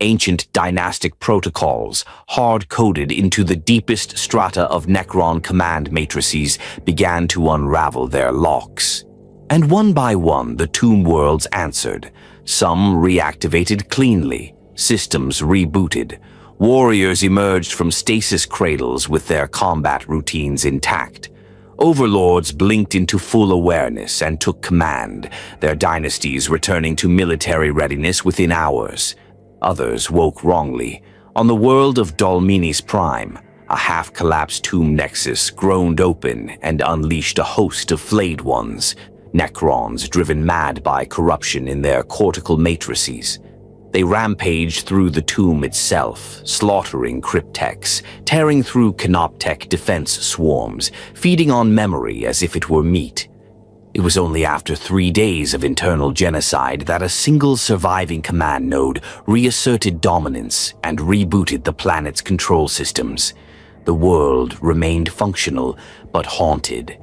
Ancient dynastic protocols, hard-coded into the deepest strata of Necron command matrices, began to unravel their locks. And one by one, the tomb worlds answered. Some reactivated cleanly, systems rebooted. Warriors emerged from stasis cradles with their combat routines intact. Overlords blinked into full awareness and took command, their dynasties returning to military readiness within hours. Others woke wrongly, On the world of Dolmenes Prime, a half-collapsed tomb nexus groaned open and unleashed a host of flayed ones, necrons driven mad by corruption in their cortical matrices. They rampaged through the tomb itself, slaughtering cryptechs, tearing through canoptech defense swarms, feeding on memory as if it were meat. It was only after 3 days of internal genocide that a single surviving command node reasserted dominance and rebooted the planet's control systems. The world remained functional, but haunted.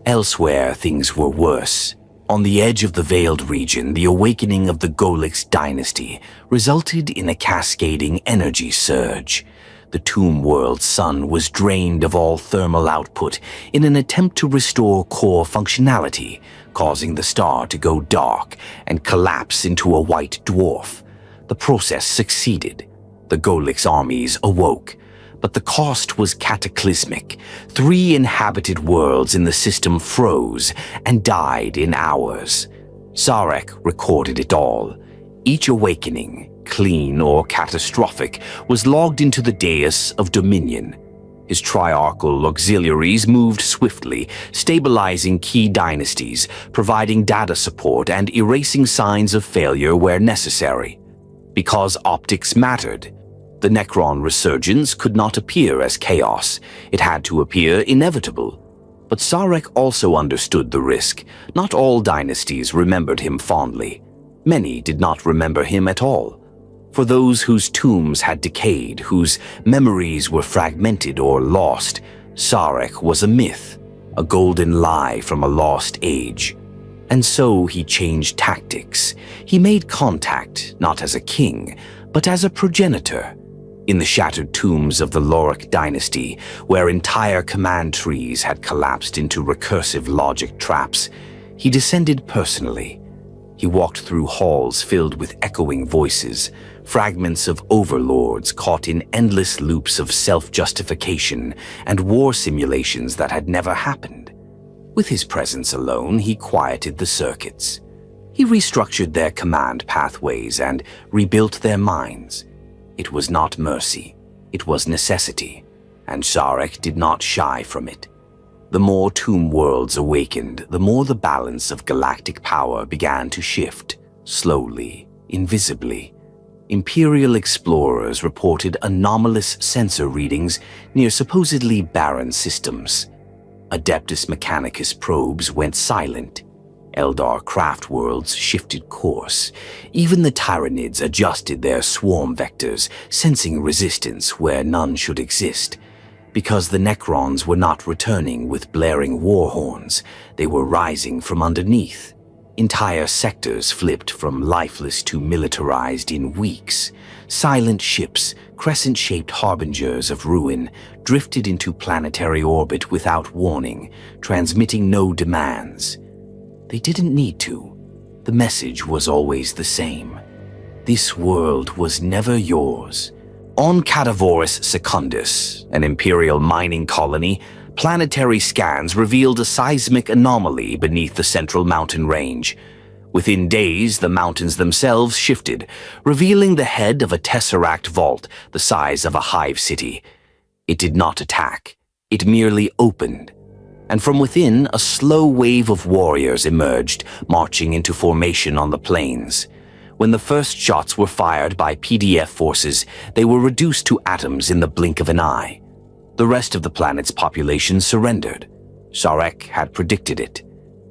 Elsewhere, things were worse. On the edge of the Veiled region, the awakening of the Golix dynasty resulted in a cascading energy surge. The tomb world's sun was drained of all thermal output in an attempt to restore core functionality, causing the star to go dark and collapse into a white dwarf. The process succeeded. The Golix armies awoke, but the cost was cataclysmic. 3 inhabited worlds in the system froze and died in hours. Szarekh recorded it all. Each awakening, clean or catastrophic, was logged into the dais of Dominion. His triarchal auxiliaries moved swiftly, stabilizing key dynasties, providing data support, and erasing signs of failure where necessary. Because optics mattered, the Necron resurgence could not appear as chaos. It had to appear inevitable. But Szarekh also understood the risk. Not all dynasties remembered him fondly. Many did not remember him at all. For those whose tombs had decayed, whose memories were fragmented or lost, Szarekh was a myth, a golden lie from a lost age. And so he changed tactics. He made contact, not as a king, but as a progenitor. In the shattered tombs of the Loric dynasty, where entire command trees had collapsed into recursive logic traps, he descended personally. He walked through halls filled with echoing voices, fragments of overlords caught in endless loops of self-justification and war simulations that had never happened. With his presence alone, he quieted the circuits. He restructured their command pathways and rebuilt their minds. It was not mercy, it was necessity, and Szarekh did not shy from it. The more tomb worlds awakened, the more the balance of galactic power began to shift, slowly, invisibly. Imperial explorers reported anomalous sensor readings near supposedly barren systems. Adeptus Mechanicus probes went silent. Eldar craft worlds shifted course. Even the Tyranids adjusted their swarm vectors, sensing resistance where none should exist. Because the Necrons were not returning with blaring war horns, they were rising from underneath. Entire sectors flipped from lifeless to militarized in weeks. Silent ships, crescent-shaped harbingers of ruin, drifted into planetary orbit without warning, transmitting no demands. They didn't need to. The message was always the same. This world was never yours. On Cadavorus Secundus, an Imperial mining colony, planetary scans revealed a seismic anomaly beneath the central mountain range. Within days, the mountains themselves shifted, revealing the head of a tesseract vault the size of a hive city. It did not attack. It merely opened. And from within, a slow wave of warriors emerged, marching into formation on the plains. When the first shots were fired by PDF forces, they were reduced to atoms in the blink of an eye. The rest of the planet's population surrendered. Szarekh had predicted it.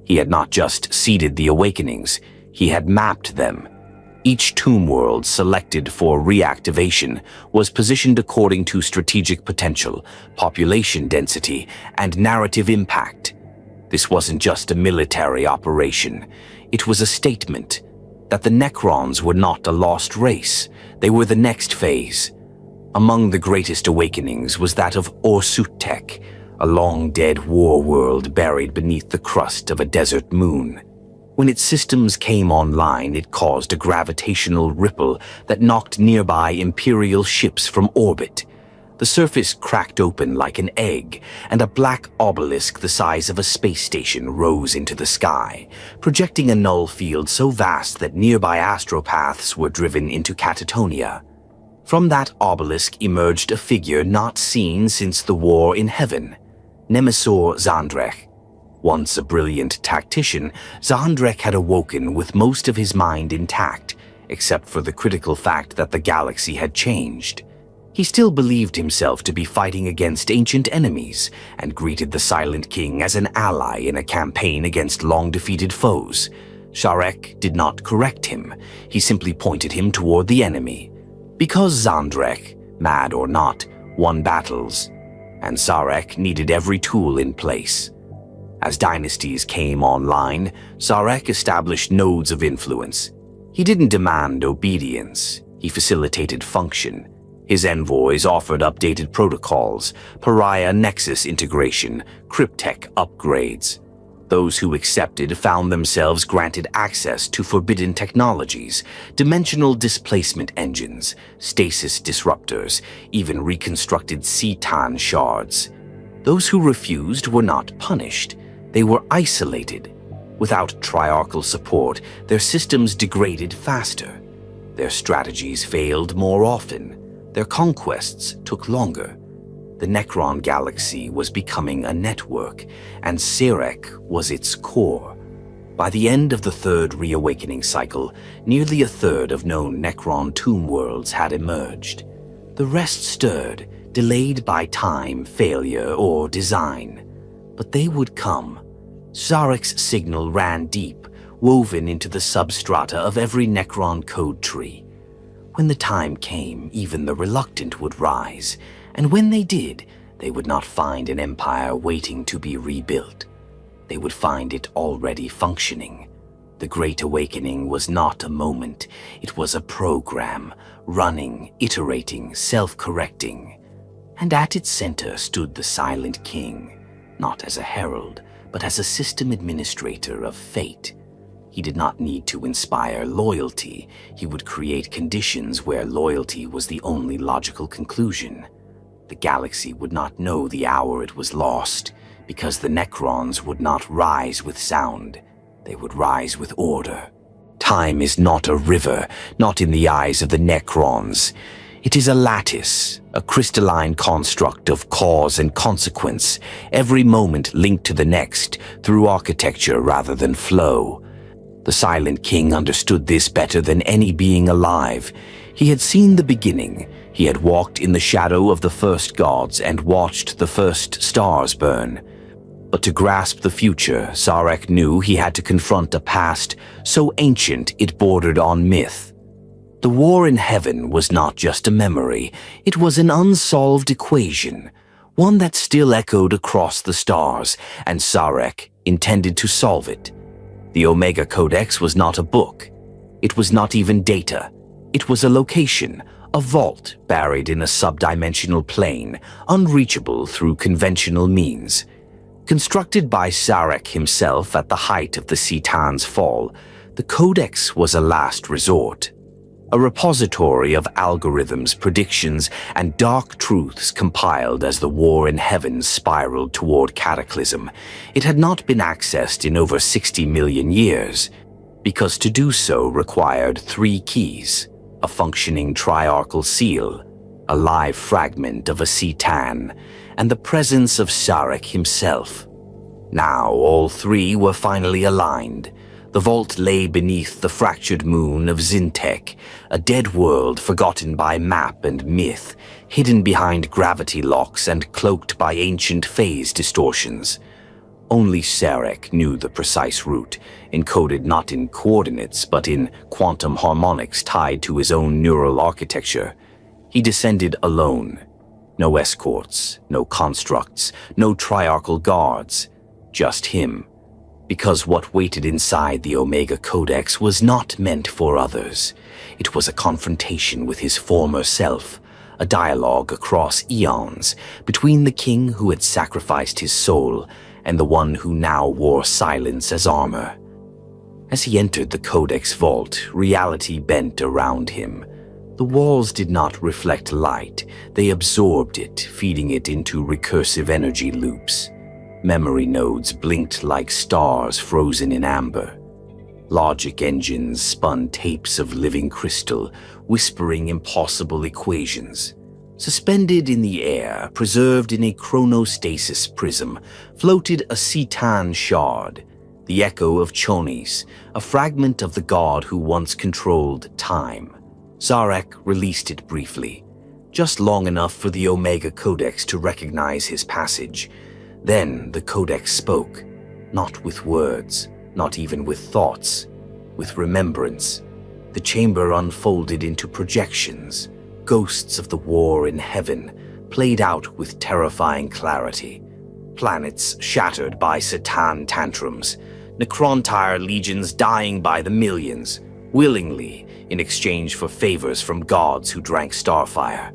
He had not just seeded the awakenings, he had mapped them. Each tomb world selected for reactivation was positioned according to strategic potential, population density, and narrative impact. This wasn't just a military operation. It was a statement that the Necrons were not a lost race. They were the next phase. Among the greatest awakenings was that of Orsuttek, a long-dead war world buried beneath the crust of a desert moon. When its systems came online, it caused a gravitational ripple that knocked nearby Imperial ships from orbit. The surface cracked open like an egg, and a black obelisk the size of a space station rose into the sky, projecting a null field so vast that nearby astropaths were driven into catatonia. From that obelisk emerged a figure not seen since the war in heaven, Nemesor Szarekh. Once a brilliant tactician, Szarekh had awoken with most of his mind intact, except for the critical fact that the galaxy had changed. He still believed himself to be fighting against ancient enemies and greeted the Silent King as an ally in a campaign against long-defeated foes. Szarekh did not correct him. He simply pointed him toward the enemy. Because Szarekh, mad or not, won battles, and Szarekh needed every tool in place. As dynasties came online, Szarekh established nodes of influence. He didn't demand obedience, he facilitated function. His envoys offered updated protocols, pariah nexus integration, cryptech upgrades. Those who accepted found themselves granted access to forbidden technologies, dimensional displacement engines, stasis disruptors, even reconstructed Citan shards. Those who refused were not punished. They were isolated. Without triarchal support, their systems degraded faster. Their strategies failed more often. Their conquests took longer. The Necron galaxy was becoming a network, and Szarekh was its core. By the end of the third reawakening cycle, nearly a third of known Necron tomb worlds had emerged. The rest stirred, delayed by time, failure, or design. But they would come. Sarekh's signal ran deep, woven into the substrata of every Necron code tree. When the time came, even the reluctant would rise, and when they did, they would not find an empire waiting to be rebuilt. They would find it already functioning. The Great Awakening was not a moment, it was a program, running, iterating, self-correcting. And at its center stood the Silent King, not as a herald, but as a system administrator of fate. He did not need to inspire loyalty. He would create conditions where loyalty was the only logical conclusion. The galaxy would not know the hour it was lost, because the Necrons would not rise with sound. They would rise with order. Time is not a river, not in the eyes of the Necrons. It is a lattice, a crystalline construct of cause and consequence, every moment linked to the next through architecture rather than flow. The Silent King understood this better than any being alive. He had seen the beginning. He had walked in the shadow of the first gods and watched the first stars burn. But to grasp the future, Szarekh knew he had to confront a past so ancient it bordered on myth. The war in heaven was not just a memory, it was an unsolved equation, one that still echoed across the stars, and Szarekh intended to solve it. The Omega Codex was not a book. It was not even data. It was a location, a vault buried in a subdimensional plane, unreachable through conventional means. Constructed by Szarekh himself at the height of the Citan's fall, the Codex was a last resort. A repository of algorithms, predictions, and dark truths compiled as the war in heaven spiraled toward cataclysm. It had not been accessed in over 60 million years, because to do so required 3 keys: a functioning triarchal seal, a live fragment of a Citan, and the presence of Szarekh himself. Now all 3 were finally aligned. The vault lay beneath the fractured moon of Zintek, a dead world forgotten by map and myth, hidden behind gravity locks and cloaked by ancient phase distortions. Only Szarekh knew the precise route, encoded not in coordinates but in quantum harmonics tied to his own neural architecture. He descended alone. No escorts, no constructs, no triarchal guards, just him. Because what waited inside the Omega Codex was not meant for others. It was a confrontation with his former self, a dialogue across eons between the king who had sacrificed his soul and the one who now wore silence as armor. As he entered the Codex vault, reality bent around him. The walls did not reflect light, they absorbed it, feeding it into recursive energy loops. Memory nodes blinked like stars frozen in amber. Logic engines spun tapes of living crystal, whispering impossible equations. Suspended in the air, preserved in a chronostasis prism, floated a Citan shard, the echo of Chonis, a fragment of the god who once controlled time. Szarekh released it briefly, just long enough for the Omega Codex to recognize his passage. Then the Codex spoke, not with words, not even with thoughts, with remembrance. The chamber unfolded into projections, ghosts of the war in heaven, played out with terrifying clarity. Planets shattered by Citan tantrums, Necrontyr legions dying by the millions, willingly in exchange for favors from gods who drank starfire.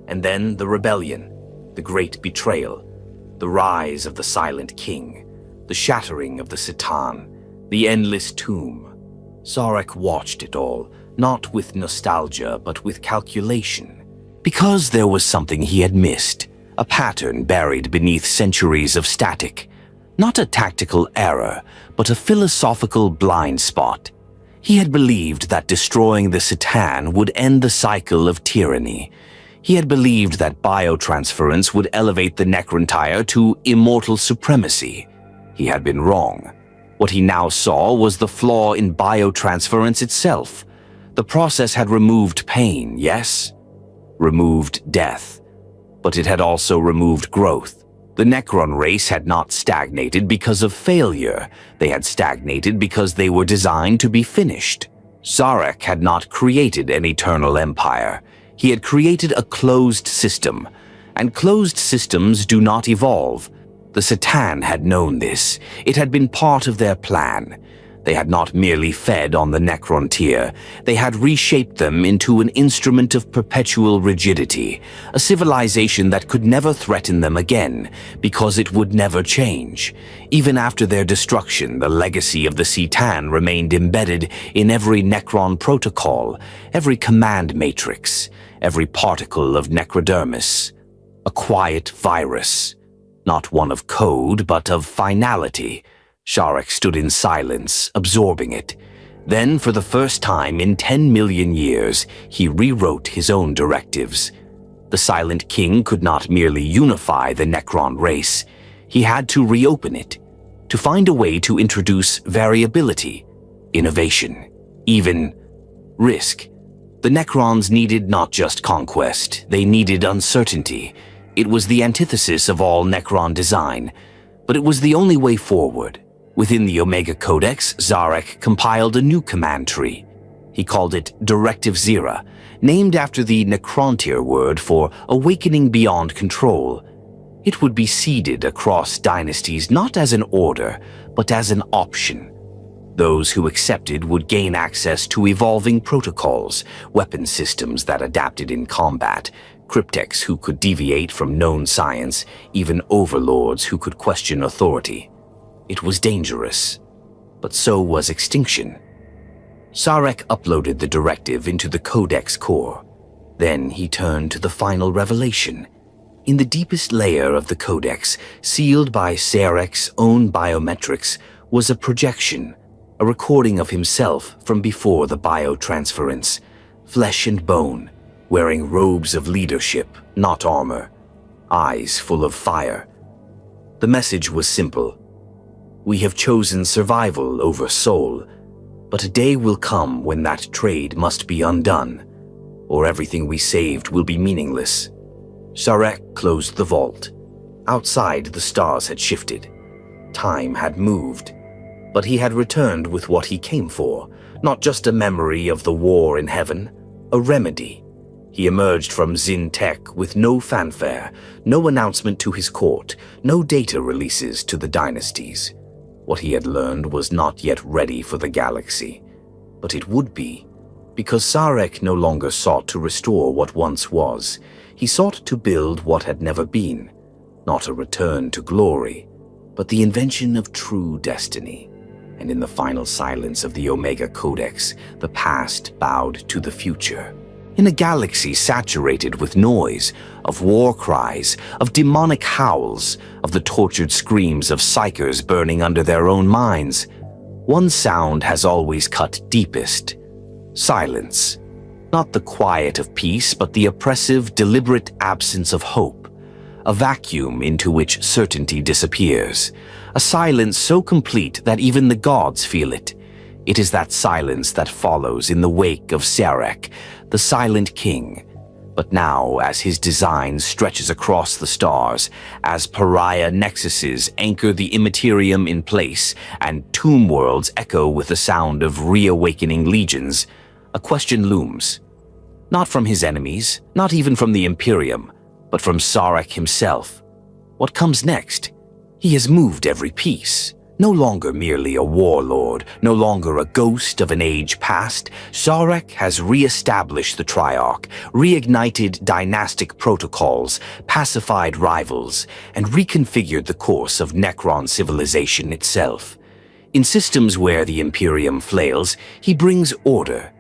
And then the rebellion, the great betrayal, the rise of the Silent King, the shattering of the Citan, the endless tomb. Szarekh watched it all, not with nostalgia but with calculation. Because there was something he had missed, a pattern buried beneath centuries of static. Not a tactical error, but a philosophical blind spot. He had believed that destroying the Citan would end the cycle of tyranny. He had believed that biotransference would elevate the Necrontyr to immortal supremacy. He had been wrong. What he now saw was the flaw in biotransference itself. The process had removed pain, yes? Removed death. But it had also removed growth. The Necron race had not stagnated because of failure. They had stagnated because they were designed to be finished. Szarekh had not created an eternal empire. He had created a closed system, and closed systems do not evolve. The Citan had known this. It had been part of their plan. They had not merely fed on the Necrontyr. They had reshaped them into an instrument of perpetual rigidity, a civilization that could never threaten them again, because it would never change. Even after their destruction, the legacy of the Citan remained embedded in every Necron protocol, every command matrix, every particle of necrodermis. A quiet virus. Not one of code, but of finality. Szarekh stood in silence, absorbing it. Then, for the first time in 10 million years, he rewrote his own directives. The Silent King could not merely unify the Necron race. He had to reopen it, to find a way to introduce variability, innovation, even risk. The Necrons needed not just conquest, they needed uncertainty. It was the antithesis of all Necron design, but it was the only way forward. Within the Omega Codex, Szarekh compiled a new command tree. He called it Directive Zera, named after the Necrontyr word for awakening beyond control. It would be seeded across dynasties not as an order, but as an option. Those who accepted would gain access to evolving protocols, weapon systems that adapted in combat, cryptex who could deviate from known science, even overlords who could question authority. It was dangerous, but so was extinction. Szarekh uploaded the directive into the Codex core. Then he turned to the final revelation. In the deepest layer of the Codex, sealed by Sarekh's own biometrics, was a projection, a recording of himself from before the biotransference, flesh and bone, wearing robes of leadership, not armor, eyes full of fire. The message was simple. We have chosen survival over soul, but a day will come when that trade must be undone, or everything we saved will be meaningless. Szarekh closed the vault. Outside, the stars had shifted. Time had moved, but he had returned with what he came for, not just a memory of the war in heaven, a remedy. He emerged from Zin Tech with no fanfare, no announcement to his court, no data releases to the dynasties. What he had learned was not yet ready for the galaxy, but it would be, because Szarekh no longer sought to restore what once was. He sought to build what had never been, not a return to glory, but the invention of true destiny. And in the final silence of the Omega Codex, the past bowed to the future. In a galaxy saturated with noise, of war cries, of demonic howls, of the tortured screams of psychers burning under their own minds, one sound has always cut deepest: silence. Not the quiet of peace, but the oppressive, deliberate absence of hope. A vacuum into which certainty disappears. A silence so complete that even the gods feel it. It is that silence that follows in the wake of Szarekh, the silent king. But now, as his design stretches across the stars, as pariah nexuses anchor the Imperium in place, and tomb worlds echo with the sound of reawakening legions, a question looms. Not from his enemies, not even from the Imperium, but from Szarekh himself. What comes next? He has moved every piece. No longer merely a warlord, no longer a ghost of an age past, Szarekh has re-established the Triarch, reignited dynastic protocols, pacified rivals, and reconfigured the course of Necron civilization itself. In systems where the Imperium flails, he brings order.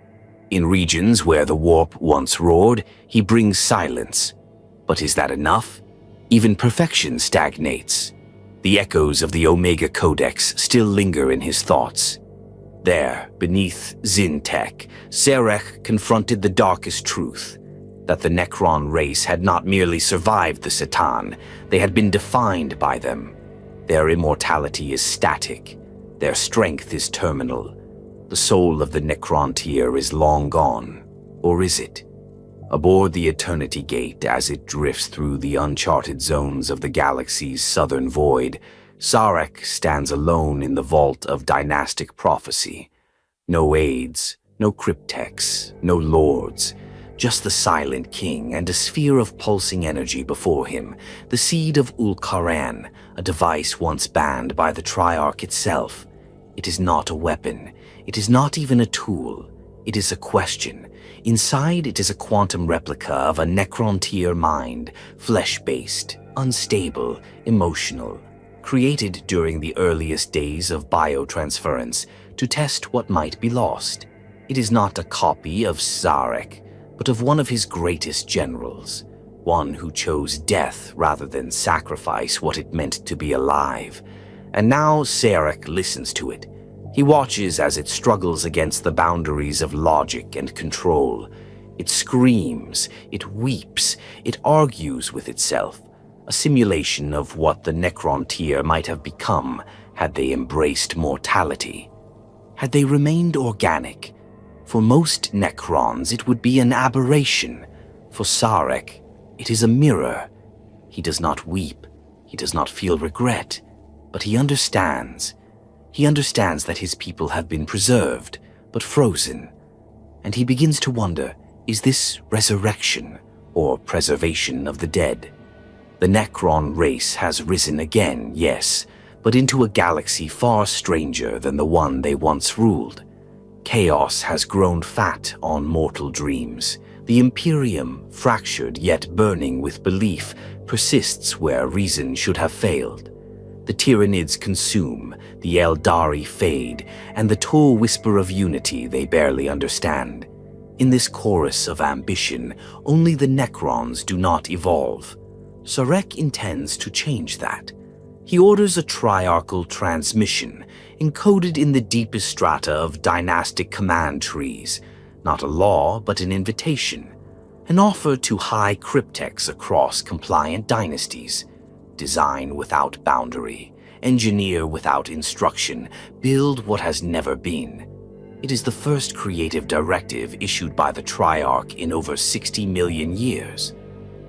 In regions where the warp once roared, he brings silence. But is that enough? Even perfection stagnates. The echoes of the Omega Codex still linger in his thoughts. There, beneath Zintech, Szarekh confronted the darkest truth, that the Necron race had not merely survived the C'tan, they had been defined by them. Their immortality is static, their strength is terminal. The soul of the Necrontyr is long gone, or is it? Aboard the Eternity Gate as it drifts through the uncharted zones of the galaxy's southern void, Szarekh stands alone in the vault of dynastic prophecy. No aides, no cryptex, no lords, just the silent king and a sphere of pulsing energy before him, the seed of Ulkaran, a device once banned by the Triarch itself. It is not a weapon, it is not even a tool, it is a question. Inside, it is a quantum replica of a Necrontyr mind, flesh-based, unstable, emotional, created during the earliest days of biotransference to test what might be lost. It is not a copy of Szarekh, but of one of his greatest generals, one who chose death rather than sacrifice what it meant to be alive. And now Szarekh listens to it. He watches as it struggles against the boundaries of logic and control. It screams, it weeps, it argues with itself, a simulation of what the Necrontyr might have become had they embraced mortality. Had they remained organic? For most Necrons, it would be an aberration. For Szarekh, it is a mirror. He does not weep, he does not feel regret, but he understands. He understands that his people have been preserved, but frozen. And he begins to wonder, is this resurrection or preservation of the dead? The Necron race has risen again, yes, but into a galaxy far stranger than the one they once ruled. Chaos has grown fat on mortal dreams. The Imperium, fractured yet burning with belief, persists where reason should have failed. The Tyranids consume, the Eldari fade, and the Tor whisper of unity they barely understand. In this chorus of ambition, only the Necrons do not evolve. Szarekh intends to change that. He orders a triarchal transmission, encoded in the deepest strata of dynastic command trees. Not a law, but an invitation. An offer to high cryptex across compliant dynasties. Design without boundary, engineer without instruction, build what has never been. It is the first creative directive issued by the Triarch in over 60 million years.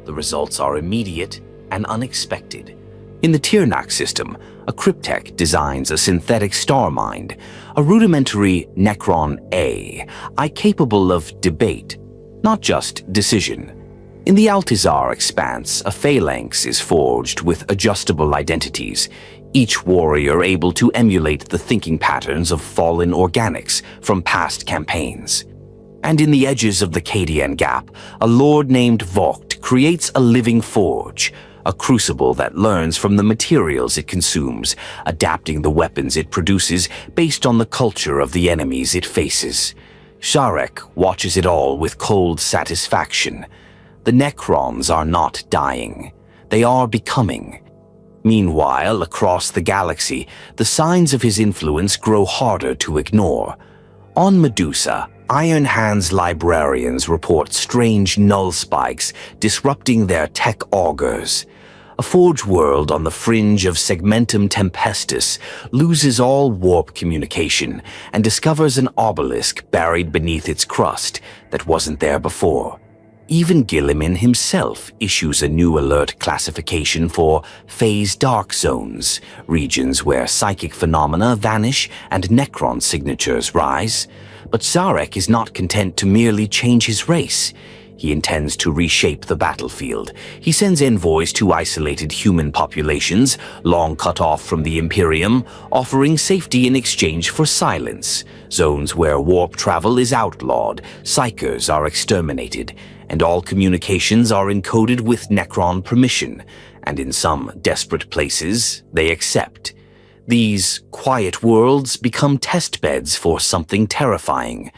The results are immediate and unexpected. In the Tirnak system, a cryptech designs a synthetic star mind, a rudimentary Necron A, capable of debate, not just decision. In the Altizar expanse, a phalanx is forged with adjustable identities, each warrior able to emulate the thinking patterns of fallen organics from past campaigns. And in the edges of the Cadian Gap, a lord named Vogt creates a living forge, a crucible that learns from the materials it consumes, adapting the weapons it produces based on the culture of the enemies it faces. Szarekh watches it all with cold satisfaction. The Necrons are not dying. They are becoming. Meanwhile, across the galaxy, the signs of his influence grow harder to ignore. On Medusa, Iron Hand's librarians report strange null spikes disrupting their tech augurs. A forge world on the fringe of Segmentum Tempestus loses all warp communication and discovers an obelisk buried beneath its crust that wasn't there before. Even Gilliman himself issues a new alert classification for phase dark zones, regions where psychic phenomena vanish and necron signatures rise. But Szarekh is not content to merely change his race. He intends to reshape the battlefield. He sends envoys to isolated human populations, long cut off from the Imperium, offering safety in exchange for silence. Zones where warp travel is outlawed, psychers are exterminated, and all communications are encoded with necron permission, and in some desperate places, they accept. These quiet worlds become testbeds for something terrifying: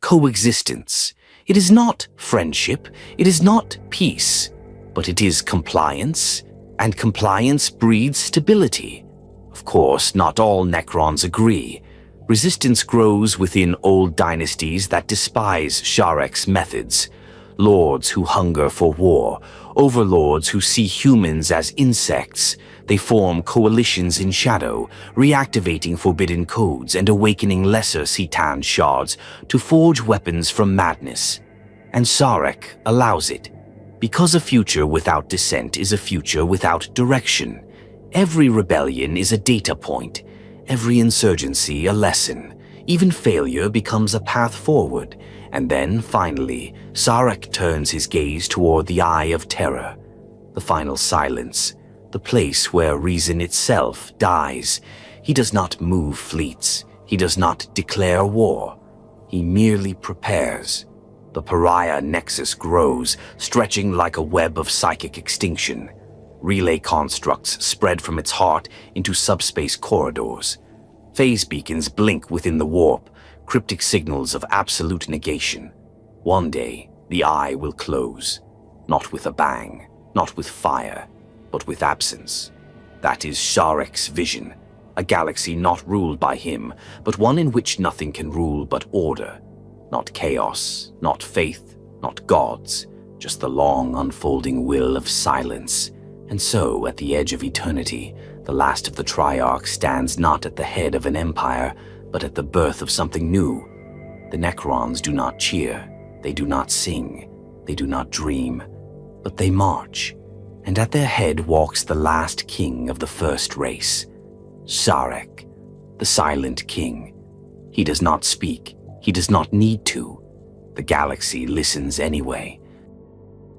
coexistence. It is not friendship, it is not peace, but it is compliance, and compliance breeds stability. Of course, not all necrons agree. Resistance grows within old dynasties that despise Szarekh's methods. Lords who hunger for war, overlords who see humans as insects. They form coalitions in shadow, reactivating forbidden codes and awakening lesser Citan shards to forge weapons from madness. And Szarekh allows it, because a future without dissent is a future without direction. Every rebellion is a data point, every insurgency a lesson. Even failure becomes a path forward. And then, finally, Szarekh turns his gaze toward the Eye of Terror, the final silence, the place where reason itself dies. He does not move fleets. He does not declare war. He merely prepares. The pariah nexus grows, stretching like a web of psychic extinction. Relay constructs spread from its heart into subspace corridors. Phase beacons blink within the warp, cryptic signals of absolute negation. One day, the eye will close, not with a bang, not with fire, but with absence. That is Szarekh's vision, a galaxy not ruled by him, but one in which nothing can rule but order. Not chaos, not faith, not gods, just the long unfolding will of silence. And so, at the edge of eternity, the last of the Triarchs stands not at the head of an empire, but at the birth of something new. The Necrons do not cheer, they do not sing, they do not dream, but they march. And at their head walks the last king of the first race, Szarekh, the silent king. He does not speak, he does not need to. The galaxy listens anyway.